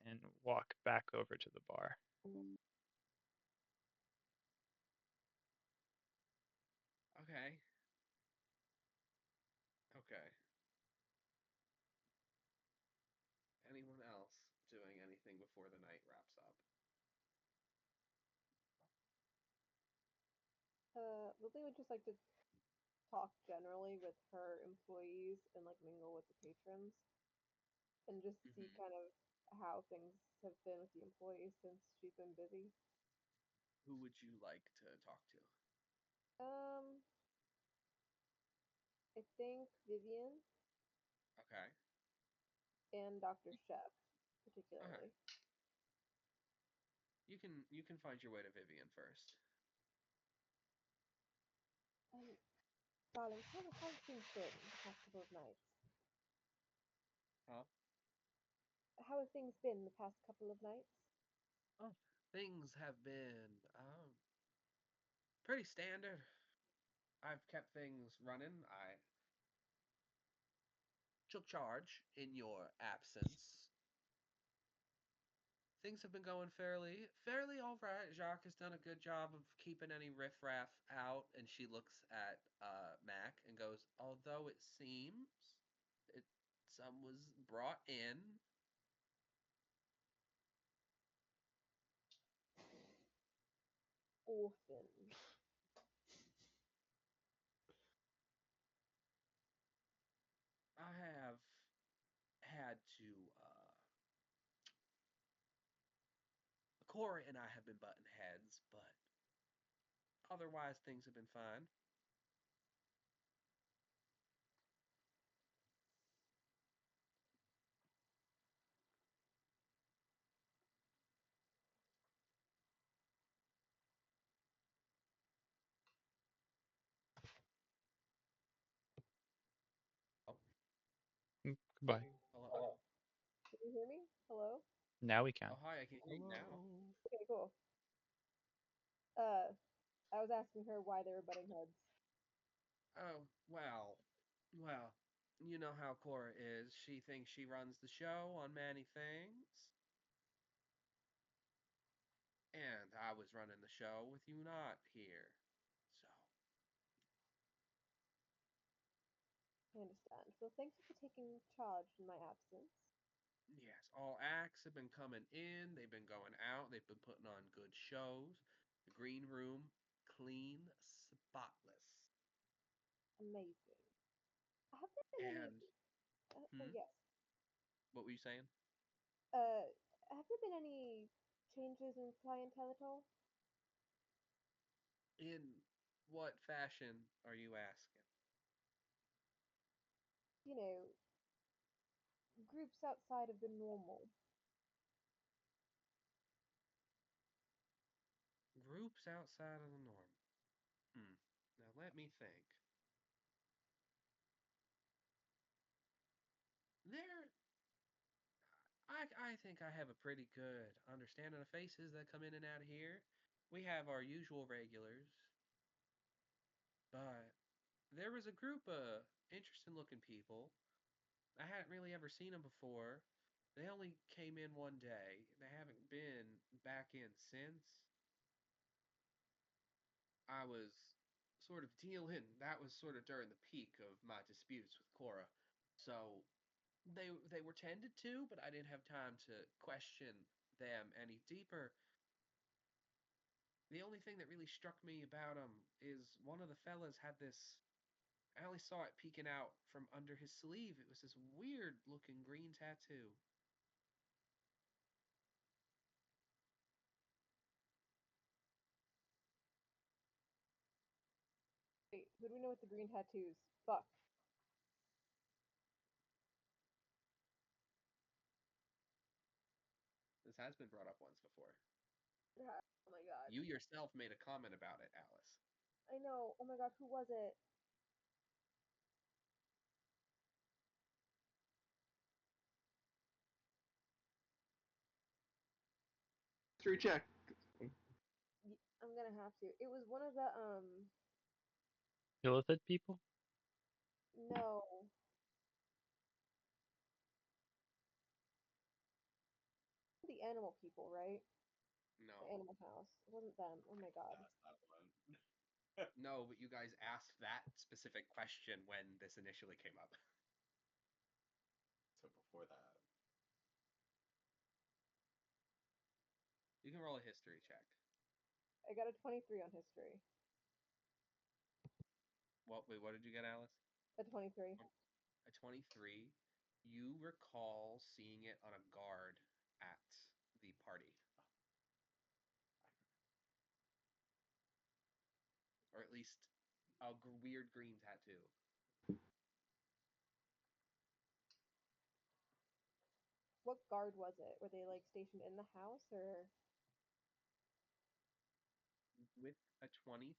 Speaker 5: and walk back over to the bar.
Speaker 3: Okay, okay. Anyone else doing anything before the night wraps up?
Speaker 8: Lily would just like to talk generally with her employees and like mingle with the patrons and just see
Speaker 3: Mm-hmm.
Speaker 8: kind of how things have been with the employees since she's been busy.
Speaker 3: Who would you like to talk to?
Speaker 8: Um, I think Vivian
Speaker 3: Okay,
Speaker 8: and Dr. Chef
Speaker 3: okay.
Speaker 8: particularly.
Speaker 3: You can find your way to Vivian first.
Speaker 8: Darling, how have things been the past couple of nights?
Speaker 3: Huh?
Speaker 8: How have things been the past couple of nights?
Speaker 3: Oh, things have been pretty standard. I've kept things running. I took charge in your absence. Things have been going fairly all right. Jacques has done a good job of keeping any riffraff out, and she looks at Mac and goes, "Although it seems it some was brought in."
Speaker 8: Orphans.
Speaker 3: I have had to. Cora and I have been butting heads, but otherwise things have been fine. Oh,
Speaker 5: Goodbye.
Speaker 3: hello.
Speaker 8: Can you hear me? Hello?
Speaker 5: Now we can.
Speaker 3: Oh, hi. I can hear you now.
Speaker 2: Hello.
Speaker 8: Okay, cool. Uh, I was asking her why they were butting heads.
Speaker 3: Oh, well. You know how Cora is. She thinks she runs the show on many things. And I was running the show with you not here. So,
Speaker 8: I understand. Well, thank you for taking charge in my absence.
Speaker 3: yes, all acts have been coming in. They've been going out. They've been putting on good shows. The green room, clean, spotless.
Speaker 8: Amazing. Have there been any?
Speaker 3: And,
Speaker 8: Oh
Speaker 3: hmm,
Speaker 8: yes.
Speaker 3: what were you saying?
Speaker 8: Have there been any changes in clientele at all?
Speaker 3: In what fashion are you asking?
Speaker 8: You know, groups outside of the normal.
Speaker 3: Groups outside of the norm. Hmm. Now let me think. There, I think I have a pretty good understanding of faces that come in and out of here. We have our usual regulars, but there was a group of interesting looking people. I hadn't really ever seen them before. They only came in one day. They haven't been back in since. I was sort of dealing, that was sort of during the peak of my disputes with Cora. So they were tended to, but I didn't have time to question them any deeper. The only thing that really struck me about him is one of the fellas had this. I only saw it peeking out from under his sleeve. It was this weird looking green tattoo.
Speaker 8: Who do we know with the green tattoos? Fuck.
Speaker 3: This has been brought up once before.
Speaker 8: Oh my god.
Speaker 3: You yourself made a comment about it, Alice.
Speaker 8: I know. Oh my god, who was it?
Speaker 4: History check.
Speaker 8: I'm gonna have to. It was one of the
Speaker 5: Illithid people?
Speaker 8: no. The animal people, right?
Speaker 3: No.
Speaker 8: The Animal House. It wasn't them. Oh my god.
Speaker 6: That's that one.
Speaker 3: No, but you guys asked that specific question when this initially came up.
Speaker 6: So before that,
Speaker 3: You can roll a history check.
Speaker 8: I got a 23 on history.
Speaker 3: Wait, what did you get, Alice?
Speaker 8: A 23.
Speaker 3: A 23. You recall seeing it on a guard at the party. Or at least a weird green tattoo.
Speaker 8: What guard was it? Were they like stationed in the house or?
Speaker 3: With a 23,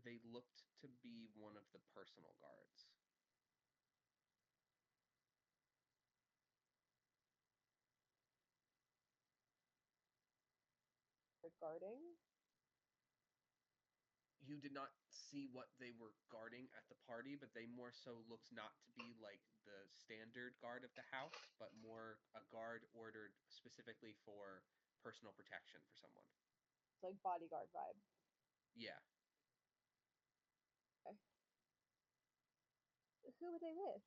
Speaker 3: they looked to be one of the personal guards.
Speaker 8: Guarding?
Speaker 3: You did not see what they were guarding at the party, but they more so looked not to be like the standard guard of the house, but more a guard ordered specifically for personal protection for someone.
Speaker 8: It's like bodyguard vibe.
Speaker 3: Yeah.
Speaker 8: Okay. Who were they with?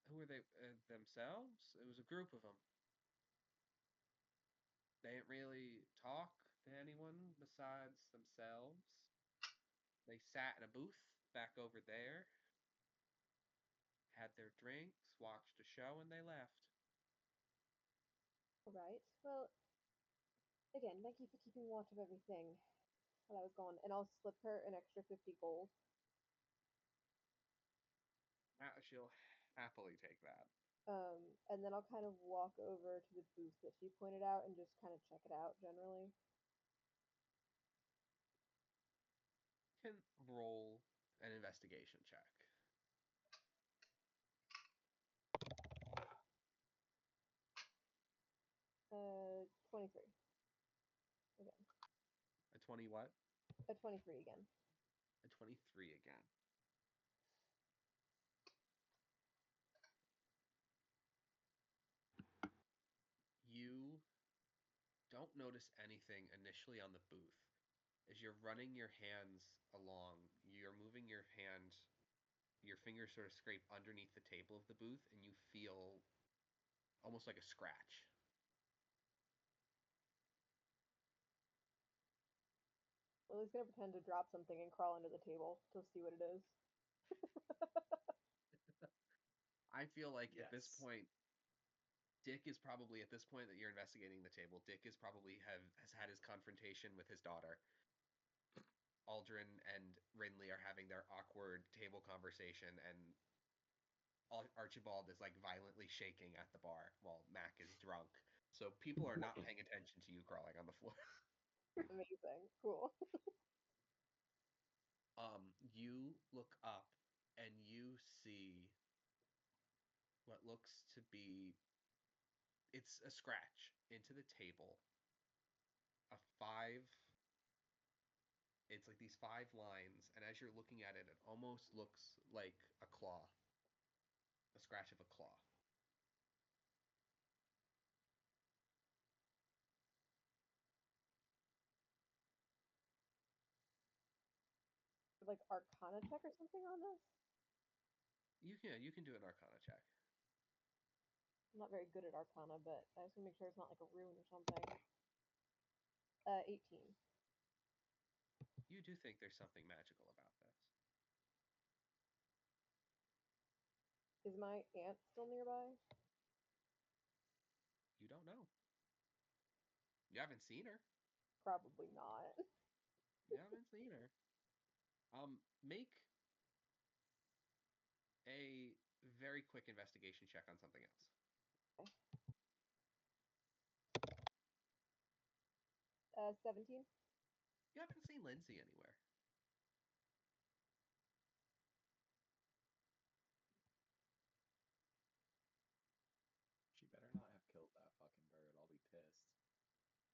Speaker 3: Who were they themselves? It was a group of them. They didn't really talk to anyone besides themselves. They sat in a booth back over there, had their drinks, watched a show, and they left.
Speaker 8: All right. Well, again, thank you for keeping watch of everything while I was gone, and I'll slip her an extra 50 gold.
Speaker 3: She'll happily take that.
Speaker 8: And then I'll kind of walk over to the booth that she pointed out and just kind of check it out generally.
Speaker 3: You can roll an investigation check.
Speaker 8: 23 again.
Speaker 3: A 20 what?
Speaker 8: A 23 again.
Speaker 3: A 23 again. You don't notice anything initially on the booth. As you're running your hands along, you're moving your hand, your fingers sort of scrape underneath the table of the booth, and you feel almost like a scratch.
Speaker 8: Lily's gonna pretend to drop something and crawl under the table to see what it is.
Speaker 3: I feel like at this
Speaker 6: yes.
Speaker 3: point, Dick is probably at this point that you're investigating the table. Dick is probably has had his confrontation with his daughter. Aldrin and Rinley are having their awkward table conversation, and Archibald is like violently shaking at the bar while Mac is drunk. So people are not paying attention to you crawling on the floor.
Speaker 8: Amazing. Cool.
Speaker 3: You look up and you see what looks to be it's a scratch into the table. A five It's like these five lines, and as you're looking at it, it almost looks like a claw, a scratch of a claw.
Speaker 8: Like Arcana check or something on this?
Speaker 3: You can do an Arcana check.
Speaker 8: I'm not very good at Arcana, but I just want to make sure it's not like a rune or something. 18.
Speaker 3: You do think there's something magical about this.
Speaker 8: Is my aunt still nearby?
Speaker 3: You don't know. You haven't seen her.
Speaker 8: Probably not.
Speaker 3: You haven't seen her. Make a very quick investigation check on something else.
Speaker 8: 17.
Speaker 3: You haven't seen Lindsay anywhere.
Speaker 6: She better not have killed that fucking bird. I'll be pissed.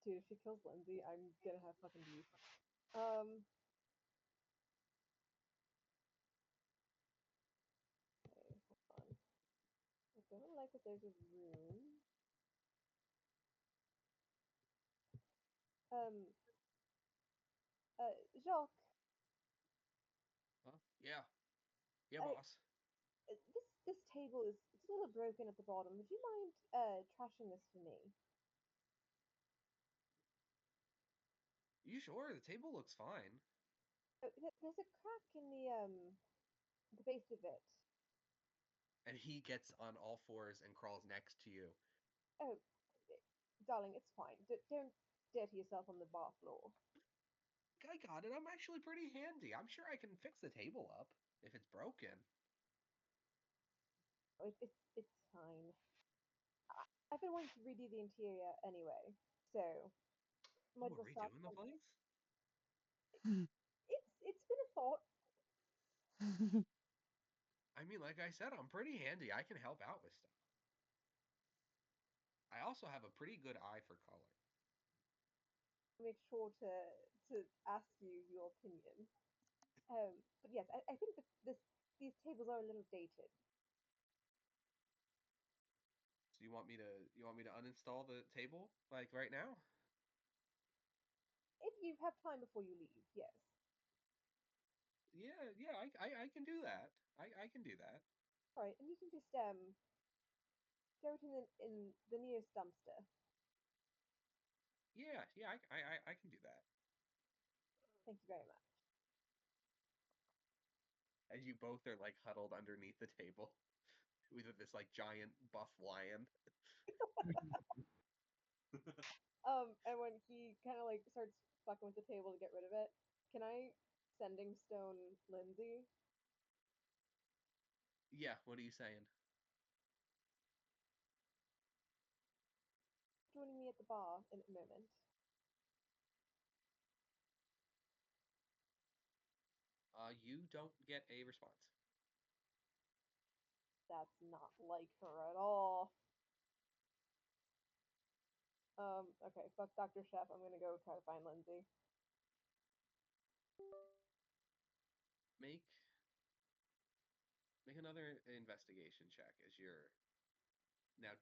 Speaker 8: Dude, if she kills Lindsay, I'm gonna have fucking beef. Um. Okay, hold on. I don't like that there's a room. Um. Jacques,
Speaker 3: Huh? Yeah. Yeah,
Speaker 8: I
Speaker 3: boss.
Speaker 8: this table is it's a little broken at the bottom. Would you mind trashing this for me?
Speaker 3: You sure? The table looks fine.
Speaker 8: There's a crack in the base of it.
Speaker 3: And he gets on all fours and crawls next to you.
Speaker 8: Oh, darling, it's fine. Don't dirty yourself on the bar floor.
Speaker 3: I got it. I'm actually pretty handy. I'm sure I can fix the table up if it's broken.
Speaker 8: Oh, it's fine. I've been wanting to redo the interior anyway, so
Speaker 3: Oh,
Speaker 8: might as
Speaker 3: we're
Speaker 8: well start.
Speaker 3: redoing the place?
Speaker 8: It's been a thought.
Speaker 3: I mean, like I said, I'm pretty handy. I can help out with stuff. I also have a pretty good eye for color.
Speaker 8: Make sure to ask you your opinion. But yes, I think that these tables are a little dated.
Speaker 3: So you want me to uninstall the table like right now?
Speaker 8: If you have time before you leave, yes.
Speaker 3: Yeah, yeah, I can do that. I can do that.
Speaker 8: All right, and you can just throw it in the nearest dumpster.
Speaker 3: Yeah, yeah, I can do that.
Speaker 8: Thank you very much.
Speaker 3: And you both are like huddled underneath the table with this like giant buff lion.
Speaker 8: And when he kind of like starts fucking with the table to get rid of it, can I sending stone Lindsay?
Speaker 3: Yeah, what are you saying?
Speaker 8: Joining me at the bar in a moment.
Speaker 3: You don't get a response.
Speaker 8: That's not like her at all. Okay, fuck Dr. Chef. I'm gonna go try to find Lindsay.
Speaker 3: Make make another investigation check as you're now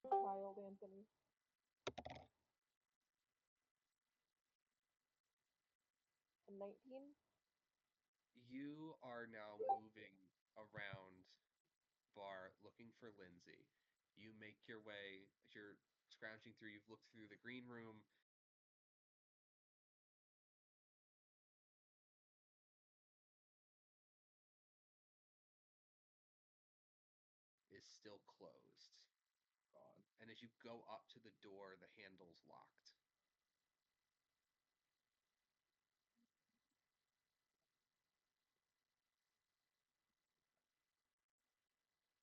Speaker 8: Child Anthony. A 19?
Speaker 3: you are now moving around bar looking for Lindsay. You make your way as you're scrounging through, you've looked through the green room, is still closed. Gone. And as you go up to the door, the handle's locked.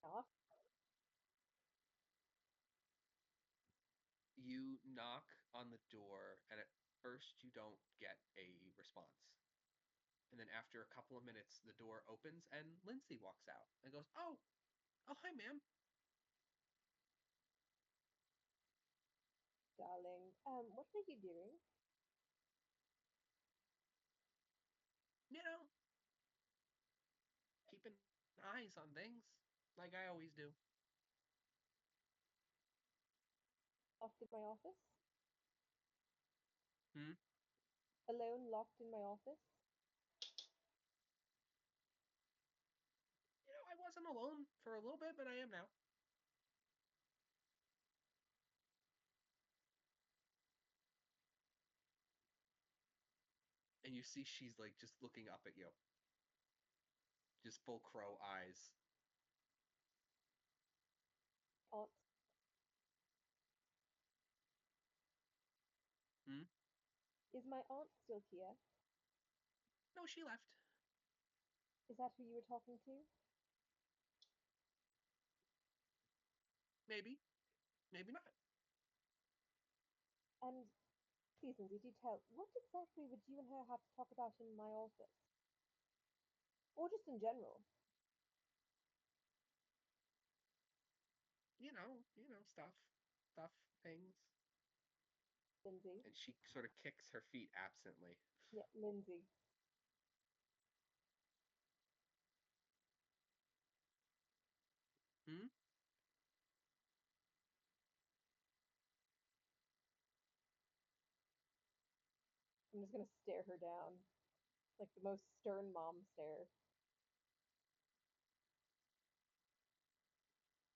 Speaker 8: Off.
Speaker 3: You knock on the door, and at first you don't get a response. And then after a couple of minutes, the door opens and Lindsay walks out and goes, oh, hi, ma'am.
Speaker 8: Darling. What are you doing?
Speaker 3: You know, keeping eyes on things like I always do.
Speaker 8: Locked in my office?
Speaker 3: Hmm?
Speaker 8: Alone, locked in my office?
Speaker 3: You know, I wasn't alone for a little bit, but I am now. And you see she's like just looking up at you, just full crow eyes.
Speaker 8: Aunt. Is my aunt still here?
Speaker 3: No, she left.
Speaker 8: Is that who you were talking to?
Speaker 3: Maybe. Maybe not.
Speaker 8: And please, Lindsay, do tell, what exactly would you and her have to talk about in my office? Or just in general?
Speaker 3: Stuff, things.
Speaker 8: Lindsay?
Speaker 3: And she sort of kicks her feet absently.
Speaker 8: Yeah, Lindsay.
Speaker 3: Hmm?
Speaker 8: I'm just gonna stare her down. Like the most stern mom stare.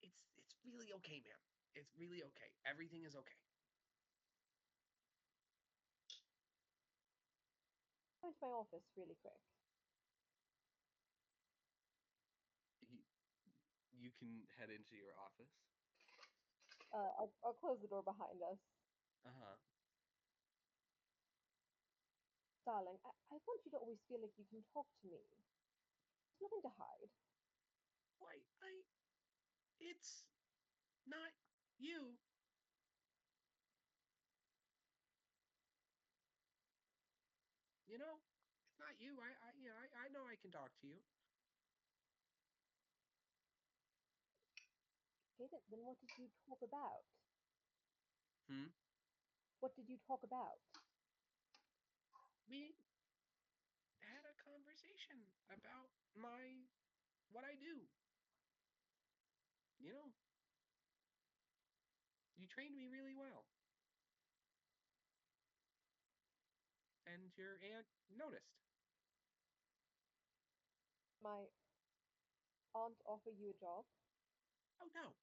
Speaker 3: It's really okay, ma'am. It's really okay. Everything is okay.
Speaker 8: Go into my office really quick.
Speaker 3: You can head into your office.
Speaker 8: I'll close the door behind us.
Speaker 3: Uh-huh.
Speaker 8: Darling, I want you to always feel like you can talk to me. There's nothing to hide.
Speaker 3: Why, it's not you. You know, it's not you. I know I can talk to you.
Speaker 8: Okay, then what did you talk about?
Speaker 3: Hmm?
Speaker 8: What did you talk about?
Speaker 3: We had a conversation about what I do. You know, you trained me really well. And your aunt noticed.
Speaker 8: My aunt offer you a job?
Speaker 3: Oh no.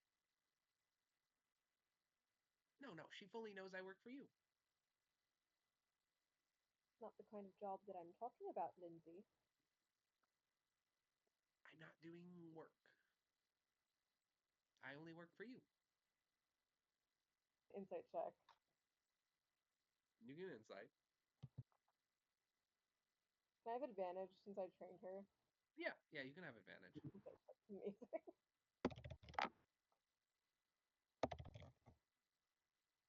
Speaker 3: No, she fully knows I work for you.
Speaker 8: Not the kind of job that I'm talking about, Lindsay.
Speaker 3: I'm not doing work. I only work for you.
Speaker 8: Insight check.
Speaker 3: You get insight.
Speaker 8: Can I have advantage since I trained her?
Speaker 3: Yeah, you can have advantage.
Speaker 8: Insight check's amazing.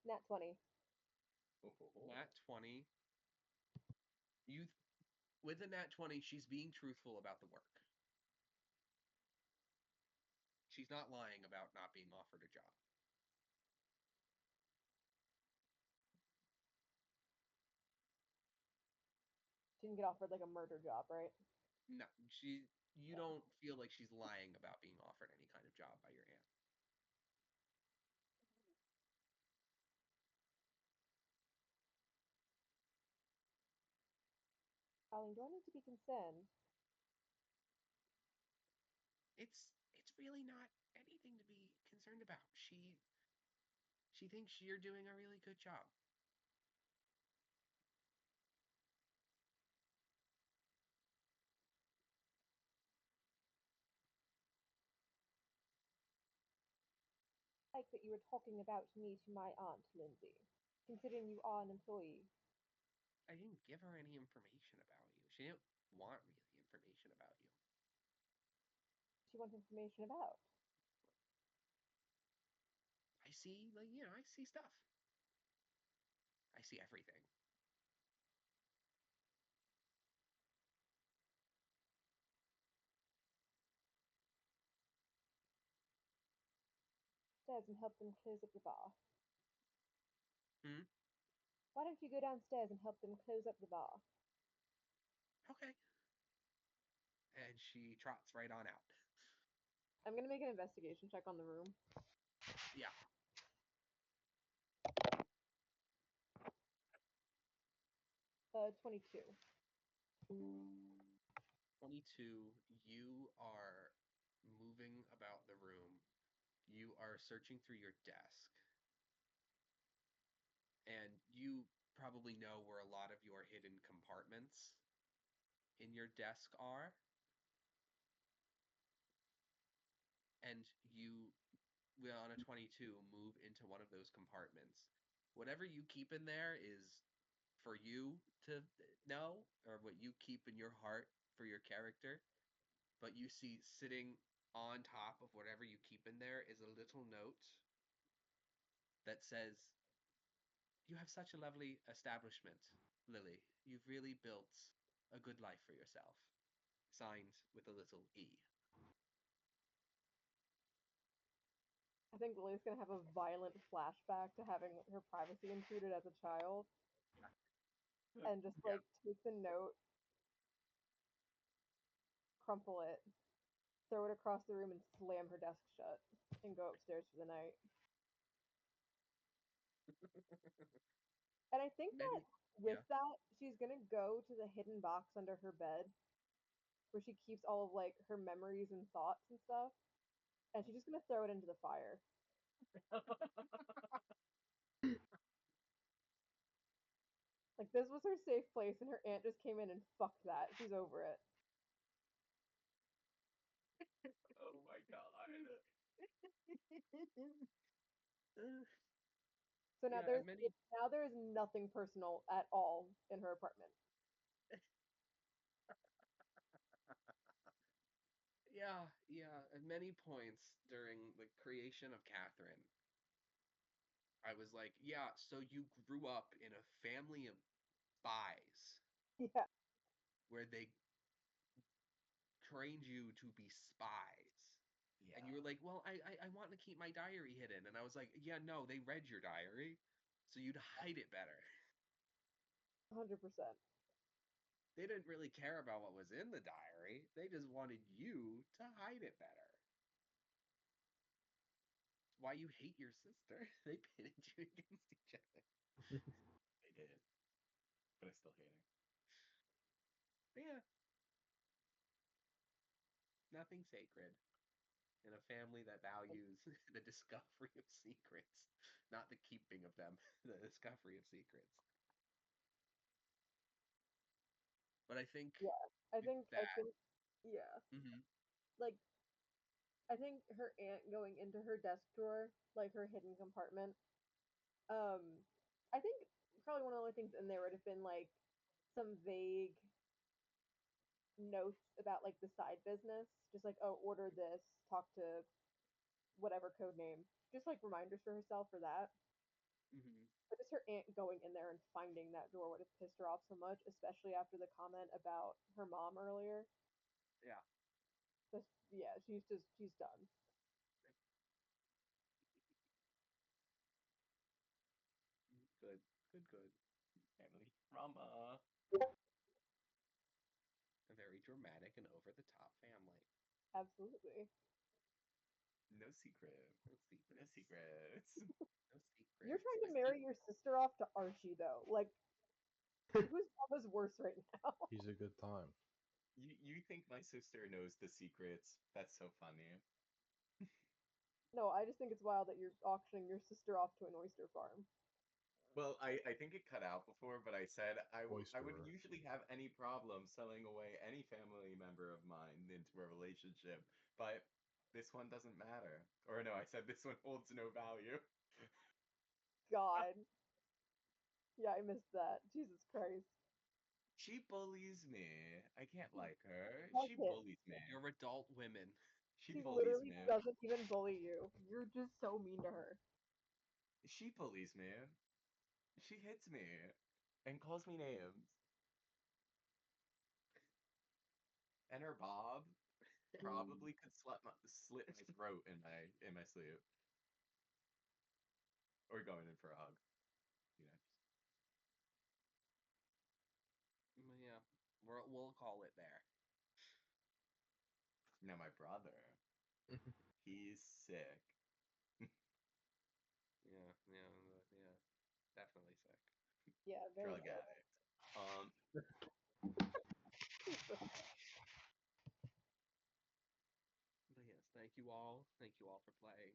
Speaker 8: Nat 20.
Speaker 3: Nat 20. You with a nat 20, she's being truthful about the work. She's not lying about not being offered a job.
Speaker 8: Didn't get offered like a murder job, right?
Speaker 3: No, you don't feel like she's lying about being offered any kind of job by your aunt.
Speaker 8: Darling, do I need to be concerned?
Speaker 3: It's really not anything to be concerned about. She thinks you're doing a really good job.
Speaker 8: Like that you were talking about me to my aunt, Lindsay. Considering you are an employee.
Speaker 3: I didn't give her any information about you. She didn't want really information about you.
Speaker 8: She wants information about.
Speaker 3: I see stuff. I see everything.
Speaker 8: Stairs and help them close up the bar.
Speaker 3: Hmm?
Speaker 8: Why don't you go downstairs and help them close up the bar?
Speaker 3: Okay. And she trots right on out.
Speaker 8: I'm gonna make an investigation check on the room.
Speaker 3: Yeah.
Speaker 8: 22.
Speaker 3: 22, you are moving about the room. You are searching through your desk. And you probably know where a lot of your hidden compartments in your desk are. And you will, on a 22, move into one of those compartments. Whatever you keep in there is for you to know, or what you keep in your heart for your character. But you see sitting on top of whatever you keep in there is a little note that says, "You have such a lovely establishment, Lily. You've really built a good life for yourself." Signed with a little E.
Speaker 8: I think Lily's gonna have a violent flashback to having her privacy intruded as a child, and just like take the note, crumple it, throw it across the room, and slam her desk shut, and go upstairs for the night. And I think that
Speaker 3: Many,
Speaker 8: with
Speaker 3: yeah.
Speaker 8: that, she's gonna go to the hidden box under her bed where she keeps all of like her memories and thoughts and stuff, and she's just gonna throw it into the fire. Like this was her safe place, and her aunt just came in and fucked that. She's over it.
Speaker 6: Oh my god.
Speaker 8: So now
Speaker 3: Yeah,
Speaker 8: there's
Speaker 3: and many,
Speaker 8: now there's nothing personal at all in her apartment.
Speaker 3: yeah, at many points during the creation of Catherine, I was like, yeah, so you grew up in a family of spies
Speaker 8: Yeah,
Speaker 3: where they trained you to be spies. And you
Speaker 6: Yeah.
Speaker 3: were like, well, I want to keep my diary hidden. And I was like, yeah, no, they read your diary, so you'd hide it better.
Speaker 8: 100%.
Speaker 3: They didn't really care about what was in the diary. They just wanted you to hide it better. It's why you hate your sister. They pitted you against each other.
Speaker 6: They did. But I still hate her.
Speaker 3: But yeah, nothing sacred in a family that values the discovery of secrets, not the keeping of them, the discovery of secrets. But I think
Speaker 8: Yeah, I
Speaker 3: that,
Speaker 8: think yeah,
Speaker 3: mhm,
Speaker 8: like I think her aunt going into her desk drawer, like her hidden compartment. Um, I think probably one of the only things in there would have been like some vague notes about like the side business, just like oh order this, talk to whatever code name, just like reminders for herself for that.
Speaker 3: mhm,
Speaker 8: But just her aunt going in there and finding that door would have pissed her off so much, especially after the comment about her mom earlier.
Speaker 3: yeah,
Speaker 8: Just yeah, she's done.
Speaker 3: good, good, good.
Speaker 6: Family drama.
Speaker 3: A very dramatic and over the top family.
Speaker 8: Absolutely.
Speaker 6: No secret.
Speaker 3: No
Speaker 6: No
Speaker 3: secrets.
Speaker 6: secrets.
Speaker 3: No
Speaker 8: You're
Speaker 3: secrets.
Speaker 8: trying to marry your sister off to Archie though. Like whose love is worse right now?
Speaker 2: He's a good time.
Speaker 6: You think my sister knows the secrets? That's so funny.
Speaker 8: No, I just think it's wild that you're auctioning your sister off to an oyster farm.
Speaker 6: Well, I think it cut out before, but I said I would
Speaker 2: Oysterer.
Speaker 6: usually have any problem selling away any family member of mine into a relationship, but this one doesn't matter. Or no, I said this one holds no value.
Speaker 8: God. Yeah, I missed that. Jesus Christ.
Speaker 6: She bullies me. I can't like her. She
Speaker 8: Fuck
Speaker 6: bullies me.
Speaker 3: You're adult women.
Speaker 6: She
Speaker 8: She
Speaker 6: bullies
Speaker 8: literally
Speaker 6: me.
Speaker 8: doesn't even bully you. You're just so mean to her.
Speaker 6: She bullies me. She hits me and calls me names. And her Bob probably could slit my throat in my sleep or going in for a hug. You know.
Speaker 3: Yeah, we'll call it there.
Speaker 6: Now my brother, he's sick.
Speaker 3: Yeah, definitely sick.
Speaker 8: Yeah, very
Speaker 6: Drug
Speaker 8: sick.
Speaker 6: addict. Um,
Speaker 3: But yes, thank you all. Thank you all for playing.